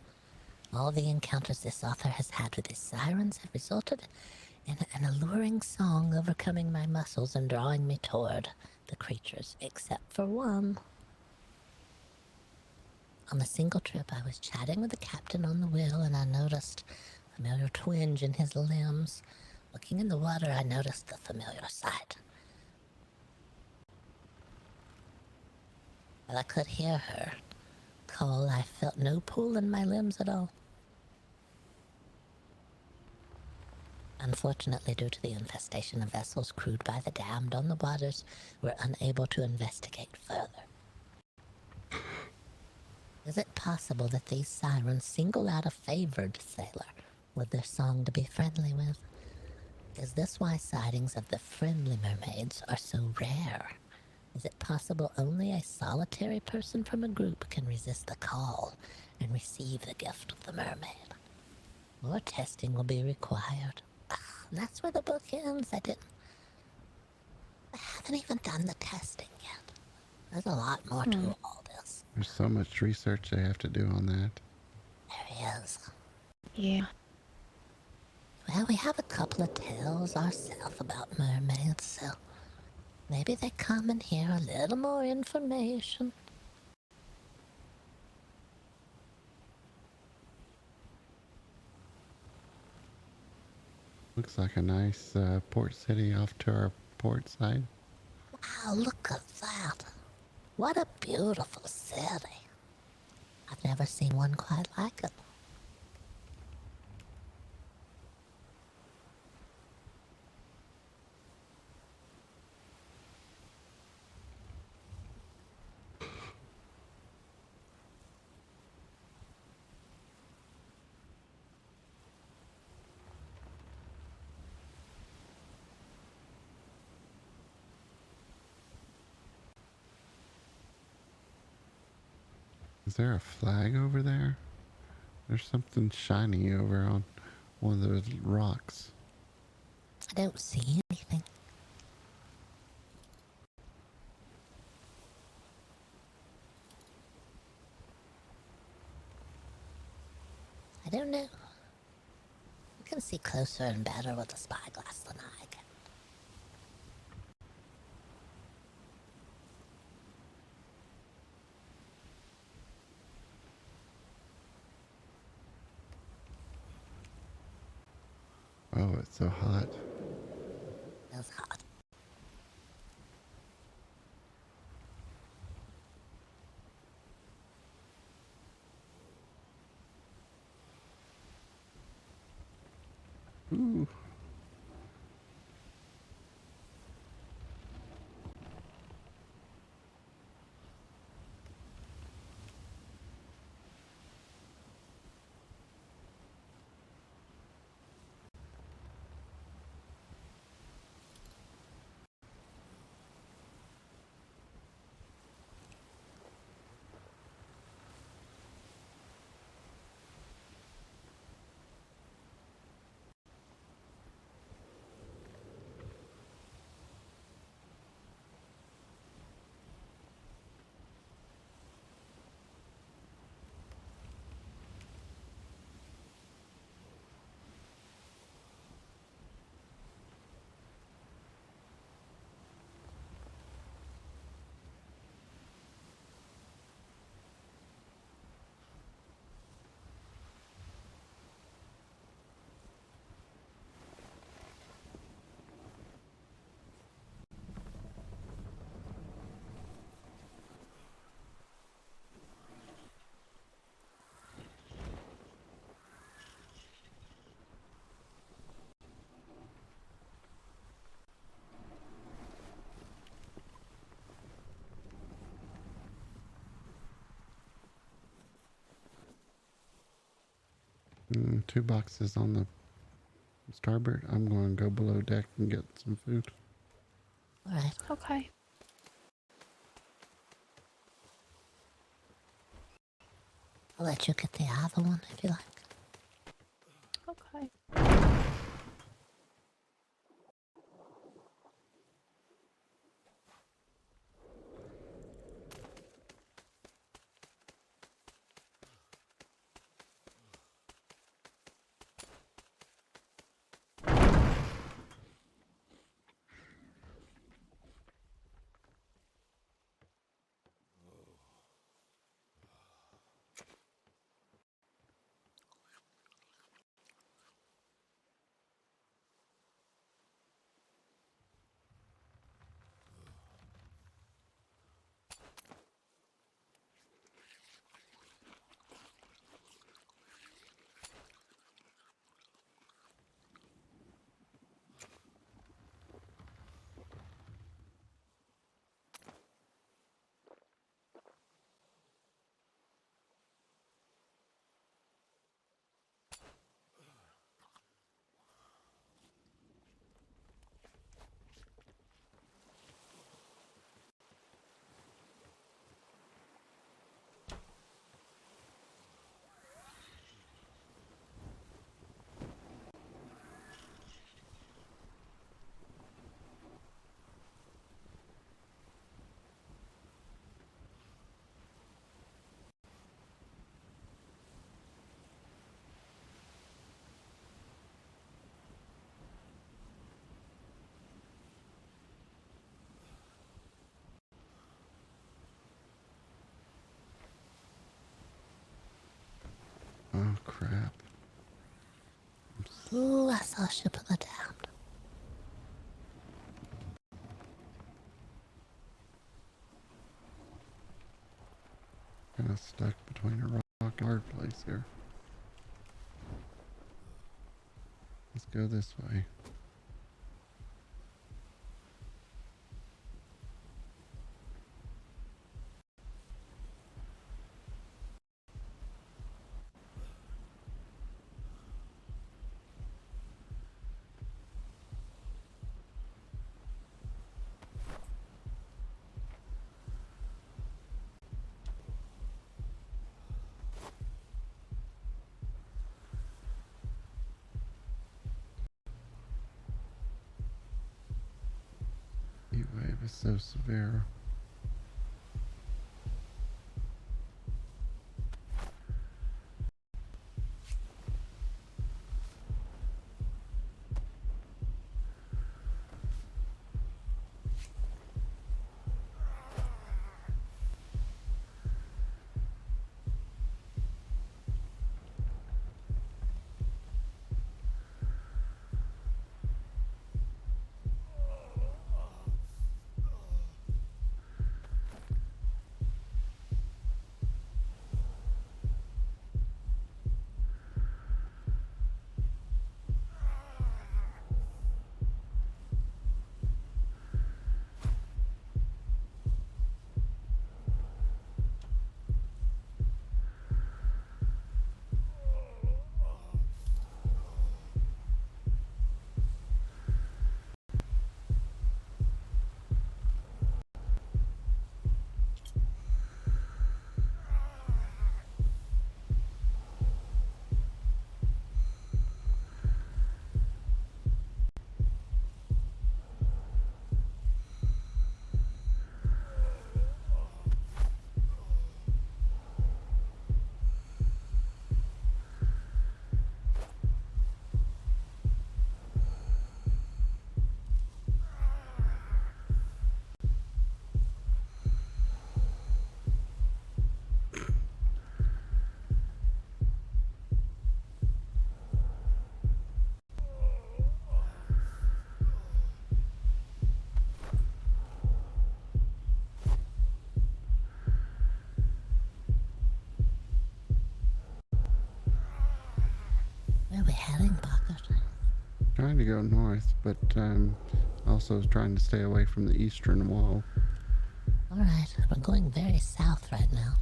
Speaker 1: All the encounters this author has had with his sirens have resulted in an alluring song overcoming my muscles and drawing me toward the creatures, except for one. On a single trip, I was chatting with the captain on the wheel, and I noticed a familiar twinge in his limbs. Looking in the water, I noticed the familiar sight. While I could hear her call, I felt no pull in my limbs at all. Unfortunately, due to the infestation of vessels crewed by the damned on the waters, we're unable to investigate further. Is it possible that these sirens single out a favored sailor with their song to be friendly with? Is this why sightings of the friendly mermaids are so rare? Is it possible only a solitary person from a group can resist the call and receive the gift of the mermaid? More testing will be required. And that's where the book ends. I haven't even done the testing yet. There's a lot more to all this.
Speaker 3: There's so much research they have to do on that.
Speaker 1: There he is.
Speaker 2: Yeah.
Speaker 1: Well, we have a couple of tales ourselves about mermaids, so maybe they come and hear a little more information.
Speaker 3: Looks like a nice port city off to our port side.
Speaker 1: Wow, look at that. What a beautiful city. I've never seen one quite like it.
Speaker 3: Is there a flag over there? There's something shiny over on one of those rocks.
Speaker 1: I don't see anything. I don't know. You can see closer and better with a spyglass than I can.
Speaker 3: Oh, it's so hot.
Speaker 1: Feels hot.
Speaker 3: Ooh. Two boxes on the starboard. I'm going to go below deck and get some food.
Speaker 1: Alright.
Speaker 2: Okay.
Speaker 1: I'll let you get the other one if you like.
Speaker 2: Okay.
Speaker 3: crap.
Speaker 1: Ooh, I saw Ship of the Damned.
Speaker 3: Kind of stuck between a rock and a hard place here. Let's go this way. Heat wave is so severe.
Speaker 1: Where are we heading, Boggert?
Speaker 3: Trying to go north, but also trying to stay away from the eastern wall.
Speaker 1: Alright, we're going very south right now.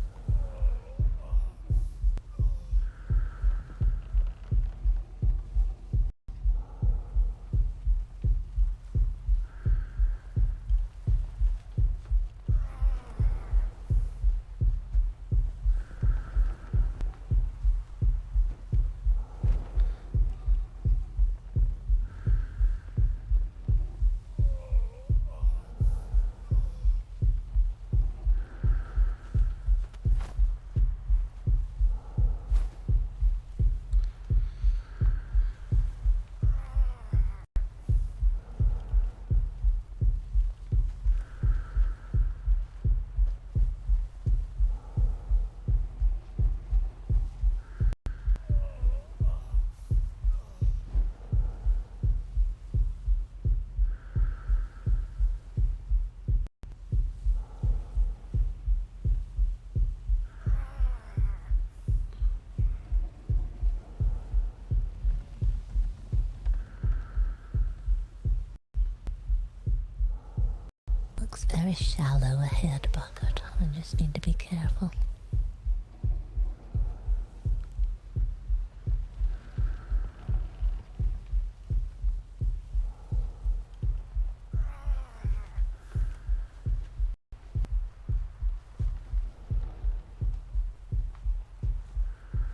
Speaker 1: Looks very shallow ahead, Boggert. I just need to be careful.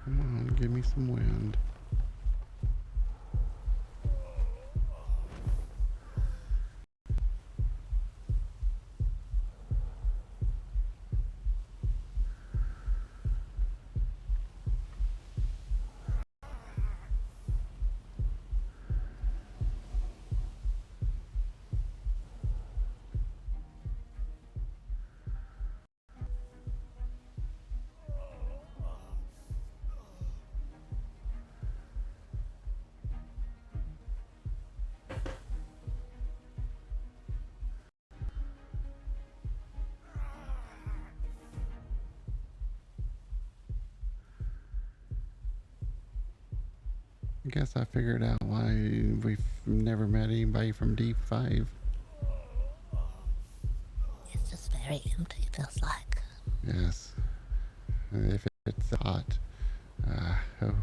Speaker 3: Come on, give me some wind. I guess I figured out why we've never met anybody from D5.
Speaker 1: It's just very empty, it feels like.
Speaker 3: Yes. If it's hot. Oh.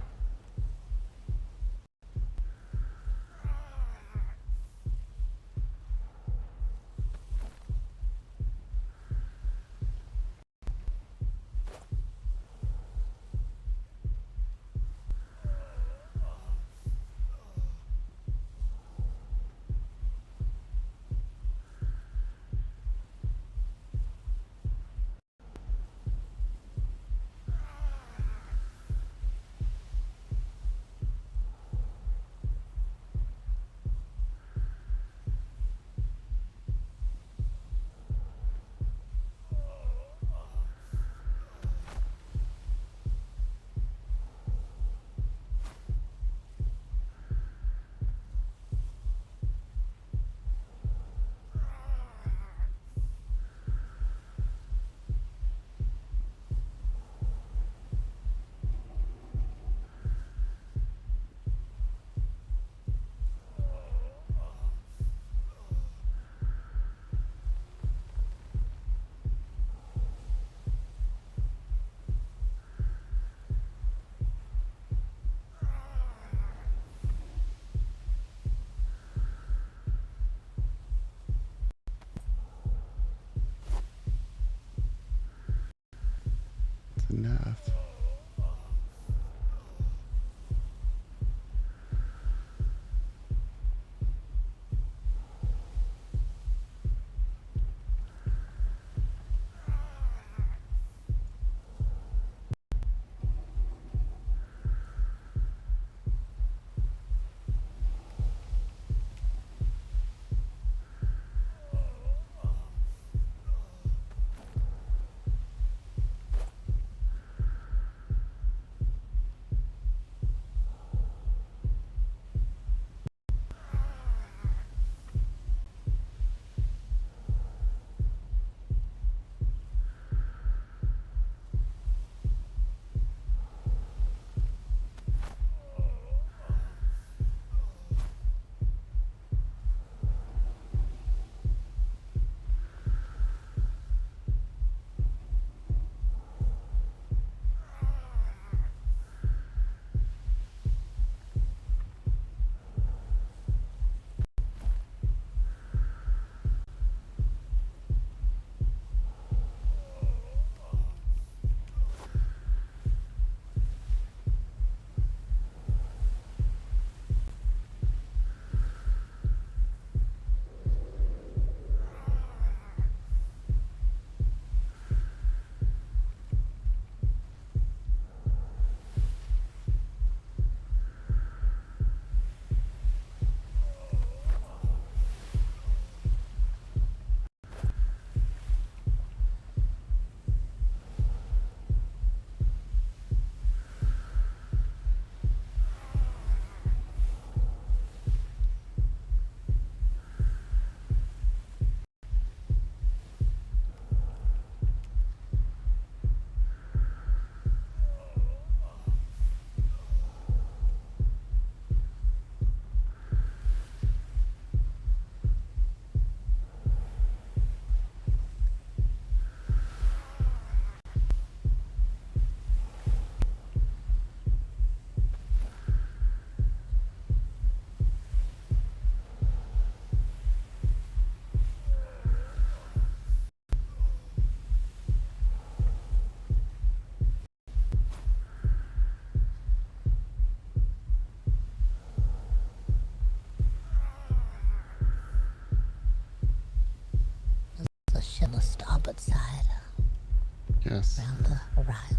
Speaker 3: It's enough.
Speaker 1: The ship on the starboard side,
Speaker 3: Yes.
Speaker 1: around the horizon.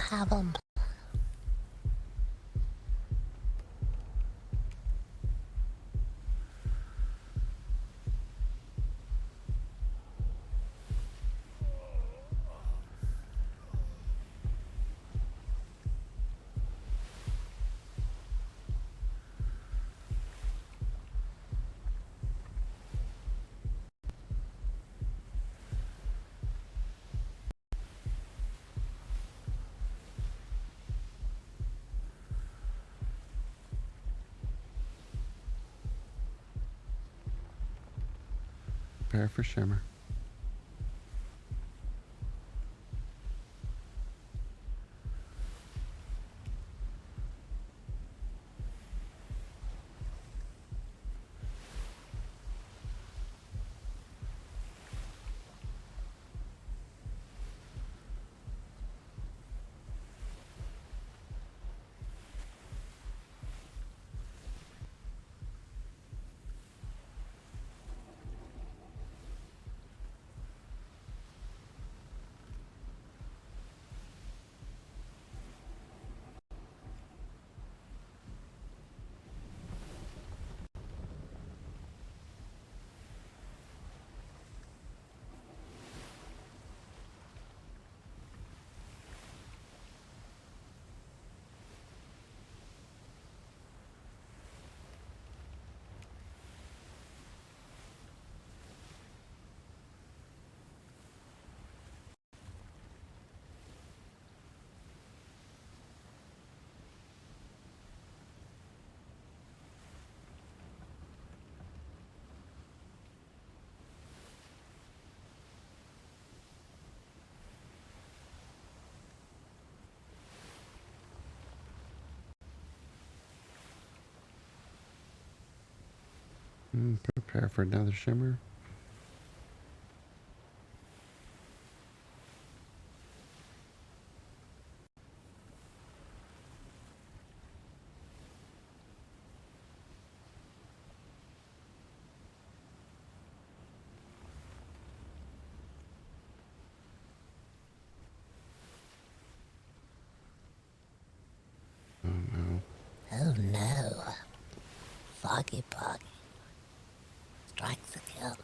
Speaker 1: have them.
Speaker 3: Prepare for shimmer. Prepare for another shimmer. Oh no.
Speaker 1: Oh no. Foggy Boggy strikes again.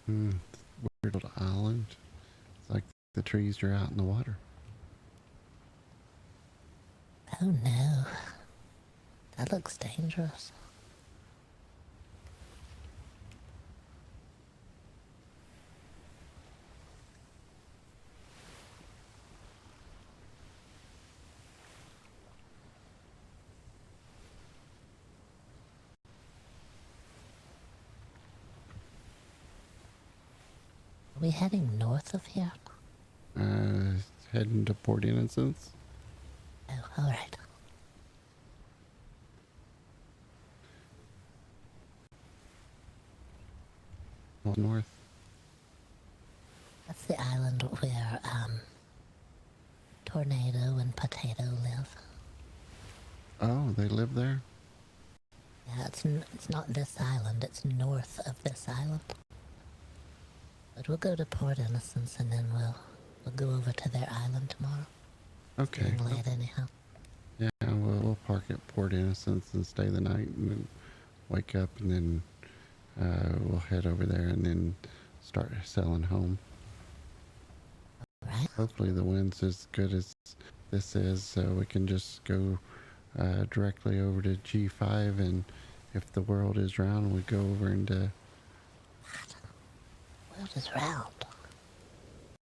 Speaker 3: Weird little island. It's like the trees are out in the water.
Speaker 1: Oh no. That looks dangerous. Are we heading north of here?
Speaker 3: Heading to Port Innocence.
Speaker 1: Oh, alright.
Speaker 3: North.
Speaker 1: That's the island where, Tornado and Potato live.
Speaker 3: Oh, they live there?
Speaker 1: Yeah, it's not this island, it's north of this island. But we'll go to Port Innocence and then we'll go over to their island tomorrow.
Speaker 3: Okay.
Speaker 1: It's getting late anyhow.
Speaker 3: Yeah, we'll park at Port Innocence and stay the night and then wake up and then we'll head over there and then start sailing home.
Speaker 1: Right?
Speaker 3: Hopefully the wind's as good as this is, so we can just go directly over to G5, and if the world is round, we go over into...
Speaker 1: World is round.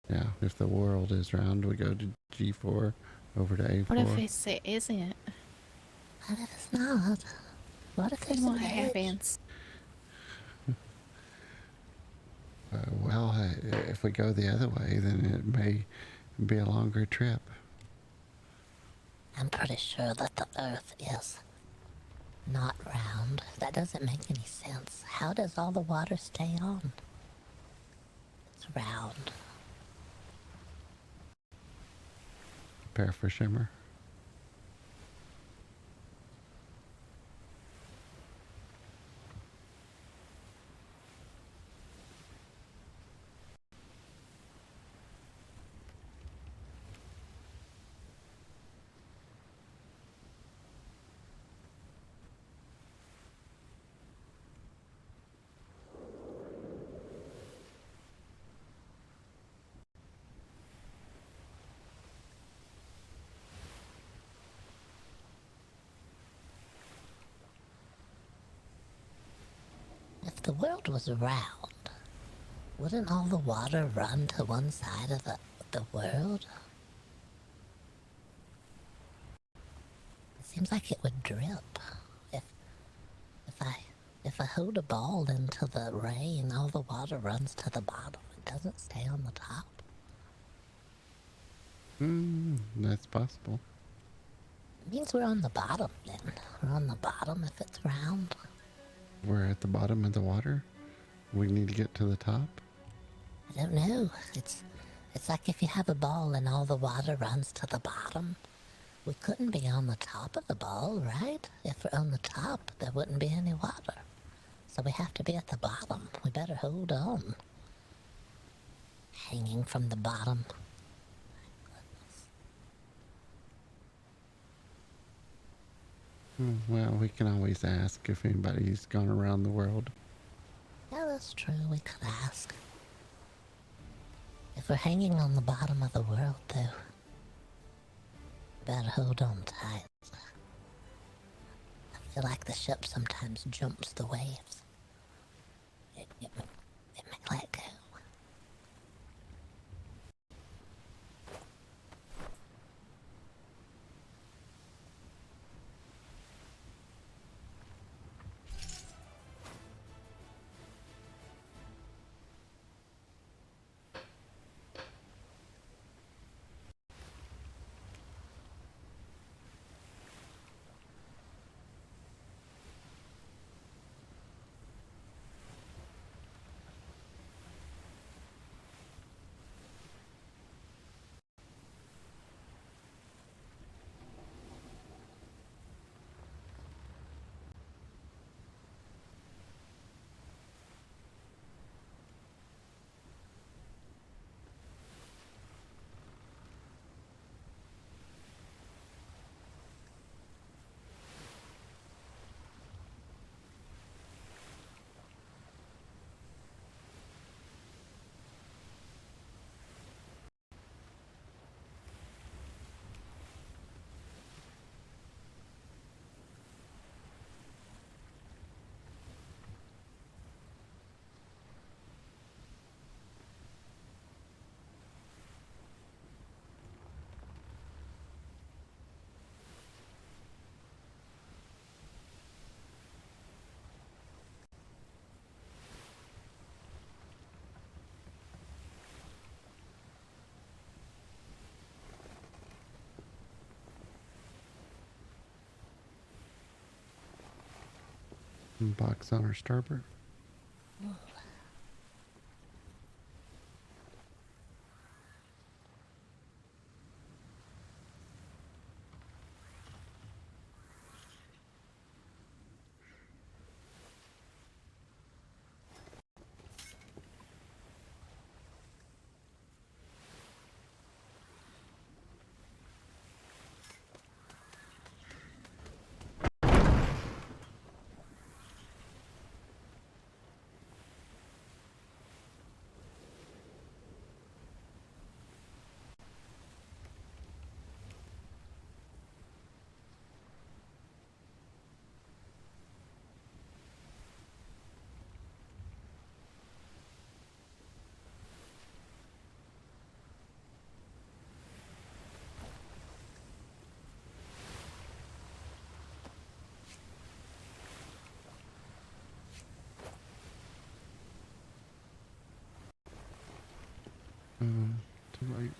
Speaker 3: Yeah, if the world is round, we go to G4, over to A4.
Speaker 2: What if it isn't?
Speaker 1: What if it's not? What if there's
Speaker 2: Then
Speaker 1: an
Speaker 2: what
Speaker 1: edge?
Speaker 2: happens?
Speaker 3: Well, if we go the other way, then it may be a longer trip.
Speaker 1: I'm pretty sure that the Earth is not round. That doesn't make any sense. How does all the water stay on? It's round.
Speaker 3: Prepare for shimmer.
Speaker 1: If the world was round, wouldn't all the water run to one side of the world? It seems like it would drip. If I hold a ball into the rain, all the water runs to the bottom. It doesn't stay on the top.
Speaker 3: That's possible.
Speaker 1: It means we're on the bottom then. We're on the bottom if it's round.
Speaker 3: We're at the bottom of the water. We need to get to the top.
Speaker 1: I don't know. It's like if you have a ball and all the water runs to the bottom. We couldn't be on the top of the ball, right? If we're on the top, there wouldn't be any water. So we have to be at the bottom. We better hold on. Hanging from the bottom.
Speaker 3: Well, we can always ask if anybody's gone around the world.
Speaker 1: Yeah, that's true. We could ask. If we're hanging on the bottom of the world, though, better hold on tight. I feel like the ship sometimes jumps the waves. It may let go.
Speaker 3: Box on our starboard. To right.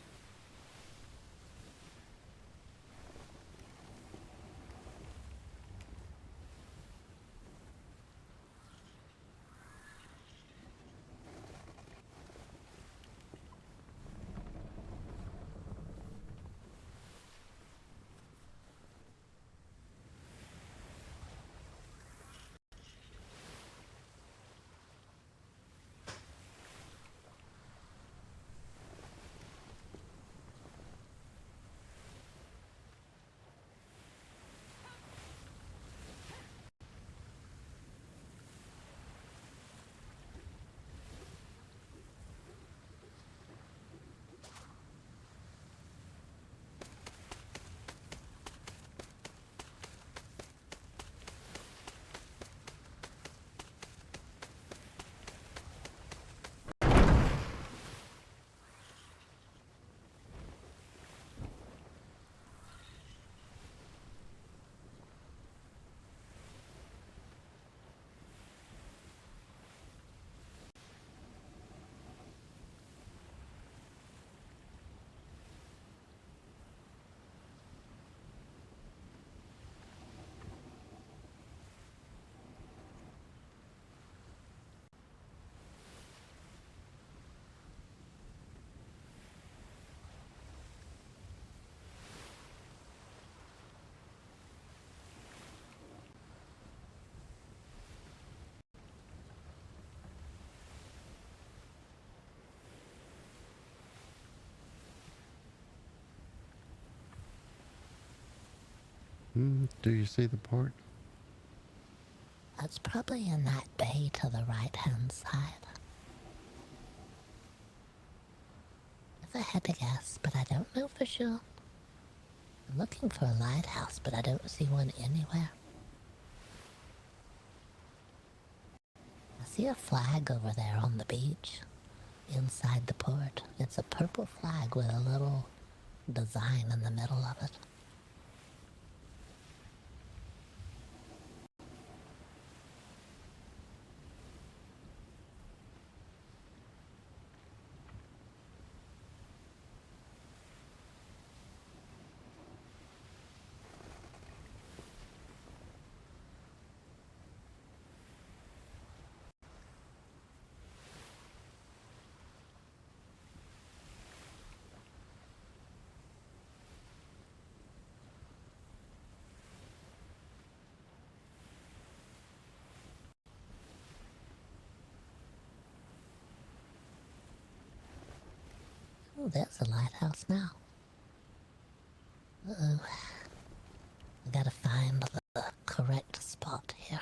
Speaker 3: Do you see the port?
Speaker 1: That's probably in that bay to the right-hand side. If I had to guess, but I don't know for sure. I'm looking for a lighthouse, but I don't see one anywhere. I see a flag over there on the beach, inside the port. It's a purple flag with a little design in the middle of it. Oh, there's a lighthouse now. Uh-oh. I gotta find the correct spot here.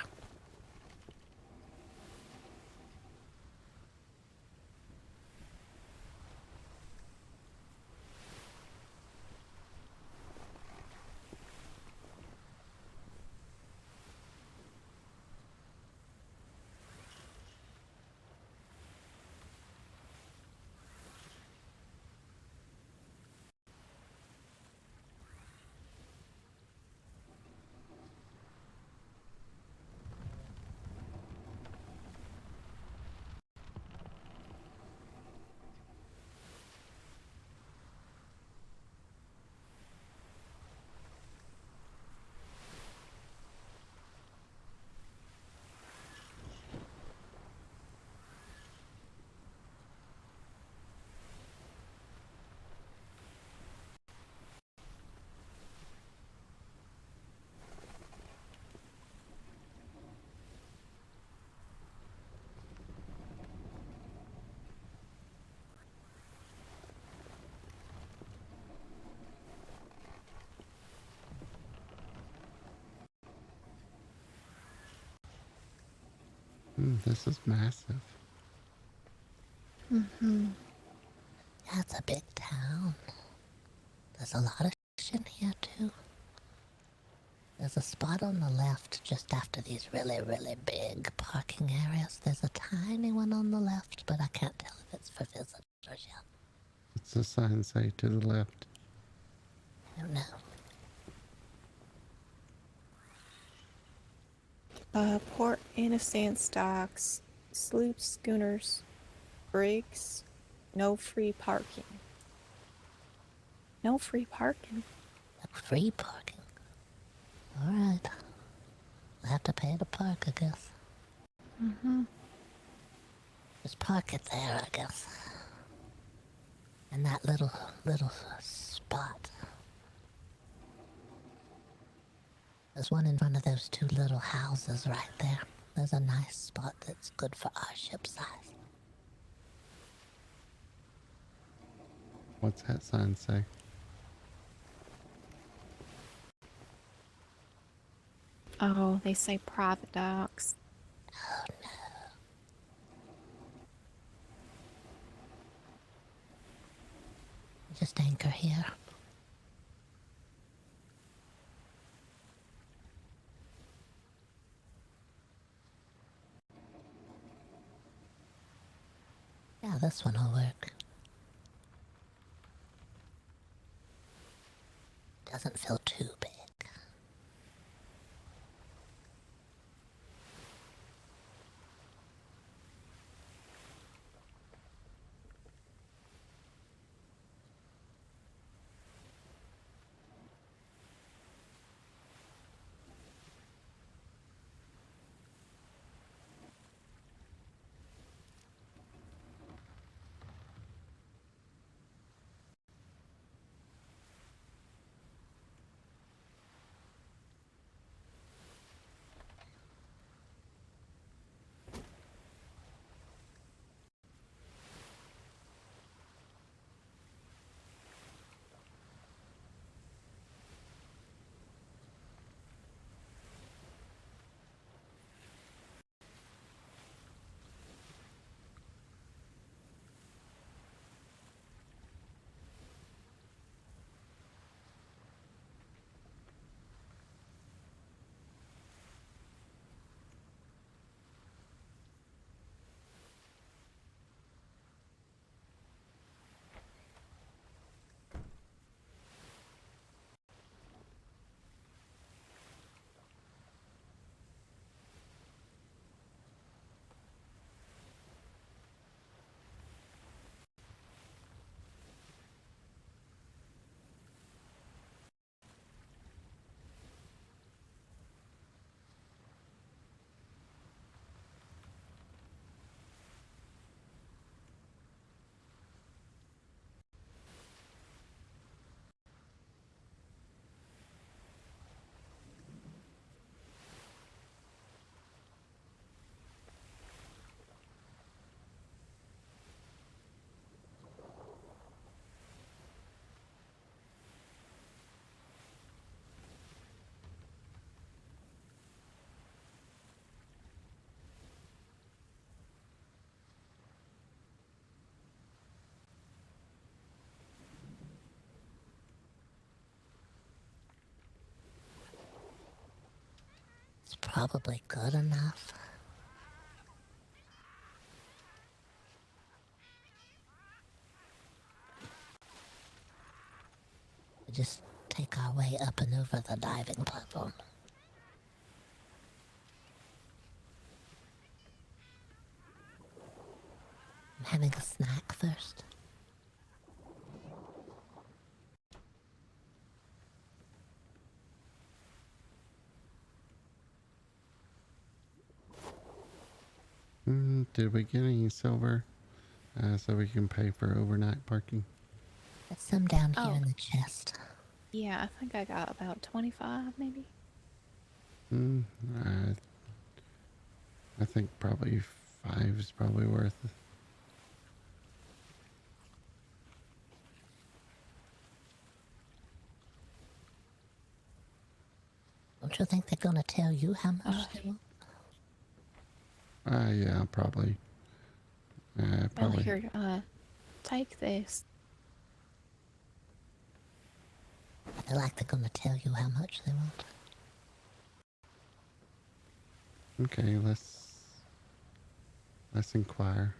Speaker 3: This is massive.
Speaker 2: Mm-hmm.
Speaker 1: Yeah, it's a big town. There's a lot of in here too. There's a spot on the left just after these really, really big parking areas. There's a tiny one on the left, but I can't tell if it's for visitors yet.
Speaker 3: What's the sign say to the left?
Speaker 1: I don't know.
Speaker 2: Port innocent docks, sloops, schooners, brigs, no free parking. No free parking.
Speaker 1: Free parking. Alright. We'll have to pay to park, I guess.
Speaker 2: Mm-hmm.
Speaker 1: Just park it there, I guess. In that little spot. There's one in front of those two little houses right there. There's a nice spot that's good for our ship size.
Speaker 3: What's that sign say?
Speaker 2: Oh, they say private docks.
Speaker 1: Oh no. Just anchor here. Yeah, this one will work. Doesn't feel too big. It's probably good enough. We just take our way up and over the diving platform. I'm having a snack first.
Speaker 3: Did we get any silver so we can pay for overnight parking?
Speaker 1: There's some down here
Speaker 2: Oh.
Speaker 1: in the chest.
Speaker 2: Yeah, I think I got about 25, maybe.
Speaker 3: I think probably 5 is probably worth it.
Speaker 1: Don't you think they're gonna tell you how much they want?
Speaker 3: Yeah, probably.
Speaker 2: Well,
Speaker 3: Probably.
Speaker 2: here, take this.
Speaker 1: I feel like they're gonna tell you how much they want.
Speaker 3: Okay, let's inquire.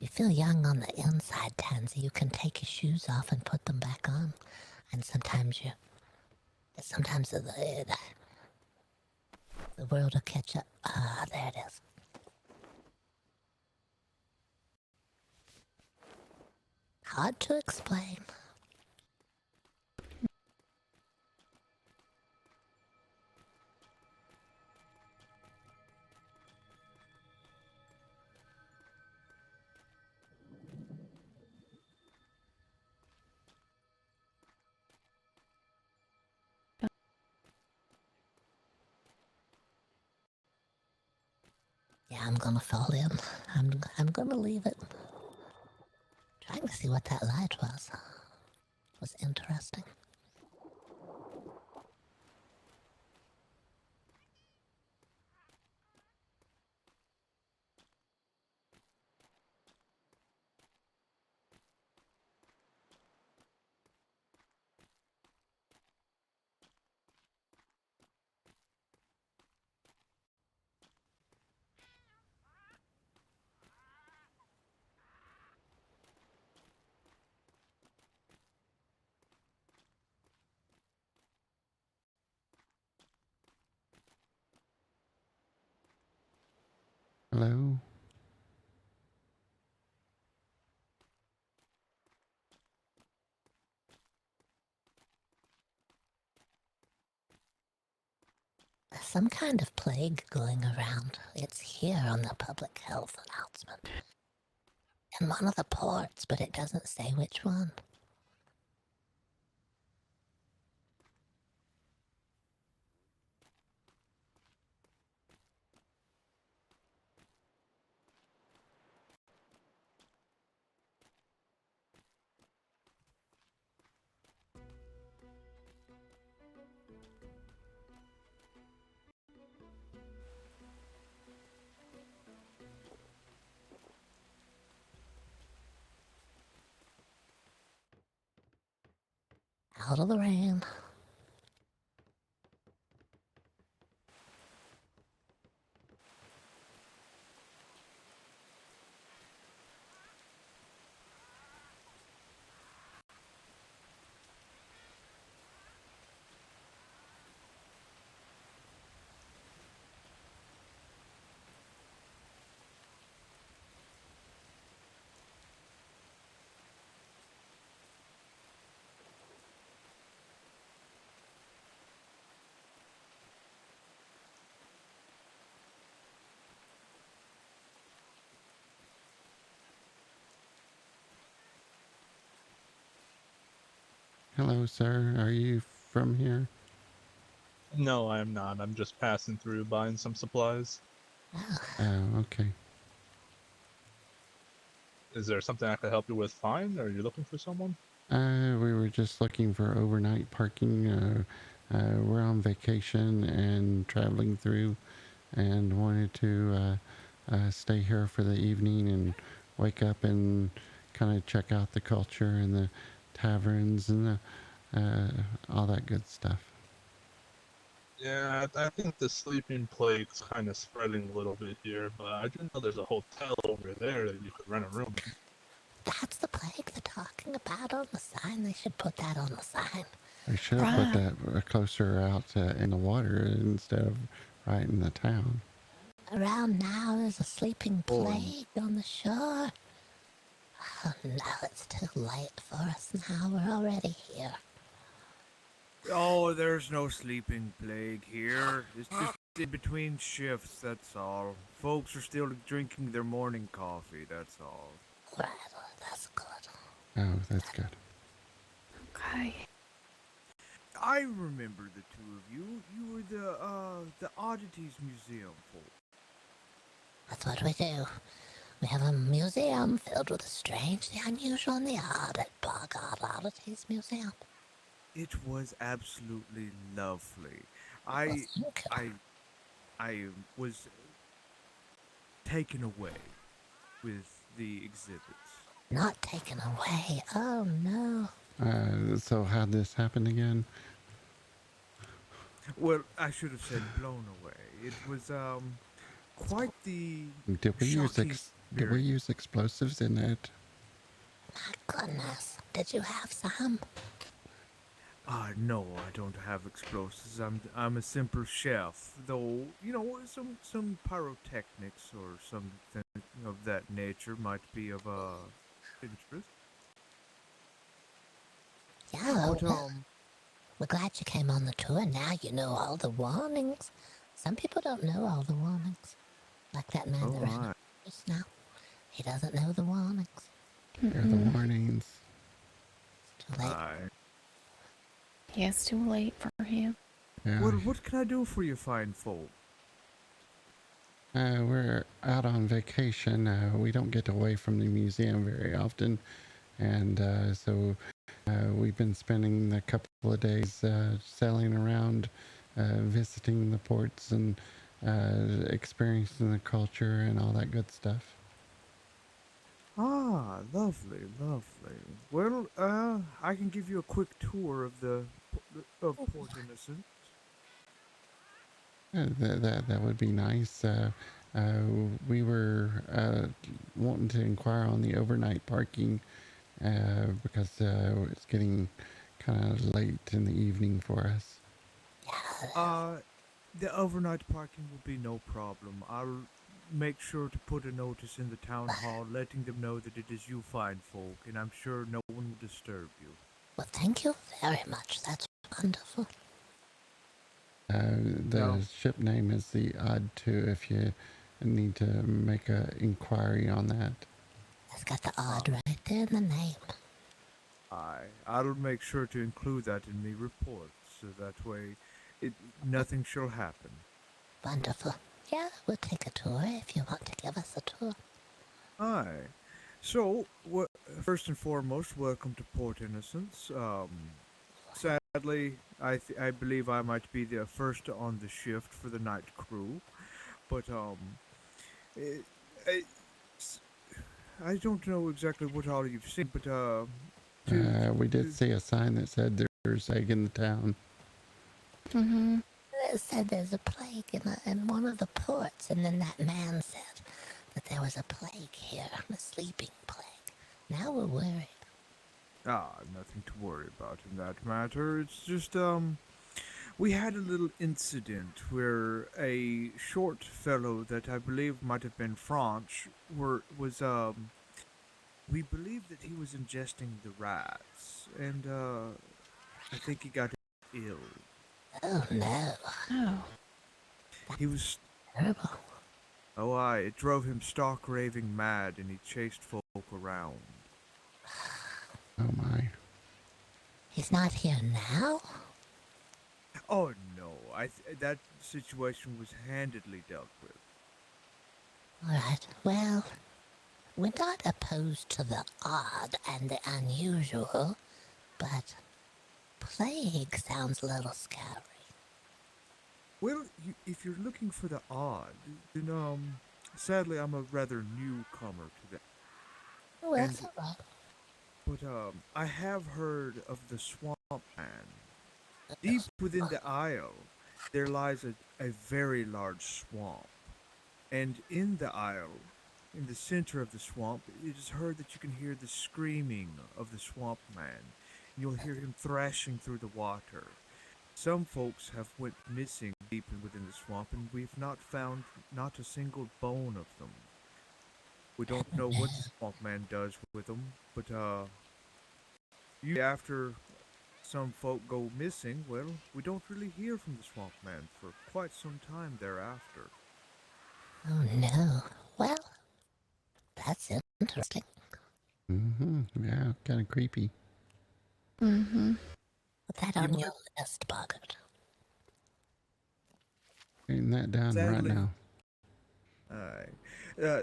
Speaker 1: You feel young on the inside, Tansy. You can take your shoes off and put them back on. And sometimes the world will catch up. Ah, there it is. Hard to explain. Yeah, I'm gonna fall in. I'm gonna leave it. Trying to see what that light was. Was interesting.
Speaker 3: Hello?
Speaker 1: There's some kind of plague going around. It's here on the public health announcement. In one of the ports, but it doesn't say which one. Out of the rain.
Speaker 3: Hello, sir. Are you from here?
Speaker 12: No, I am not. I'm just passing through buying some supplies.
Speaker 3: Oh, okay.
Speaker 12: Is there something I could help you with? Fine. Are you looking for someone?
Speaker 3: We were just looking for overnight parking. We're on vacation and traveling through and wanted to stay here for the evening and wake up and kind of check out the culture and the taverns and all that good stuff.
Speaker 12: Yeah, I think the sleeping plague's kind of spreading a little bit here, but I do know there's a hotel over there that you could rent a room in.
Speaker 1: That's the plague they're talking about on the sign. They should put that on the sign.
Speaker 3: They should have put that closer out in the water instead of right in the town.
Speaker 1: Around now there's a sleeping plague on the shore. Oh no, it's too late for us now. We're already here.
Speaker 13: Oh, there's no sleeping plague here. It's just in between shifts, that's all. Folks are still drinking their morning coffee, that's all.
Speaker 1: Right, that's good.
Speaker 3: Oh, that's good.
Speaker 2: Okay.
Speaker 13: I remember the two of you. You were the Oddities Museum folk.
Speaker 1: That's what we do. We have a museum filled with the strange, the unusual, and the odd at Boggert Oddities Museum.
Speaker 13: It was absolutely lovely.
Speaker 1: Well, thank you.
Speaker 13: I was taken away with the exhibits.
Speaker 1: Not taken away. Oh no.
Speaker 3: So how'd this happen again?
Speaker 13: Well, I should have said blown away. It was quite the
Speaker 3: Did we
Speaker 13: shocking
Speaker 3: did we
Speaker 13: experience.
Speaker 3: use explosives in it?
Speaker 1: My goodness. Did you have some?
Speaker 13: No, I don't have explosives. I'm a simple chef, though. You know, some pyrotechnics or something of that nature might be of interest.
Speaker 1: Yeah,
Speaker 13: But
Speaker 1: well, we're glad you came on the tour. Now you know all the warnings. Some people don't know all the warnings. Like that man that ran up just now. He doesn't know the warnings.
Speaker 3: Here are the warnings.
Speaker 1: Too late.
Speaker 2: Yeah, it's too late for him.
Speaker 3: Yeah.
Speaker 13: Well, what can I do for you fine folk?
Speaker 3: We're out on vacation. We don't get away from the museum very often. And so we've been spending a couple of days sailing around, visiting the ports and experiencing the culture and all that good stuff.
Speaker 13: Ah, lovely, lovely. Well, I can give you a quick tour of Port Innocent.
Speaker 3: That would be nice. We were wanting to inquire on the overnight parking because it's getting kind of late in the evening for us.
Speaker 13: The overnight parking will be no problem. I'll make sure to put a notice in the town hall letting them know that it is you fine folk, and I'm sure no one will disturb you.
Speaker 1: Well, thank you very much. That's wonderful.
Speaker 3: The ship name is the Odd 2 if you need to make an inquiry on that.
Speaker 1: It's got the odd right there in the name.
Speaker 13: I'll make sure to include that in the report, so that way nothing shall happen.
Speaker 1: Wonderful. Yeah, we'll take a tour if you want to give us a tour.
Speaker 13: Aye. So, first and foremost, welcome to Port Innocence. Sadly, I believe I might be the first on the shift for the night crew, but I don't know exactly what all you've seen, but
Speaker 3: we did see a sign that said there's egg in the town.
Speaker 2: Mm-hmm.
Speaker 1: It said there's a plague in one of the ports, and then that man said that there was a plague here, a sleeping plague. Now we're worried.
Speaker 13: Nothing to worry about in that matter. It's just, we had a little incident where a short fellow that I believe might have been French we believe that he was ingesting the rats, and, I think he got ill.
Speaker 1: Oh no.
Speaker 2: Oh.
Speaker 13: He was
Speaker 1: terrible.
Speaker 13: Oh aye, it drove him stark raving mad, and he chased folk around.
Speaker 3: Oh my.
Speaker 1: He's not here now?
Speaker 13: Oh no, that situation was handedly dealt with.
Speaker 1: Alright, well, we're not opposed to the odd and the unusual, but plague sounds a little scary.
Speaker 13: Well, if you're looking for the odd, then sadly I'm a rather newcomer to that.
Speaker 1: Oh, that's alright.
Speaker 13: But I have heard of the Swamp Man. Deep within the Isle, there lies a very large swamp. And in the Isle, in the center of the swamp, it is heard that you can hear the screaming of the Swamp Man. You'll hear him thrashing through the water. Some folks have went missing deep within the swamp, and we've not found not a single bone of them. We don't know what the Swamp Man does with them, but after some folk go missing, well, we don't really hear from the Swamp Man for quite some time thereafter.
Speaker 1: Oh no. Well, that's interesting.
Speaker 3: Mm-hmm. Yeah, kind of creepy.
Speaker 2: Mm-hmm.
Speaker 1: Put that on your list, Boggert.
Speaker 3: Writing that down right
Speaker 13: Sadly.
Speaker 3: now.
Speaker 13: Aye.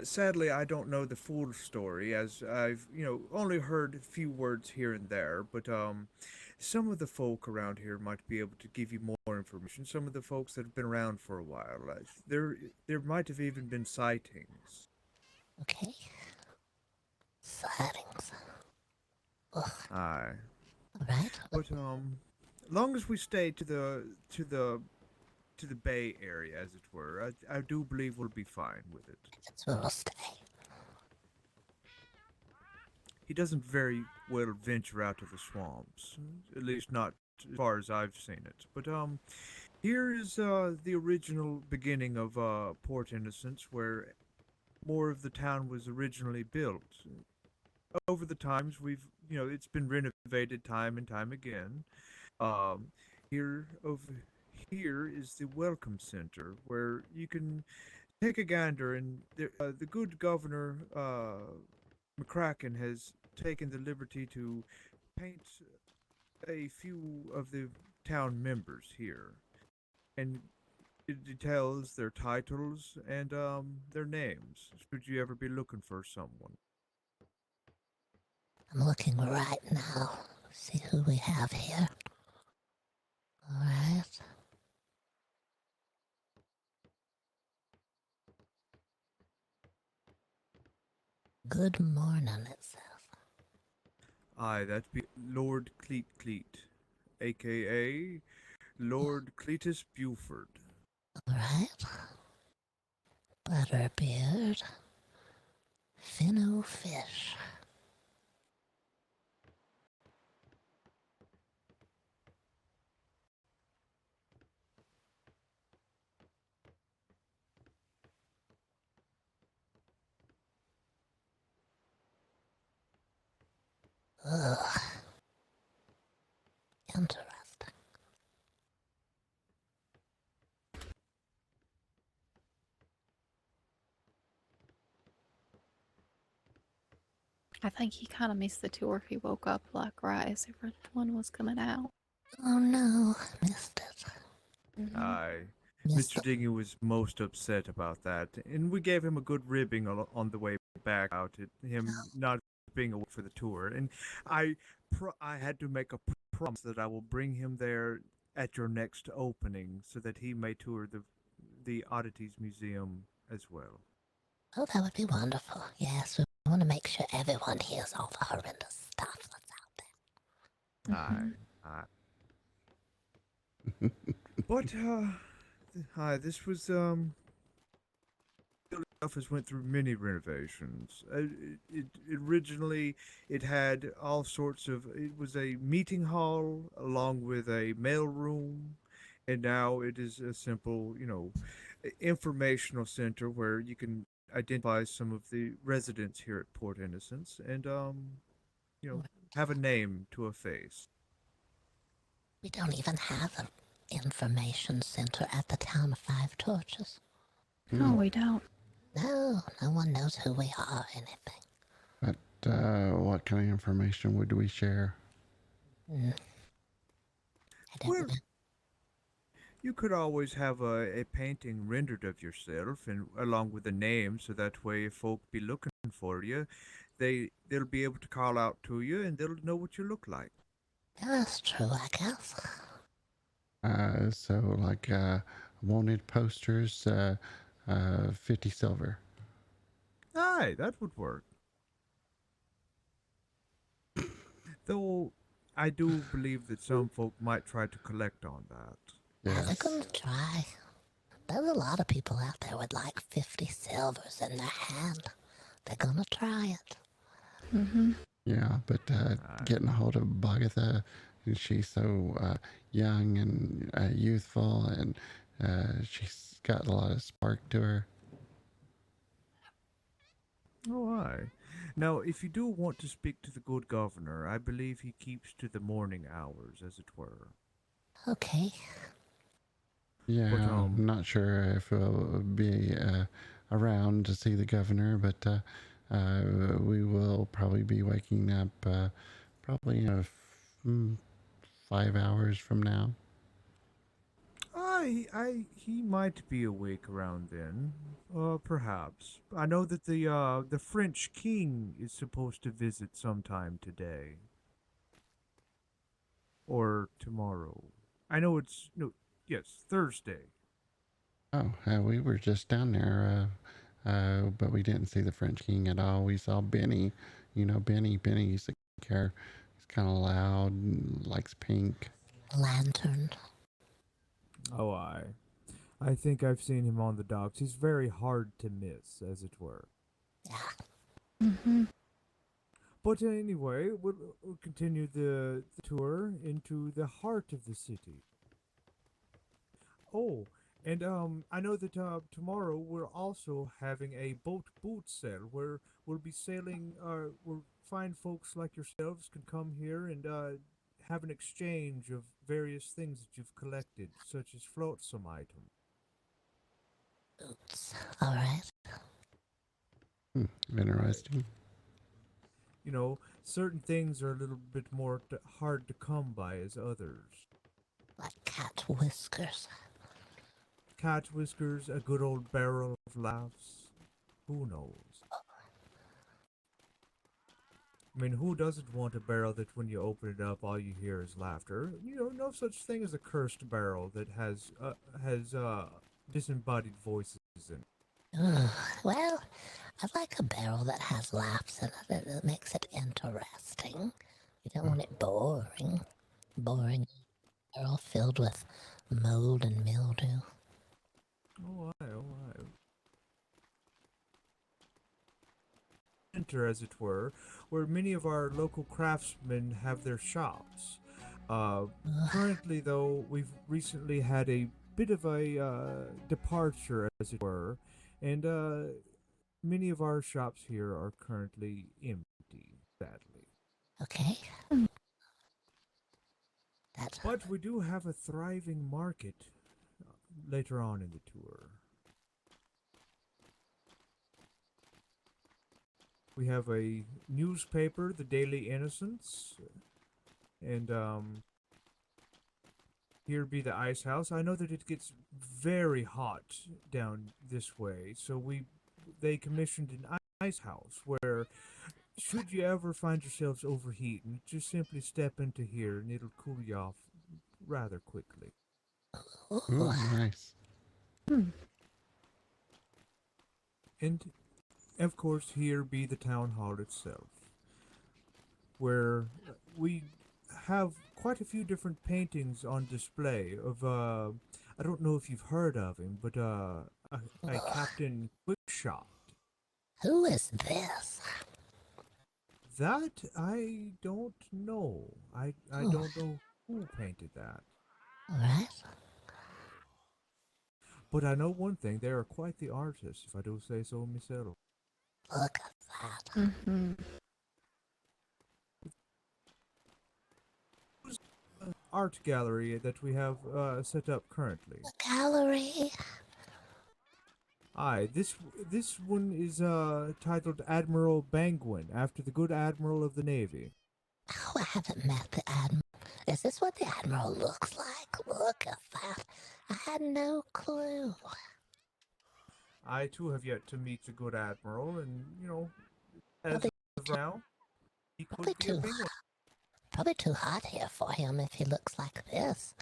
Speaker 13: Sadly, I don't know the full story, as I've, only heard a few words here and there, but, some of the folk around here might be able to give you more information. Some of the folks that have been around for a while. There might have even been sightings.
Speaker 1: Okay. Sightings. Ugh.
Speaker 13: Aye.
Speaker 1: Alright.
Speaker 13: But, long as we stay to the Bay Area, as it were, I do believe we'll be fine with it.
Speaker 1: That's where we'll stay.
Speaker 13: He doesn't very well venture out of the swamps, at least not as far as I've seen it. But here is the original beginning of Port Innocence, where more of the town was originally built. Over the times, it's been renovated time and time again. Over here is the Welcome Center, where you can take a gander, and the good governor McCracken has taken the liberty to paint a few of the town members here, and it details their titles and their names, should you ever be looking for someone.
Speaker 1: I'm looking right now. See who we have here. Alright. Good morning, it says.
Speaker 13: Aye, that'd be Lord Cleet, a.k.a. Lord Cletus Buford.
Speaker 1: Alright. Butterbeard. Finno Fish. Ugh. Interesting.
Speaker 2: I think he kind of missed the tour. He woke up like right as everyone was coming out.
Speaker 1: Oh no, missed it.
Speaker 13: Aye.
Speaker 1: Missed
Speaker 13: Mr. Diggy was most upset about that, and we gave him a good ribbing on the way back out, him not being away for the tour. And I had to make a promise that I will bring him there at your next opening, so that he may tour the Oddities Museum as well.
Speaker 1: Oh, that would be wonderful. Yes, we want to make sure everyone hears all the horrendous stuff that's out there.
Speaker 13: Aye. But, hi, this was, the office went through many renovations. Originally, it had all sorts of, it was a meeting hall along with a mail room, and now it is a simple, informational center where you can identify some of the residents here at Port Innocence and, have a name to a face.
Speaker 1: We don't even have an information center at the town of Five Torches.
Speaker 2: No, we don't.
Speaker 1: No, no one knows who we are or anything.
Speaker 3: But what kind of information would we share?
Speaker 1: I don't know.
Speaker 13: You could always have a painting rendered of yourself, and along with a name, so that way if folk be looking for you, they'll be able to call out to you, and they'll know what you look like.
Speaker 1: Yeah, that's true, I guess.
Speaker 3: So like wanted posters, 50 silver.
Speaker 13: Aye, that would work. Though I do believe that some folk might try to collect on that.
Speaker 1: Yeah, they're gonna try. There's a lot of people out there with like 50 silvers in their hand. They're gonna try it.
Speaker 2: Mm-hmm.
Speaker 3: Yeah, but getting a hold of Boggert, she's so young and youthful, and she's got a lot of spark to her.
Speaker 13: Oh, aye. Now, if you do want to speak to the good governor, I believe he keeps to the morning hours, as it were.
Speaker 1: Okay.
Speaker 3: Yeah,
Speaker 13: But,
Speaker 3: I'm not sure if we'll be around to see the governor, but we will probably be waking up probably 5 hours from now.
Speaker 13: Aye, He might be awake around then. Perhaps. I know that the French king is supposed to visit sometime today. Or tomorrow. I know it's no, yes, Thursday.
Speaker 3: Oh, we were just down there, but we didn't see the French King at all. We saw Benny. You know, Benny. Benny used to care. He's kind of loud and likes pink.
Speaker 1: Lantern.
Speaker 13: Oh, I think I've seen him on the docks. He's very hard to miss, as it were.
Speaker 1: Yeah.
Speaker 2: Mm-hmm.
Speaker 13: But anyway, we'll continue the tour into the heart of the city. Oh, and I know that tomorrow we're also having a boat sale where we'll be sailing. Where fine folks like yourselves can come here and have an exchange of various things that you've collected, such as flotsam items.
Speaker 1: Oops. All right.
Speaker 3: Interesting.
Speaker 13: You know, certain things are a little bit more hard to come by as others.
Speaker 1: Like cat whiskers.
Speaker 13: Cat whiskers, a good old barrel of laughs. Who knows? I mean, who doesn't want a barrel that when you open it up, all you hear is laughter? You know, no such thing as a cursed barrel that has disembodied voices in it.
Speaker 1: Well, I like a barrel that has laughs in it. That makes it interesting. You don't want it boring. Boring barrel filled with mold and mildew.
Speaker 13: Oh, I. Center, as it were, where many of our local craftsmen have their shops. Currently, though, we've recently had a bit of a departure, as it were, and many of our shops here are currently empty, sadly.
Speaker 1: Okay. That's
Speaker 13: But we do have a thriving market later on in the tour. We have a newspaper, the Daily Innocence, and here be the ice house. I know that it gets very hot down this way, so they commissioned an ice house where, should you ever find yourselves overheating, just simply step into here and it'll cool you off rather quickly.
Speaker 3: Ooh, nice.
Speaker 13: And of course, here be the town hall itself, where we have quite a few different paintings on display of I don't know if you've heard of him, but a Captain Quickshot.
Speaker 1: Who is this?
Speaker 13: That I don't know. I don't know who painted that.
Speaker 1: All right.
Speaker 13: But I know one thing, they are quite the artists, if I do say so myself.
Speaker 1: Look at that.
Speaker 2: Mm-hmm.
Speaker 13: Art gallery that we have set up currently.
Speaker 1: The gallery.
Speaker 13: Aye, this one is titled Admiral Bangwin, after the good admiral of the Navy.
Speaker 1: Oh, I haven't met the Admiral. Is this what the Admiral looks like? Look at that. I had no clue.
Speaker 13: I too have yet to meet the good admiral, and you know, as
Speaker 1: Probably
Speaker 13: of now, he
Speaker 1: Probably
Speaker 13: could be a
Speaker 1: too
Speaker 13: penguin.
Speaker 1: Probably too hot here for him if he looks like this.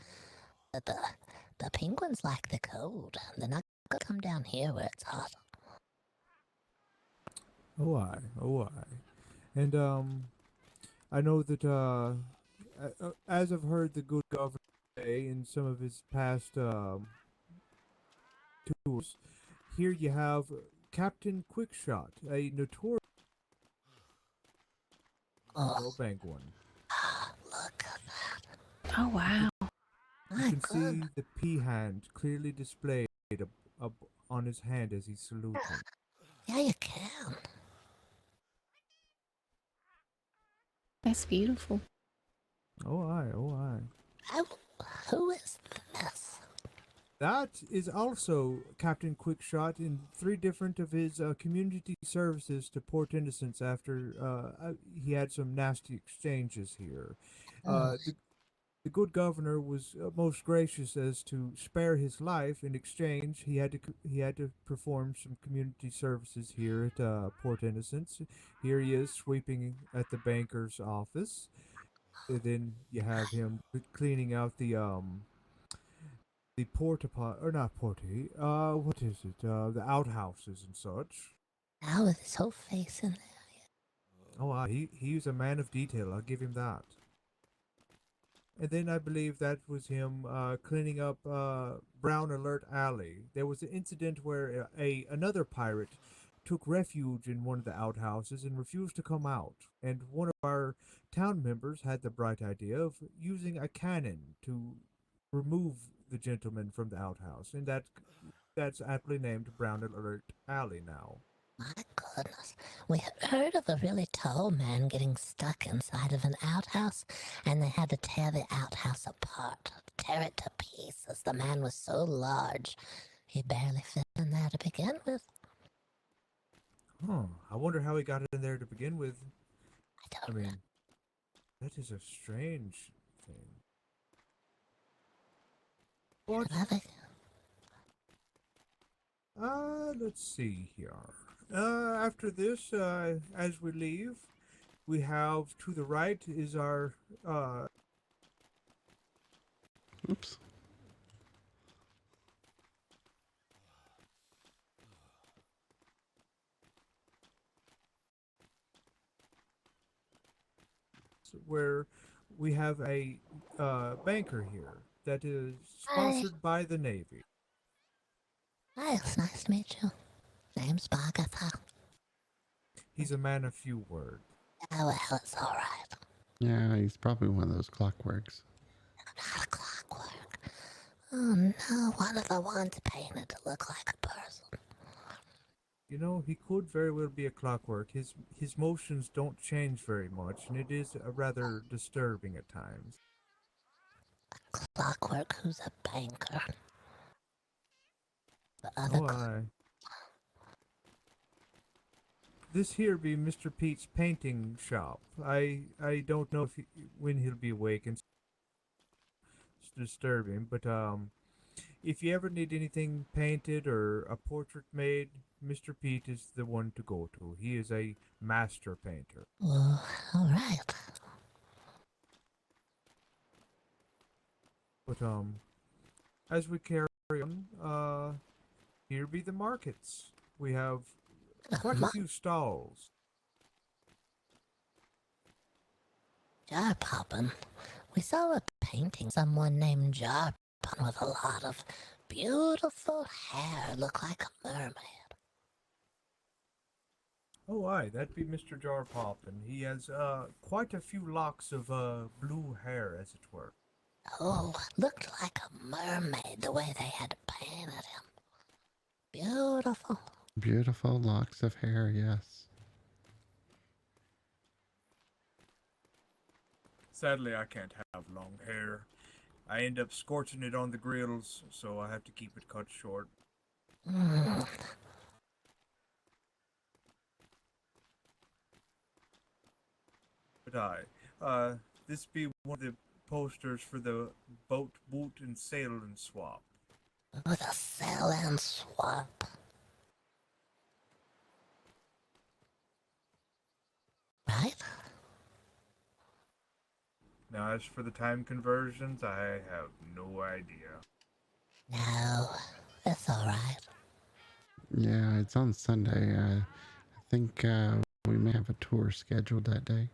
Speaker 1: But the penguins like the cold. They're not gonna come down here where it's hot.
Speaker 13: Oh I. And I know that as I've heard the good governor say in some of his past tours, here you have Captain Quickshot, a notorious penguin.
Speaker 1: Look at that.
Speaker 2: Oh, wow.
Speaker 13: You
Speaker 1: My
Speaker 13: can
Speaker 1: God.
Speaker 13: see the P hand clearly displayed up on his hand as he's saluting.
Speaker 1: Yeah, you can.
Speaker 2: That's beautiful.
Speaker 13: Oh I.
Speaker 1: Who is this?
Speaker 13: That is also Captain Quickshot in 3 different of his community services to Port Innocence after he had some nasty exchanges here. The good governor was most gracious as to spare his life. In exchange, he had to perform some community services here at Port Innocence. Here he is sweeping at the banker's office. And then you have him cleaning out the porta pot, or not porta, what is it? The outhouses and such.
Speaker 1: Now with his whole face in there.
Speaker 13: Oh, he's a man of detail. I'll give him that. And then I believe that was him cleaning up Brown Alert Alley. There was an incident where another pirate took refuge in one of the outhouses and refused to come out. And one of our town members had the bright idea of using a cannon to remove the gentleman from the outhouse, and that's aptly named Brown Alert Alley now.
Speaker 1: My goodness. We had heard of a really tall man getting stuck inside of an outhouse, and they had to tear the outhouse apart, tear it to pieces. The man was so large, he barely fit in there to begin with.
Speaker 13: Huh. I wonder how he got in there to begin with.
Speaker 1: I don't know.
Speaker 13: That is a strange thing. Let's see here. After this, as we leave, we have to the right is our,
Speaker 3: Oops.
Speaker 13: where we have a banker here that is sponsored by the Navy.
Speaker 1: Hi, it's nice to meet you. Name's Boggert.
Speaker 13: He's a man of few words.
Speaker 1: Oh, well, it's all right.
Speaker 3: Yeah, he's probably one of those clockworks.
Speaker 1: Not a clockwork. Oh no, one of the ones painted to look like a person.
Speaker 13: You know, he could very well be a clockwork. His motions don't change very much, and it is rather disturbing at times.
Speaker 1: A clockwork who's a banker. The other
Speaker 13: This here be Mr. Pete's painting shop. I don't know if when he'll be awake and it's disturbing, but if you ever need anything painted or a portrait made, Mr. Pete is the one to go to. He is a master painter.
Speaker 1: Oh, all right.
Speaker 13: But as we carry on, here be the markets. We have quite a few stalls.
Speaker 1: Jar poppin'. We saw a painting someone named Jar Poppin' with a lot of beautiful hair, look like a mermaid.
Speaker 13: Oh, aye, that'd be Mr. Jar Poppin'. He has quite a few locks of blue hair, as it were.
Speaker 1: Oh, looked like a mermaid the way they had painted him. Beautiful.
Speaker 3: Beautiful locks of hair, yes.
Speaker 13: Sadly, I can't have long hair. I end up scorching it on the grills, so I have to keep it cut short.
Speaker 1: Mm.
Speaker 13: But this be one of the posters for the boat and sail and swap.
Speaker 1: Oh, the sell and swap. Right?
Speaker 13: Now, as for the time conversions, I have no idea.
Speaker 1: No, it's all right.
Speaker 3: Yeah, it's on Sunday. I think we may have a tour scheduled that day.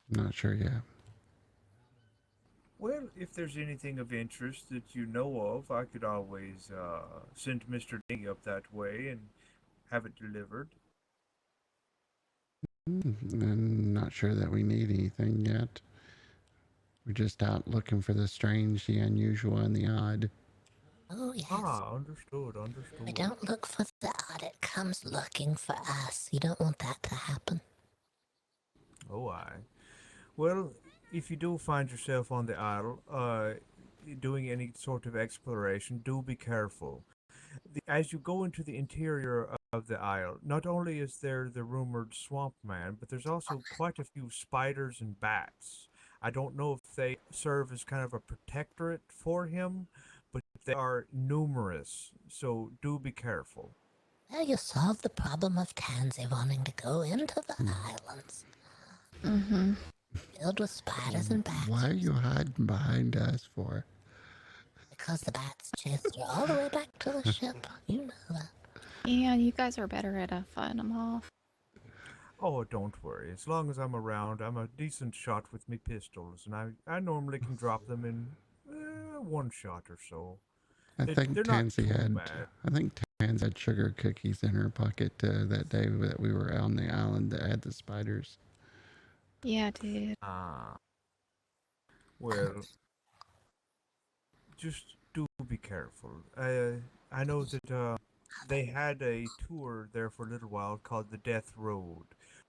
Speaker 3: Not sure yet.
Speaker 13: Well, if there's anything of interest that you know of, I could always send Mr. Dingy up that way and have it delivered.
Speaker 3: I'm not sure that we need anything yet. We're just out looking for the strange, the unusual, and the odd.
Speaker 1: Oh, yes.
Speaker 13: Ah, understood.
Speaker 1: We don't look for the odd, it comes looking for us. You don't want that to happen.
Speaker 13: Oh, aye. Well, if you do find yourself on the isle, doing any sort of exploration, do be careful. As you go into the interior of the isle, not only is there the rumored swamp man, but there's also quite a few spiders and bats. I don't know if they serve as kind of a protectorate for him, but they are numerous, so do be careful.
Speaker 1: Well, you solved the problem of Tansy wanting to go into the islands.
Speaker 2: Mm-hmm.
Speaker 1: Filled with spiders and bats.
Speaker 3: Why are you hiding behind us for?
Speaker 1: Because the bats chased her all the way back to the ship. You know that.
Speaker 2: Yeah, you guys are better at fighting them off.
Speaker 13: Oh, don't worry. As long as I'm around, I'm a decent shot with me pistols, and I normally can drop them in one shot or so.
Speaker 3: I think Tansy had.
Speaker 13: bad.
Speaker 3: I think Tansy had sugar cookies in her pocket that day that we were on the island that had the spiders.
Speaker 2: Yeah, dude.
Speaker 13: Ah. Well, just do be careful. I know that they had a tour there for a little while called the Death Road,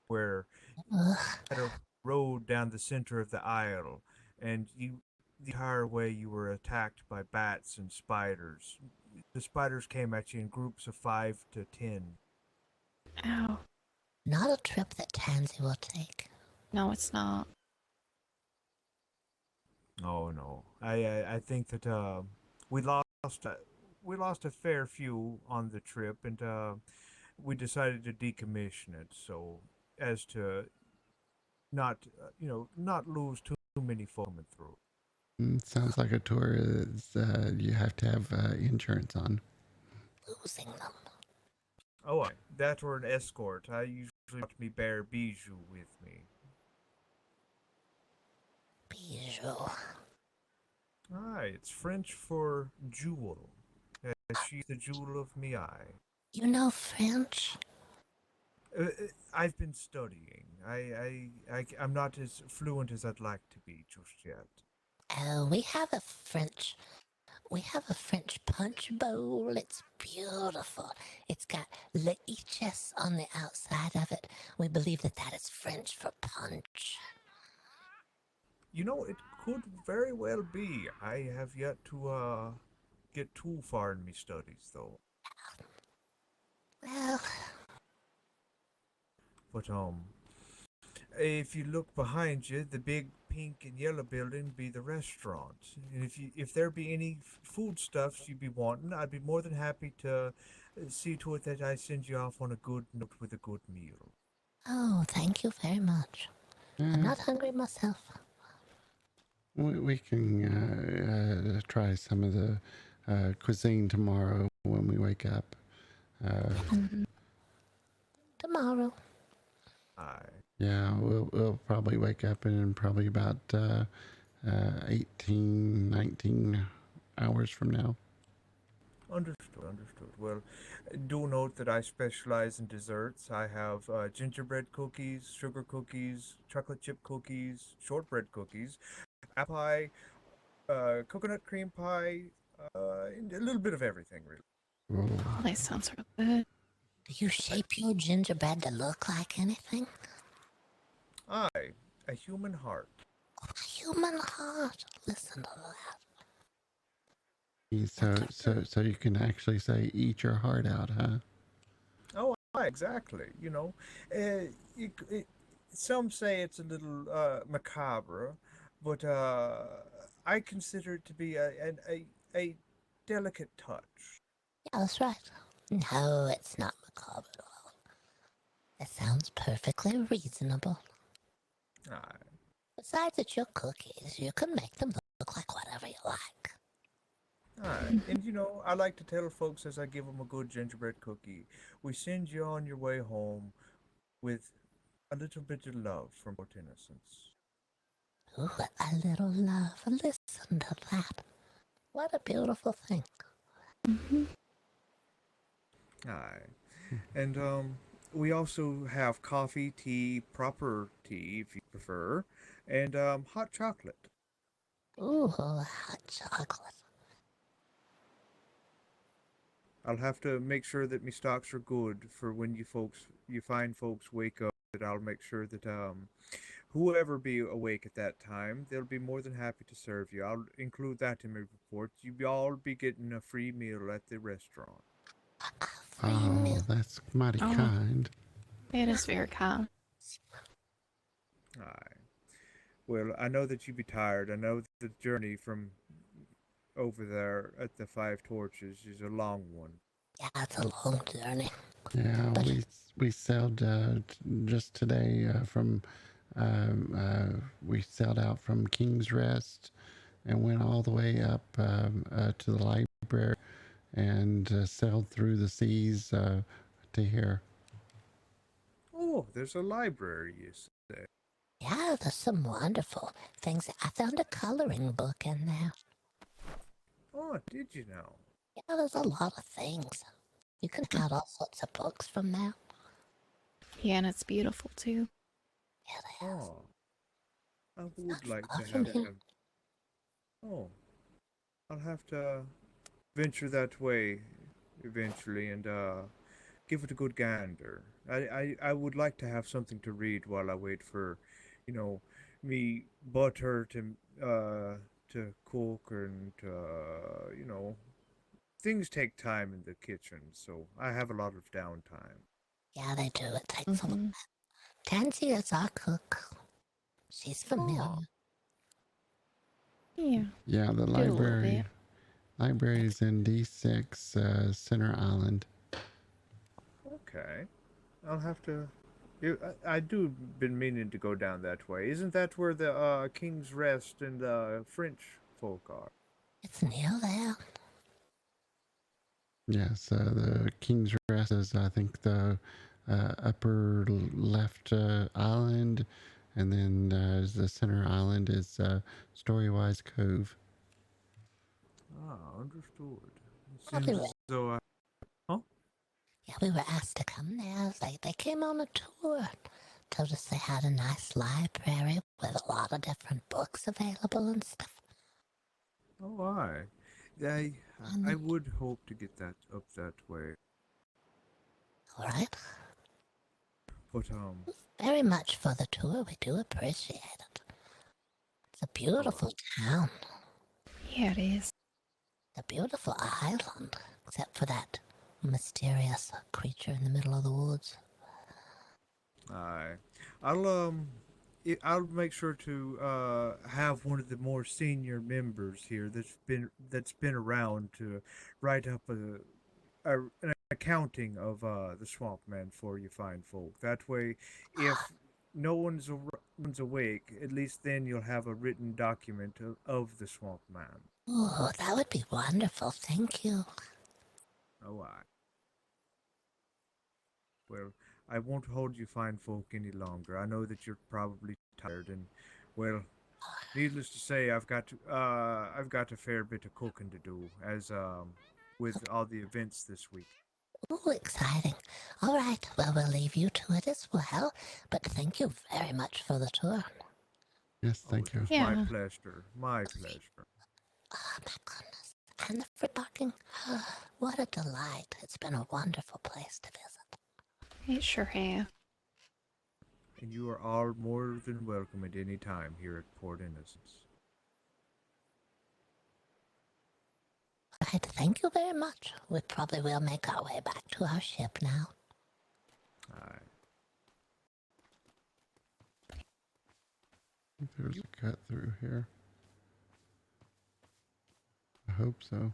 Speaker 13: where you had a road down the center of the isle, and the entire way you were attacked by bats and spiders. The spiders came at you in groups of 5 to 10.
Speaker 2: Ow.
Speaker 1: Not a trip that Tansy will take.
Speaker 2: No, it's not.
Speaker 13: Oh no, I think that we lost a fair few on the trip, and we decided to decommission it so as to not not lose too many folk coming through.
Speaker 3: Sounds like a tour is you have to have insurance on.
Speaker 1: Losing them.
Speaker 13: Oh, that or an escort. I usually got me bear Bijou with me.
Speaker 1: Bijou.
Speaker 13: Aye, it's French for jewel. She's the jewel of me eye.
Speaker 1: You know French?
Speaker 13: I've been studying. I'm not as fluent as I'd like to be just yet.
Speaker 1: We have a French punch bowl. It's beautiful. It's got leeches on the outside of it. We believe that is French for punch.
Speaker 13: You know, it could very well be. I have yet to get too far in me studies, though.
Speaker 1: Well,
Speaker 13: but if you look behind you, the big pink and yellow building be the restaurant. And if there be any foodstuffs you'd be wanting, I'd be more than happy to see to it that I send you off on a good note with a good meal.
Speaker 1: oh, thank you very much. I'm not hungry myself.
Speaker 3: We can try some of the cuisine tomorrow when we wake up.
Speaker 1: Tomorrow.
Speaker 13: Aye.
Speaker 3: Yeah, we'll probably wake up in probably about 18, 19 hours from now.
Speaker 13: Understood. Well, do note that I specialize in desserts. I have gingerbread cookies, sugar cookies, chocolate chip cookies, shortbread cookies, apple pie, coconut cream pie, and a little bit of everything, really.
Speaker 2: Oh, that sounds real good.
Speaker 1: Do you shape your gingerbread to look like anything?
Speaker 13: Aye, a human heart.
Speaker 1: A human heart. Listen to that.
Speaker 3: So you can actually say eat your heart out, huh?
Speaker 13: Oh, aye, exactly. You know, some say it's a little macabre, but I consider it to be a delicate touch.
Speaker 1: Yeah, that's right. No, it's not macabre at all. It sounds perfectly reasonable.
Speaker 13: Aye.
Speaker 1: Besides, it's your cookies. You can make them look like whatever you like.
Speaker 13: Aye. And you know, I like to tell folks as I give them a good gingerbread cookie, we send you on your way home with a little bit of love from Port Innocence.
Speaker 1: Ooh, a little love. Listen to that. What a beautiful thing.
Speaker 13: Aye. And we also have coffee, tea, proper tea if you prefer, and hot chocolate.
Speaker 1: Ooh, hot chocolate.
Speaker 13: I'll have to make sure that my stocks are good for when you find folks wake up. That I'll make sure that whoever be awake at that time, they'll be more than happy to serve you. I'll include that in my report. You all be getting a free meal at the restaurant.
Speaker 3: Oh, that's mighty kind.
Speaker 2: It is very kind.
Speaker 13: Aye. Well, I know that you'd be tired. I know the journey from over there at the Five Torches is a long one.
Speaker 1: Yeah, it's a long journey.
Speaker 3: Yeah,
Speaker 1: But
Speaker 3: we sailed just today from we sailed out from King's Rest and went all the way up to the library and sailed through the seas to here.
Speaker 13: Oh, there's a library, you say?
Speaker 1: yeah, there's some wonderful things. I found a coloring book in there.
Speaker 13: Oh, did you know?
Speaker 1: Yeah, there's a lot of things. You can get all sorts of books from there.
Speaker 2: Yeah, and it's beautiful too.
Speaker 1: Yeah, they
Speaker 13: Oh, I would
Speaker 1: not
Speaker 13: like
Speaker 1: far
Speaker 13: to
Speaker 1: from
Speaker 13: have
Speaker 1: here.
Speaker 13: them. Oh, I'll have to venture that way eventually and give it a good gander. I would like to have something to read while I wait for, you know, me butter to cook and you know, things take time in the kitchen, so I have a lot of downtime.
Speaker 1: Yeah, they do. It takes a lot.
Speaker 2: Hmm.
Speaker 1: Tansy is our cook. She's familiar.
Speaker 13: Oh,
Speaker 2: Yeah,
Speaker 3: Yeah, the
Speaker 2: do a little bit.
Speaker 3: library is in D6 Center Island.
Speaker 13: okay. I'll have to. I do been meaning to go down that way. Isn't that where the King's Rest and the French folk are?
Speaker 1: It's near there.
Speaker 3: Yes, the King's Rest is, I think, the upper left island, and then the center island is Storywise Cove.
Speaker 13: Ah, understood. It
Speaker 1: Well,
Speaker 13: seems as though I. Huh?
Speaker 1: yeah, we were asked to come there. They came on a tour. Told us they had a nice library with a lot of different books available and stuff.
Speaker 13: Oh, I
Speaker 1: And,
Speaker 13: would hope to get that up that way,
Speaker 1: all right.
Speaker 13: but
Speaker 1: Very much for the tour. We do appreciate it. It's a beautiful town.
Speaker 2: Yeah, it is.
Speaker 1: A beautiful island, except for that mysterious creature in the middle of the woods.
Speaker 13: Aye. I'll make sure to have one of the more senior members here that's been around to write up an accounting of the swamp man for you fine folk. That way, if no one's awake, at least then you'll have a written document of the swamp man.
Speaker 1: Oh, that would be wonderful. Thank you.
Speaker 13: Oh, I. Well, I won't hold you fine folk any longer. I know that you're probably tired, and well, needless to say, I've got a fair bit of cooking to do, as with all the events this week.
Speaker 1: Oh, exciting. All right, well, we'll leave you to it as well, but thank you very much for the tour.
Speaker 3: Yes, thank you.
Speaker 13: It was
Speaker 2: Yeah.
Speaker 13: my pleasure. My pleasure.
Speaker 1: Oh, my goodness. And the free what a delight. It's been a wonderful place to visit.
Speaker 2: It sure have.
Speaker 13: And you are all more than welcome at any time here at Port Innocence.
Speaker 1: Right, thank you very much. We probably will make our way back to our ship now.
Speaker 13: Aye.
Speaker 3: There's a cut through here. I hope so.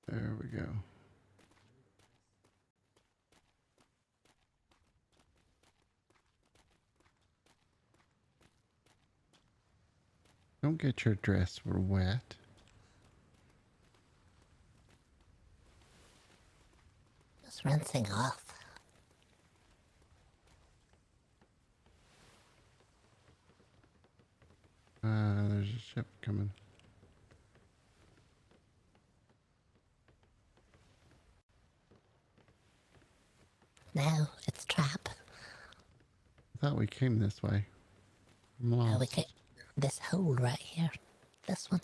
Speaker 3: There we go. Don't get your dress wet.
Speaker 1: Just rinsing off.
Speaker 3: There's a ship coming.
Speaker 1: No, it's trap.
Speaker 3: I thought we came this way. I'm
Speaker 1: No,
Speaker 3: lost.
Speaker 1: we can this hole right here. This one.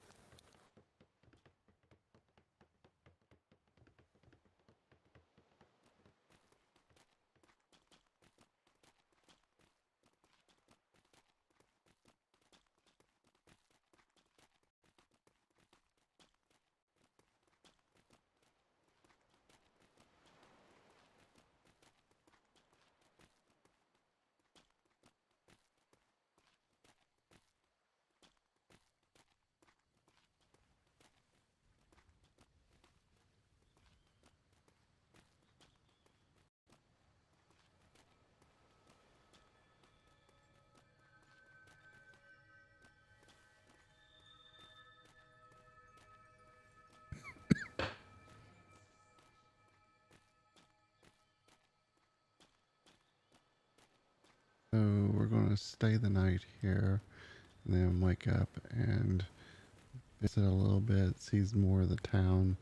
Speaker 3: to stay the night here and then wake up and visit a little bit, see more of the town.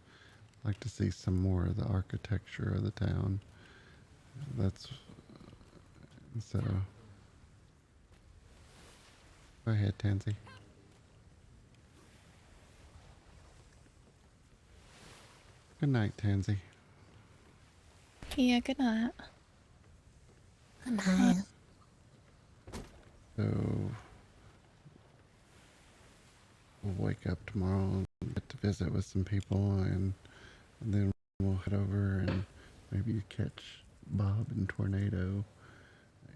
Speaker 3: Like to see some more of the architecture of the town. That's so. Go ahead, Tansy. Good night, Tansy.
Speaker 2: Yeah, good night.
Speaker 1: Good night.
Speaker 3: So we'll wake up tomorrow and get to visit with some people, and then we'll head over and maybe catch Bob and Tornado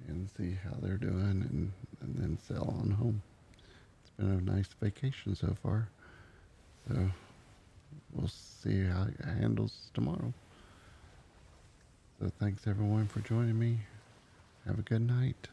Speaker 3: and see how they're doing, and then sail on home. It's been a nice vacation so far. So we'll see how it handles tomorrow. So thanks everyone for joining me. Have a good night.